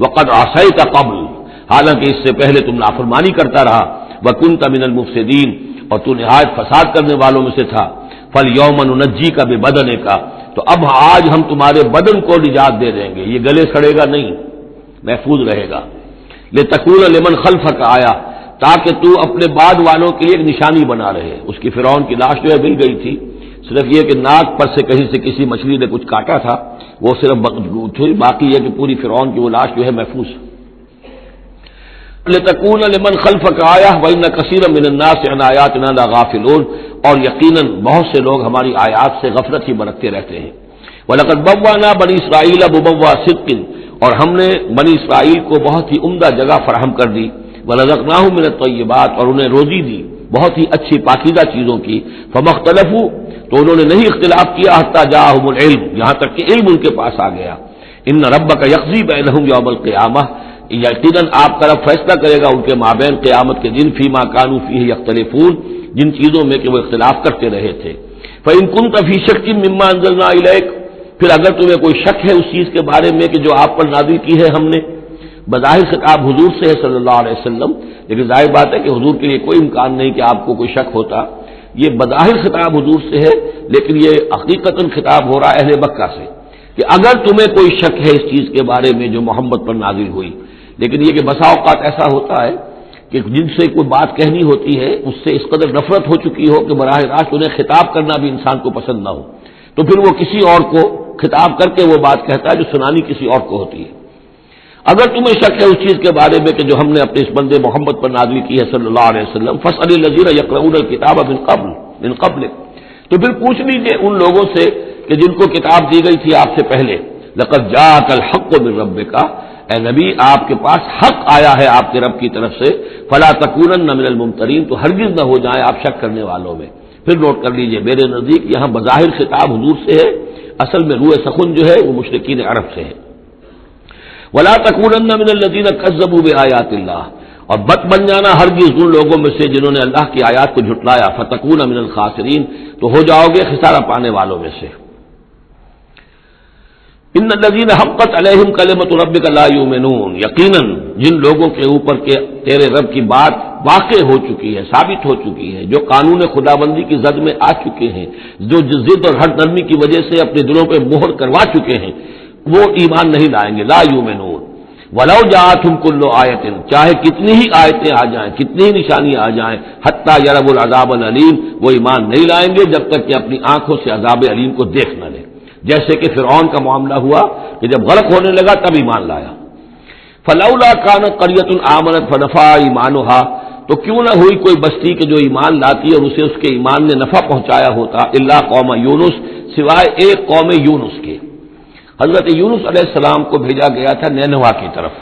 وقد عصیت قبل حالانکہ اس سے پہلے تم نافرمانی کرتا رہا. وکنت من المفسدین اور تو نہایت فساد کرنے والوں میں سے تھا. فالیوم ننجیک ببدنک تو اب آج ہم تمہارے بدن کو نجات دے دیں گے، یہ گلے سڑے گا نہیں، محفوظ رہے گا. لتکون لمن خلفک آیا تاکہ تو اپنے بعد والوں کے لیے ایک نشانی بنا رہے. اس کی فرعون کی لاش جو ہے مل گئی تھی، صرف یہ کہ ناک پر سے کہیں سے کسی مچھلی نے کچھ کاٹا تھا، وہ صرف باقی یہ کہ پوری فرعون کی وہ لاش جو ہے محفوظ. لتکون لمن خلفک آیا وان کثیرا من الناس عن آیاتنا لغافلون اور یقیناً بہت سے لوگ ہماری آیات سے غفلت ہی برتتے رہتے ہیں. وَلَقَدْ بَوَّأْنَا بَنِي إِسْرَائِيلَ مُبَوَّأَ صِدْقٍ اور ہم نے بنی اسرائیل کو بہت ہی عمدہ جگہ فراہم کر دی. وَرَزَقْنَاهُم مِّنَ الطَّيِّبَاتِ اور انہیں روزی دی بہت ہی اچھی پاکیزہ چیزوں کی. فَمَا اخْتَلَفُوا تو انہوں نے نہیں اختلاف کیا حتیٰ جاءہم العلم یہاں تک کہ علم ان کے پاس آ گیا. ان ربک یقضی بینہم یوم القیامہ یقیناً آپ کا رب فیصلہ کرے گا ان کے مابین قیامت کے دن فیما کانوا فیہ یختلفون جن چیزوں میں کہ وہ اختلاف کرتے رہے تھے. فَإِن كُنتَ فِي شَكٍّ مِّمَّا أَنزَلْنَا إِلَيْكَ پھر اگر تمہیں کوئی شک ہے اس چیز کے بارے میں کہ جو آپ پر نازل کی ہے ہم نے. بظاہر خطاب حضور سے ہے صلی اللہ علیہ وسلم، لیکن ظاہر بات ہے کہ حضور کے لیے کوئی امکان نہیں کہ آپ کو کوئی شک ہوتا. یہ بظاہر خطاب حضور سے ہے لیکن یہ حقیقتاً خطاب ہو رہا ہے اہل مکہ سے کہ اگر تمہیں کوئی شک ہے اس چیز کے بارے میں جو محمد پر نازل ہوئی. لیکن یہ کہ بسا اوقات ایسا ہوتا ہے کہ جن سے کوئی بات کہنی ہوتی ہے اس سے اس قدر نفرت ہو چکی ہو کہ براہ راست انہیں خطاب کرنا بھی انسان کو پسند نہ ہو، تو پھر وہ کسی اور کو خطاب کر کے وہ بات کہتا ہے جو سنانی کسی اور کو ہوتی ہے. اگر تمہیں شک ہے اس چیز کے بارے میں کہ جو ہم نے اپنے اس بندے محمد پر نازل کی ہے صلی اللہ علیہ وسلم فاسأل الذین یقرؤون الکتاب من قبل تو پھر پوچھ لیجیے ان لوگوں سے کہ جن کو کتاب دی گئی تھی آپ سے پہلے. لقد جاءک الحق من ربک اے نبی آپ کے پاس حق آیا ہے آپ کے رب کی طرف سے. فلا تکونن من الممترین تو ہرگز نہ ہو جائیں آپ شک کرنے والوں میں. پھر نوٹ کر لیجئے میرے نزدیک یہاں بظاہر خطاب حضور سے ہے، اصل میں روح سخن جو ہے وہ مشرکین عرب سے ہے. ولا تکونن من الذین کذبوا بآیات اللہ اور بت بن جانا ہرگز ان لوگوں میں سے جنہوں نے اللہ کی آیات کو جھٹلایا. فتکون من الخاسرین تو ہو جاؤ گے خسارہ پانے والوں میں سے. ان الذین حقت علیہم کلمۃ ربک لا یؤمنون یقیناً جن لوگوں کے اوپر کے تیرے رب کی بات واقع ہو چکی ہے، ثابت ہو چکی ہے، جو قانون خدابندی کی زد میں آ چکے ہیں، جو ضد اور ہٹ نرمی کی وجہ سے اپنے دلوں پہ مہر کروا چکے ہیں، وہ ایمان نہیں لائیں گے. لا یؤمنون ولو جاءتهم كل آیۃ، چاہے کتنی ہی آیتیں آ جائیں، کتنی ہی نشانیاں آ جائیں، حتی یروا العذاب العلیم، وہ ایمان نہیں لائیں گے جب تک کہ اپنی آنکھوں سے عذاب علیم کو دیکھ نہ لیں. جیسے کہ فرعون کا معاملہ ہوا کہ جب غرق ہونے لگا تب ایمان لایا. فلولا كانت قرية آمنت فنفعها ایمانها، تو کیوں نہ ہوئی کوئی بستی کہ جو ایمان لاتی اور اسے اس کے ایمان نے نفع پہنچایا ہوتا، الا قوم یونس، سوائے ایک قوم یونس کے. حضرت یونس علیہ السلام کو بھیجا گیا تھا نینوا کی طرف،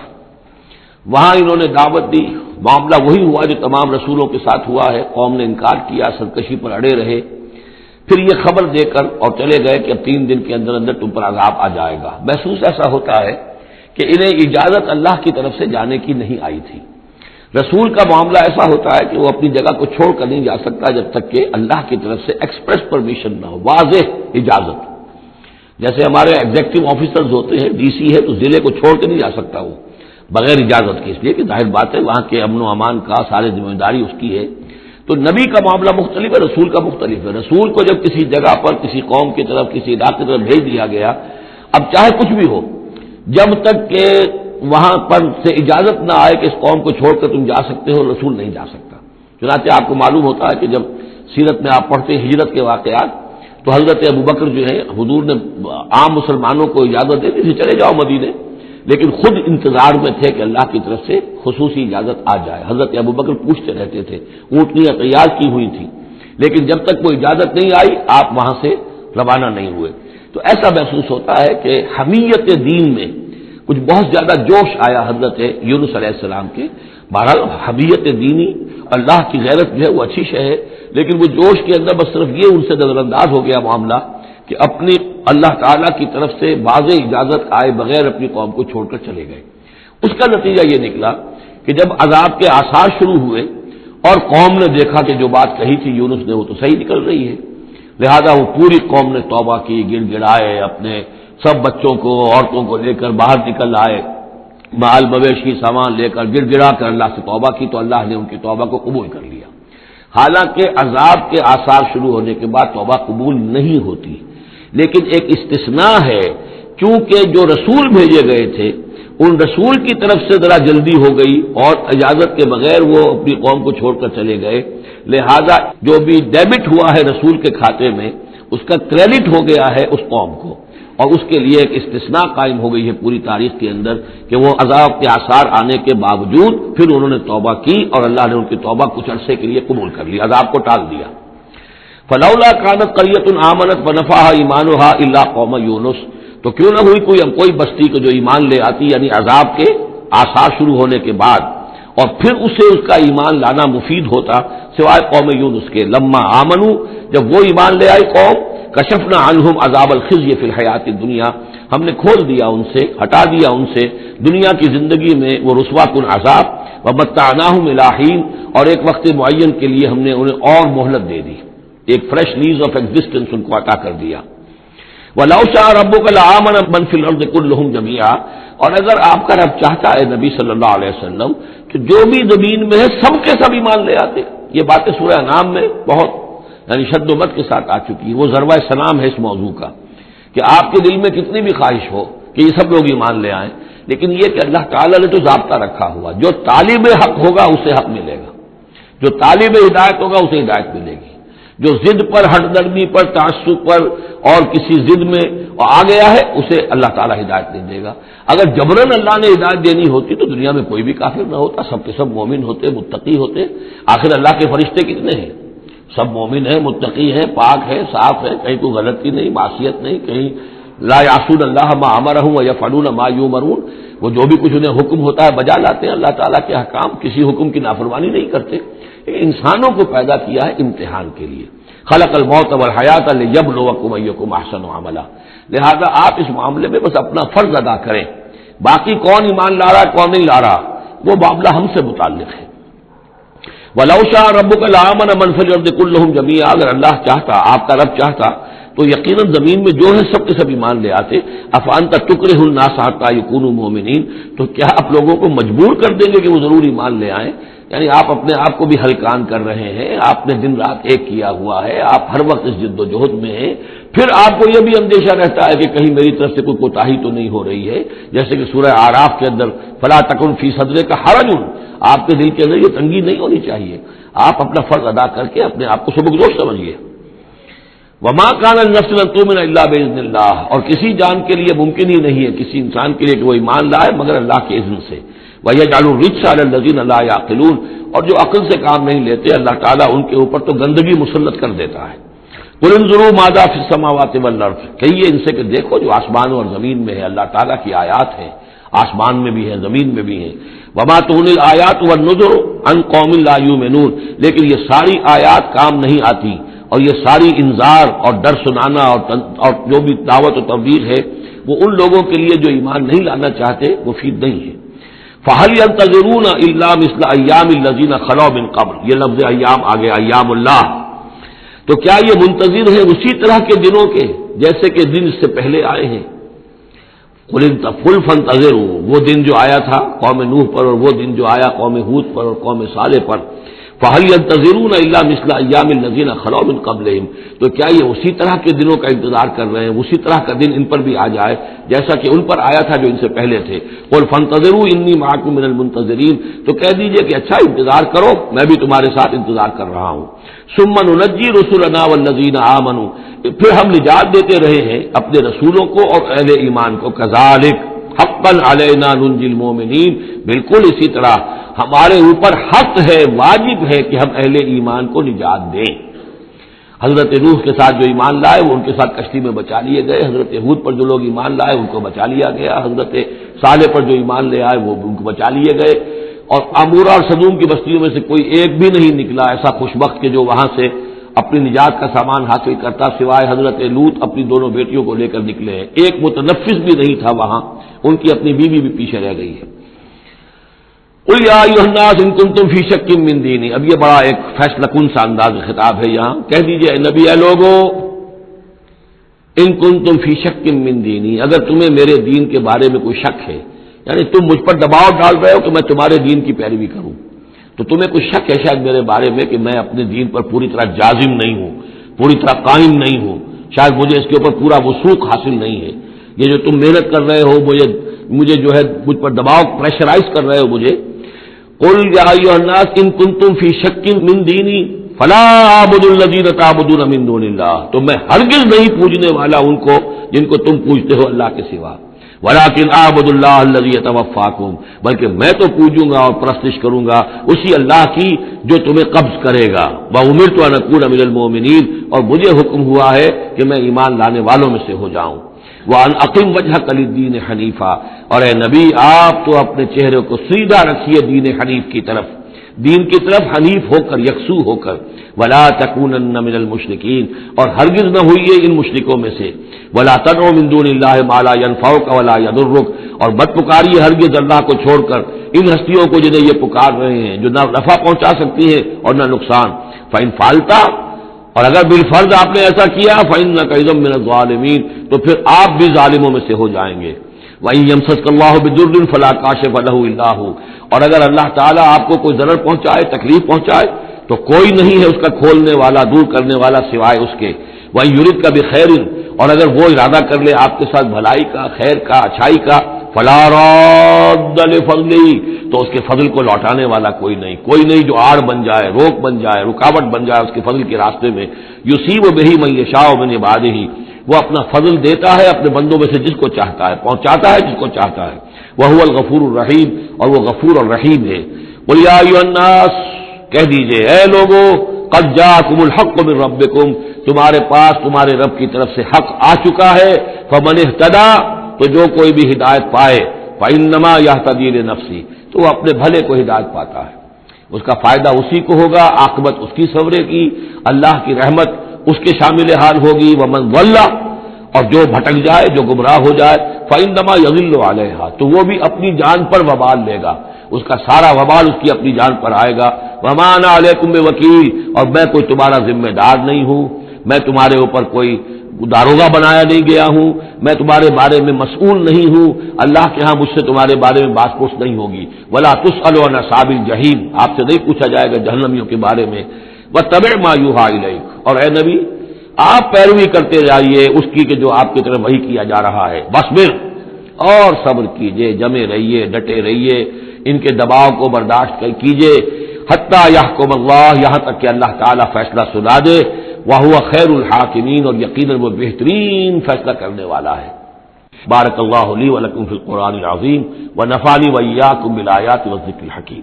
وہاں انہوں نے دعوت دی. معاملہ وہی ہوا جو تمام رسولوں کے ساتھ ہوا ہے، قوم نے انکار کیا، سرکشی پر اڑے رہے. پھر یہ خبر دے کر اور چلے گئے کہ اب 3 دن کے اندر اندر تم پر عذاب آ جائے گا. محسوس ایسا ہوتا ہے کہ انہیں اجازت اللہ کی طرف سے جانے کی نہیں آئی تھی. رسول کا معاملہ ایسا ہوتا ہے کہ وہ اپنی جگہ کو چھوڑ کر نہیں جا سکتا جب تک کہ اللہ کی طرف سے ایکسپریس پرمیشن نہ ہو، واضح اجازت. جیسے ہمارے ایگزیکٹو آفیسرز ہوتے ہیں، ڈی سی ہے تو ضلع کو چھوڑ کے نہیں جا سکتا وہ بغیر اجازت کے، اس لیے کہ ظاہر بات ہے وہاں کے امن و امان کا سارے ذمہ داری اس کی ہے. تو نبی کا معاملہ مختلف ہے، رسول کا مختلف ہے. رسول کو جب کسی جگہ پر، کسی قوم کی طرف، کسی علاقے کی طرف بھیج دیا گیا، اب چاہے کچھ بھی ہو، جب تک کہ وہاں پر سے اجازت نہ آئے کہ اس قوم کو چھوڑ کر تم جا سکتے ہو، رسول نہیں جا سکتا. چنانچہ آپ کو معلوم ہوتا ہے کہ جب سیرت میں آپ پڑھتے ہیں ہجرت کے واقعات، تو حضرت ابوبکر جو ہے، حضور نے عام مسلمانوں کو اجازت دے دی تھی چلے جاؤ مدینے، لیکن خود انتظار میں تھے کہ اللہ کی طرف سے خصوصی اجازت آ جائے. حضرت ابوبکر پوچھتے رہتے تھے، اونٹنیاں تیار کی ہوئی تھی، لیکن جب تک وہ اجازت نہیں آئی آپ وہاں سے روانہ نہیں ہوئے. تو ایسا محسوس ہوتا ہے کہ حمیت دین میں کچھ بہت زیادہ جوش آیا حضرت یونس علیہ السلام کے. بہرحال حمیت دینی، اللہ کی غیرت جو ہے وہ اچھی شے ہے، لیکن وہ جوش کے اندر بس صرف یہ ان سے نظر انداز ہو گیا معاملہ کہ اپنی اللہ تعالیٰ کی طرف سے واضح اجازت آئے بغیر اپنی قوم کو چھوڑ کر چلے گئے. اس کا نتیجہ یہ نکلا کہ جب عذاب کے آثار شروع ہوئے اور قوم نے دیکھا کہ جو بات کہی تھی یونس نے وہ تو صحیح نکل رہی ہے، لہذا وہ پوری قوم نے توبہ کی، گڑ گڑائے، اپنے سب بچوں کو، عورتوں کو لے کر باہر نکل آئے، مال مویشی سامان لے کر گڑ گڑا کر اللہ سے توبہ کی، تو اللہ نے ان کی توبہ کو قبول کر لیا. حالانکہ عذاب کے آثار شروع ہونے کے بعد توبہ قبول نہیں ہوتی، لیکن ایک استثناء ہے، کیونکہ جو رسول بھیجے گئے تھے ان رسول کی طرف سے ذرا جلدی ہو گئی اور اجازت کے بغیر وہ اپنی قوم کو چھوڑ کر چلے گئے، لہذا جو بھی ڈیبٹ ہوا ہے رسول کے کھاتے میں اس کا کریڈٹ ہو گیا ہے اس قوم کو، اور اس کے لیے ایک استثناء قائم ہو گئی ہے پوری تاریخ کے اندر کہ وہ عذاب کے آثار آنے کے باوجود پھر انہوں نے توبہ کی اور اللہ نے ان کی توبہ کچھ عرصے کے لیے قبول کر لی، عذاب کو ٹال دیا. فلولا كانت قرية آمنت فنفعها ایمانها الا قوم یونس، تو کیوں نہ ہوئی کوئی بستی کو جو ایمان لے آتی، یعنی عذاب کے آثار شروع ہونے کے بعد، اور پھر اسے اس کا ایمان لانا مفید ہوتا، سوائے قوم یونس کے. لما آمنوا، جب وہ ایمان لے آئی قوم، کشفنا عنہم عذاب الخزي فی الحیات الدنیا، ہم نے کھول دیا ان سے، ہٹا دیا ان سے دنیا کی زندگی میں وہ رسوا کن عذاب، ومتعناہم الی حین، اور ایک وقت معین کے لیے ہم نے انہیں اور مہلت دے دی، ایک فریش لیز آف ایگزسٹنس ان کو عطا کر دیا. وَلَوْ شَاءَ رَبُّكَ لَآمَنَ مَنْ فِي الْأَرْضِ كُلُّهُمْ جَمِيعًا، اور اگر آپ کا رب چاہتا ہے نبی صلی اللہ علیہ وسلم کہ جو بھی زمین میں ہے سب کے سب ایمان لے آتے. یہ باتیں سورہ انعام میں بہت یعنی شد و مت کے ساتھ آ چکی ہے، وہ ضربہ سلام ہے اس موضوع کا کہ آپ کے دل میں کتنی بھی خواہش ہو کہ یہ سب لوگ ایمان لے آئیں، لیکن یہ کہ اللہ تعالیٰ نے تو ضابطہ رکھا ہوا، جو طالب حق ہوگا اسے حق ملے گا، جو طالب ہدایت ہوگا اسے ہدایت ملے گی، جو ضد پر، ہٹ درمی پر، تعصب پر اور کسی ضد میں آ گیا ہے اسے اللہ تعالیٰ ہدایت نہیں دے گا. اگر جبراً اللہ نے ہدایت دینی ہوتی تو دنیا میں کوئی بھی کافر نہ ہوتا، سب کے سب مومن ہوتے، متقی ہوتے. آخر اللہ کے فرشتے کتنے ہیں؟ سب مومن ہیں، متقی ہیں، پاک ہیں، صاف ہیں، کہیں کوئی غلطی نہیں، معصیت نہیں، کہیں لا یعصون اللہ ما امرہم ویفعلون ما یؤمرون، وہ جو بھی کچھ انہیں حکم ہوتا ہے بجا لاتے ہیں اللہ تعالیٰ کے احکام، کسی حکم کی نافرمانی نہیں کرتے. انسانوں کو پیدا کیا ہے امتحان کے لیے، خلق الموت والحیات لیبلوکم ایکم احسن عملا، لہذا آپ اس معاملے میں بس اپنا فرض ادا کریں، باقی کون ایمان لا رہا ہے کون نہیں لا رہا وہ معاملہ ہم سے متعلق ہے. وَلَوْ شَاءَ رَبُّكَ لَآمَنَ مَنْ فِي الْأَرْضِ كُلُّهُمْ جَمِيعًا، اگر اللہ چاہتا، آپ کا رب چاہتا تو یقیناً زمین میں جو ہے سب کے سب ایمان لے آتے. أَفَأَنْتَ تُكْرِهُ النَّاسَ حَتَّى يَكُونُوا مُؤْمِنِينَ، تو کیا آپ لوگوں کو مجبور کر دیں گے کہ وہ ضرور ایمان لے آئیں؟ یعنی آپ اپنے آپ کو بھی ہلکان کر رہے ہیں، آپ نے دن رات ایک کیا ہوا ہے، آپ ہر وقت اس جد و جہد میں ہیں، پھر آپ کو یہ بھی اندیشہ رہتا ہے کہ کہیں میری طرف سے کوئی کوتاہی تو نہیں ہو رہی ہے، جیسے کہ سورہ اعراف کے اندر فلا تکن فی صدرک حرج، آپ کے دل کے اندر یہ تنگی نہیں ہونی چاہیے، آپ اپنا فرض ادا کر کے اپنے آپ کو سبکدوش سمجھیے۔ وما کان لنفس ان تؤمن الا باذن اللہ، اور کسی جان کے لیے ممکن ہی نہیں ہے، کسی انسان کے لیے کہ وہ ایمان لائے مگر اللہ کے اذن سے۔ وَيَجْعَلُ الرِّجْسَ عَلَى الَّذِينَ لَا يَعْقِلُونَ، اور جو عقل سے کام نہیں لیتے اللہ تعالیٰ ان کے اوپر تو گندگی مسلط کر دیتا ہے۔ قُلِ انظُرُوا مَاذَا فِي السَّمَاوَاتِ وَالْأَرْضِ، کہیے ان سے کہ دیکھو جو آسمانوں اور زمین میں ہے اللہ تعالیٰ کی آیات ہیں، آسمان میں بھی ہے زمین میں بھی ہے۔ وَمَا تُغْنِي الْآيَاتُ وَالنُّذُرُ عَنْ قَوْمٍ لَا يُؤْمِنُونَ، لیکن یہ ساری آیات کام نہیں آتی، اور یہ ساری انذار اور ڈر سنانا اور جو بھی دعوت و تبلیغ ہے وہ ان لوگوں کے لیے جو ایمان نہیں لانا چاہتے مفید نہیں ہے۔ فَهَلْ يَنتَظِرُونَ إِلَّا مِثْلَ أَيَّامِ الَّذِينَ خَلَوْا مِن قَبْلُ، یہ لفظ ایام آگے ایام اللہ، تو کیا یہ منتظر ہیں اسی طرح کے دنوں کے جیسے کہ دن اس سے پہلے آئے ہیں؟ قُلْ فَانتَظِرُوا، وہ دن جو آیا تھا قوم نوح پر، اور وہ دن جو آیا قوم ہود پر اور قوم صالح پر، فَهَلْ يَنتَظِرُونَ إِلَّا مِثْلَ أَيَّامِ الَّذِينَ خَلَوْا مِن قَبْلِهِمْ، تو کیا یہ اسی طرح کے دنوں کا انتظار کر رہے ہیں، اسی طرح کا دن ان پر بھی آ جائے جیسا کہ ان پر آیا تھا جو ان سے پہلے تھے۔ قُلْ فَانتَظِرُوا إِنِّي مَعَكُم مِّنَ الْمُنتَظِرِينَ، تو کہہ دیجئے کہ اچھا انتظار کرو، میں بھی تمہارے ساتھ انتظار کر رہا ہوں۔ ثُمَّ نُنَجِّي رُسُلَنَا وَالَّذِينَ آمَنُوا، پھر ہم نجات دیتے رہے ہیں اپنے رسولوں کو اور اہل ایمان کو۔ كَذَلِكَ حقاً علینا ننجی المؤمنین، بالکل اسی طرح ہمارے اوپر حق ہے، واجب ہے کہ ہم اہل ایمان کو نجات دیں۔ حضرت نوح کے ساتھ جو ایمان لائے وہ ان کے ساتھ کشتی میں بچا لیے گئے، حضرت ہود پر جو لوگ ایمان لائے ان کو بچا لیا گیا، حضرت صالح پر جو ایمان لے آئے وہ ان کو بچا لیے گئے، اور عمورہ اور سدوم کی بستیوں میں سے کوئی ایک بھی نہیں نکلا ایسا خوشبخت کہ جو وہاں سے اپنی نجات کا سامان حاصل کرتا، سوائے حضرت لوط اپنی دونوں بیٹیوں کو لے کر نکلے ہیں، ایک متنفس بھی نہیں تھا وہاں، ان کی اپنی بیوی بھی پیچھے رہ گئی ہے۔ قُلْ يَا أَيُّهَا النَّاسُ إِن كُنتُمْ فِي شَكٍّ مِّن دِينِي، اب یہ بڑا ایک فیصلہ کن سا انداز خطاب ہے یہاں، کہہ دیجئے اے نبی، اے لوگو، إِن كُنتُمْ فِي شَكٍّ مِّن دِينِي، اگر تمہیں میرے دین کے بارے میں کوئی شک ہے، یعنی تم مجھ پر دباؤ ڈال رہے ہو کہ میں تمہارے دین کی پیروی کروں، تو تمہیں کوئی شک ہے شاید میرے بارے میں کہ میں اپنے دین پر پوری طرح جازم نہیں ہوں، پوری طرح قائم نہیں ہوں، شاید مجھے اس کے اوپر پورا وثوق حاصل نہیں ہے، یہ جو تم محنت کر رہے ہو مجھے جو ہے مجھ پر دباؤ پریشرائز کر رہے ہو مجھے۔ قُلْ يَا أَيُّهَا النَّاسُ إِن كُنتُمْ فِي شَكٍّ مِّن دِينِي فَلَا أَعْبُدُ الَّذِينَ تَعْبُدُونَ مِن دُونِ اللَّهِ، تو میں ہرگز نہیں پوجنے والا ان کو جن کو تم پوجتے ہو اللہ کے سوا، وَلَٰكِنْ أَعْبُدُ اللَّهَ الَّذِي يَتَوَفَّاكُمْ، بلکہ میں تو پوجوں گا اور پرستش کروں گا اسی اللہ کی جو تمہیں قبض کرے گا۔ وَأُمِرْتُ أَنْ أَكُونَ مِنَ الْمُؤْمِنِينَ، اور مجھے حکم ہوا ہے کہ میں ایمان لانے والوں میں سے ہو جاؤں۔ وَأَنْ أَقِمْ وَجْهَكَ لِلدِّينِ حَنِيفًا، اور اے نبی آپ تو اپنے چہرے کو سیدھا رکھیے دین حنیف کی طرف، دین کی طرف حنیف ہو کر، یکسو ہو کر۔ وَلَا تَكُونَنَّ مِنَ الْمُشْرِكِينَ، اور ہرگز نہ ہوئیے ان مشرکوں میں سے۔ وَلَا تَدْعُ مِن دُونِ اللَّهِ مَا لَا يَنفَعُكَ وَلَا يَضُرُّكَ، اور مت پکاریے ہرگز اللہ کو چھوڑ کر ان ہستیوں کو جنہیں یہ پکار رہے ہیں جو نہ نفع پہنچا سکتی ہیں اور نہ نقصان۔ فَإِن فَعَلْتَ، اور اگر بالفرض آپ نے ایسا کیا، فَإِنَّكَ إِذًا مِّنَ الظَّالِمِينَ، تو پھر آپ بھی ظالموں میں سے ہو جائیں گے۔ وَإِن يَمْسَسْكَ اللَّهُ بِضُرٍّ فَلَا كَاشِفَ لَهُ إِلَّا هُوَ، اور اگر اللہ تعالیٰ آپ کو کوئی ضرر پہنچائے، تکلیف پہنچائے، تو کوئی نہیں ہے اس کا کھولنے والا، دور کرنے والا سوائے اس کے۔ وَإِن يُرِدْكَ بِخَيْرٍ، اور اگر وہ ارادہ کر لے آپ کے ساتھ بھلائی کا، خیر کا، اچھائی کا، فَلَا رَادَّ لِفَضْلِهِ، تو اس کے فضل کو لوٹانے والا کوئی نہیں جو آڑ بن جائے، روک بن جائے، رکاوٹ بن جائے اس کے فضل کے راستے میں۔ يُصِيبُ بِهِ مَن يَشَاءُ مِنْ عِبَادِهِ، وہ اپنا فضل دیتا ہے اپنے بندوں میں سے جس کو چاہتا ہے، پہنچاتا ہے جس کو چاہتا ہے۔ وَهُوَ الْغَفُورُ الرَّحِيمُ، اور وہ غفور اور رحیم ہے۔ قُلْ يَا أَيُّهَا النَّاسُ، کہہ دیجئے اے لوگو، قَدْ جَاءَكُمُ الْحَقُّ مِن رَبِّكُمْ، تمہارے پاس تمہارے رب کی طرف سے حق آ چکا ہے۔ فَمَنِ اهْتَدَىٰ، تو جو کوئی بھی ہدایت پائے، فَإِنَّمَا يَهْتَدِي لِنَفْسِهِ، تو وہ اپنے بھلے کو ہدایت پاتا ہے، اس کا فائدہ اسی کو ہوگا، عاقبت اس کی سورے کی، اللہ کی رحمت اس کے شامل حال ہوگی۔ وَمَنْ ضَلَّ، اور جو بھٹک جائے، جو گمراہ ہو جائے، فَإِنَّمَا يَضِلُّ عَلَيْهَا، تو وہ بھی اپنی جان پر وبال لے گا، اس کا سارا وبال اس کی اپنی جان پر آئے گا۔ وَمَا أَنَا عَلَيْكُمْ بِوَكِيلٍ، اور میں کوئی تمہارا ذمہ دار نہیں ہوں، میں تمہارے اوپر کوئی داروغہ بنایا نہیں گیا ہوں، میں تمہارے بارے میں مسئول نہیں ہوں، اللہ کے ہاں مجھ سے تمہارے بارے میں بات پوچھ نہیں ہوگی۔ ولا تسأل عن اصحاب الجحیم، آپ سے نہیں پوچھا جائے گا جہنمیوں کے بارے میں۔ واتبع ما یوحی الیک، اور اے نبی آپ پیروی کرتے جائیے اس کی کہ جو آپ کی طرف وحی کیا جا رہا ہے۔ واصبر، اور صبر کیجئے، جمے رہیے، ڈٹے رہیے، ان کے دباؤ کو برداشت کیجئے، حتی یحکم اللہ، یہاں تک کہ اللہ تعالیٰ فیصلہ سنا دے، وہو خیر الحاکمین، اور یقیناً وہ بہترین فیصلہ کرنے والا ہے۔ بارک اللہ لی ولکم فی القرآن العظیم ونفعنی وإیاکم بالآیات والذکر الحکیم۔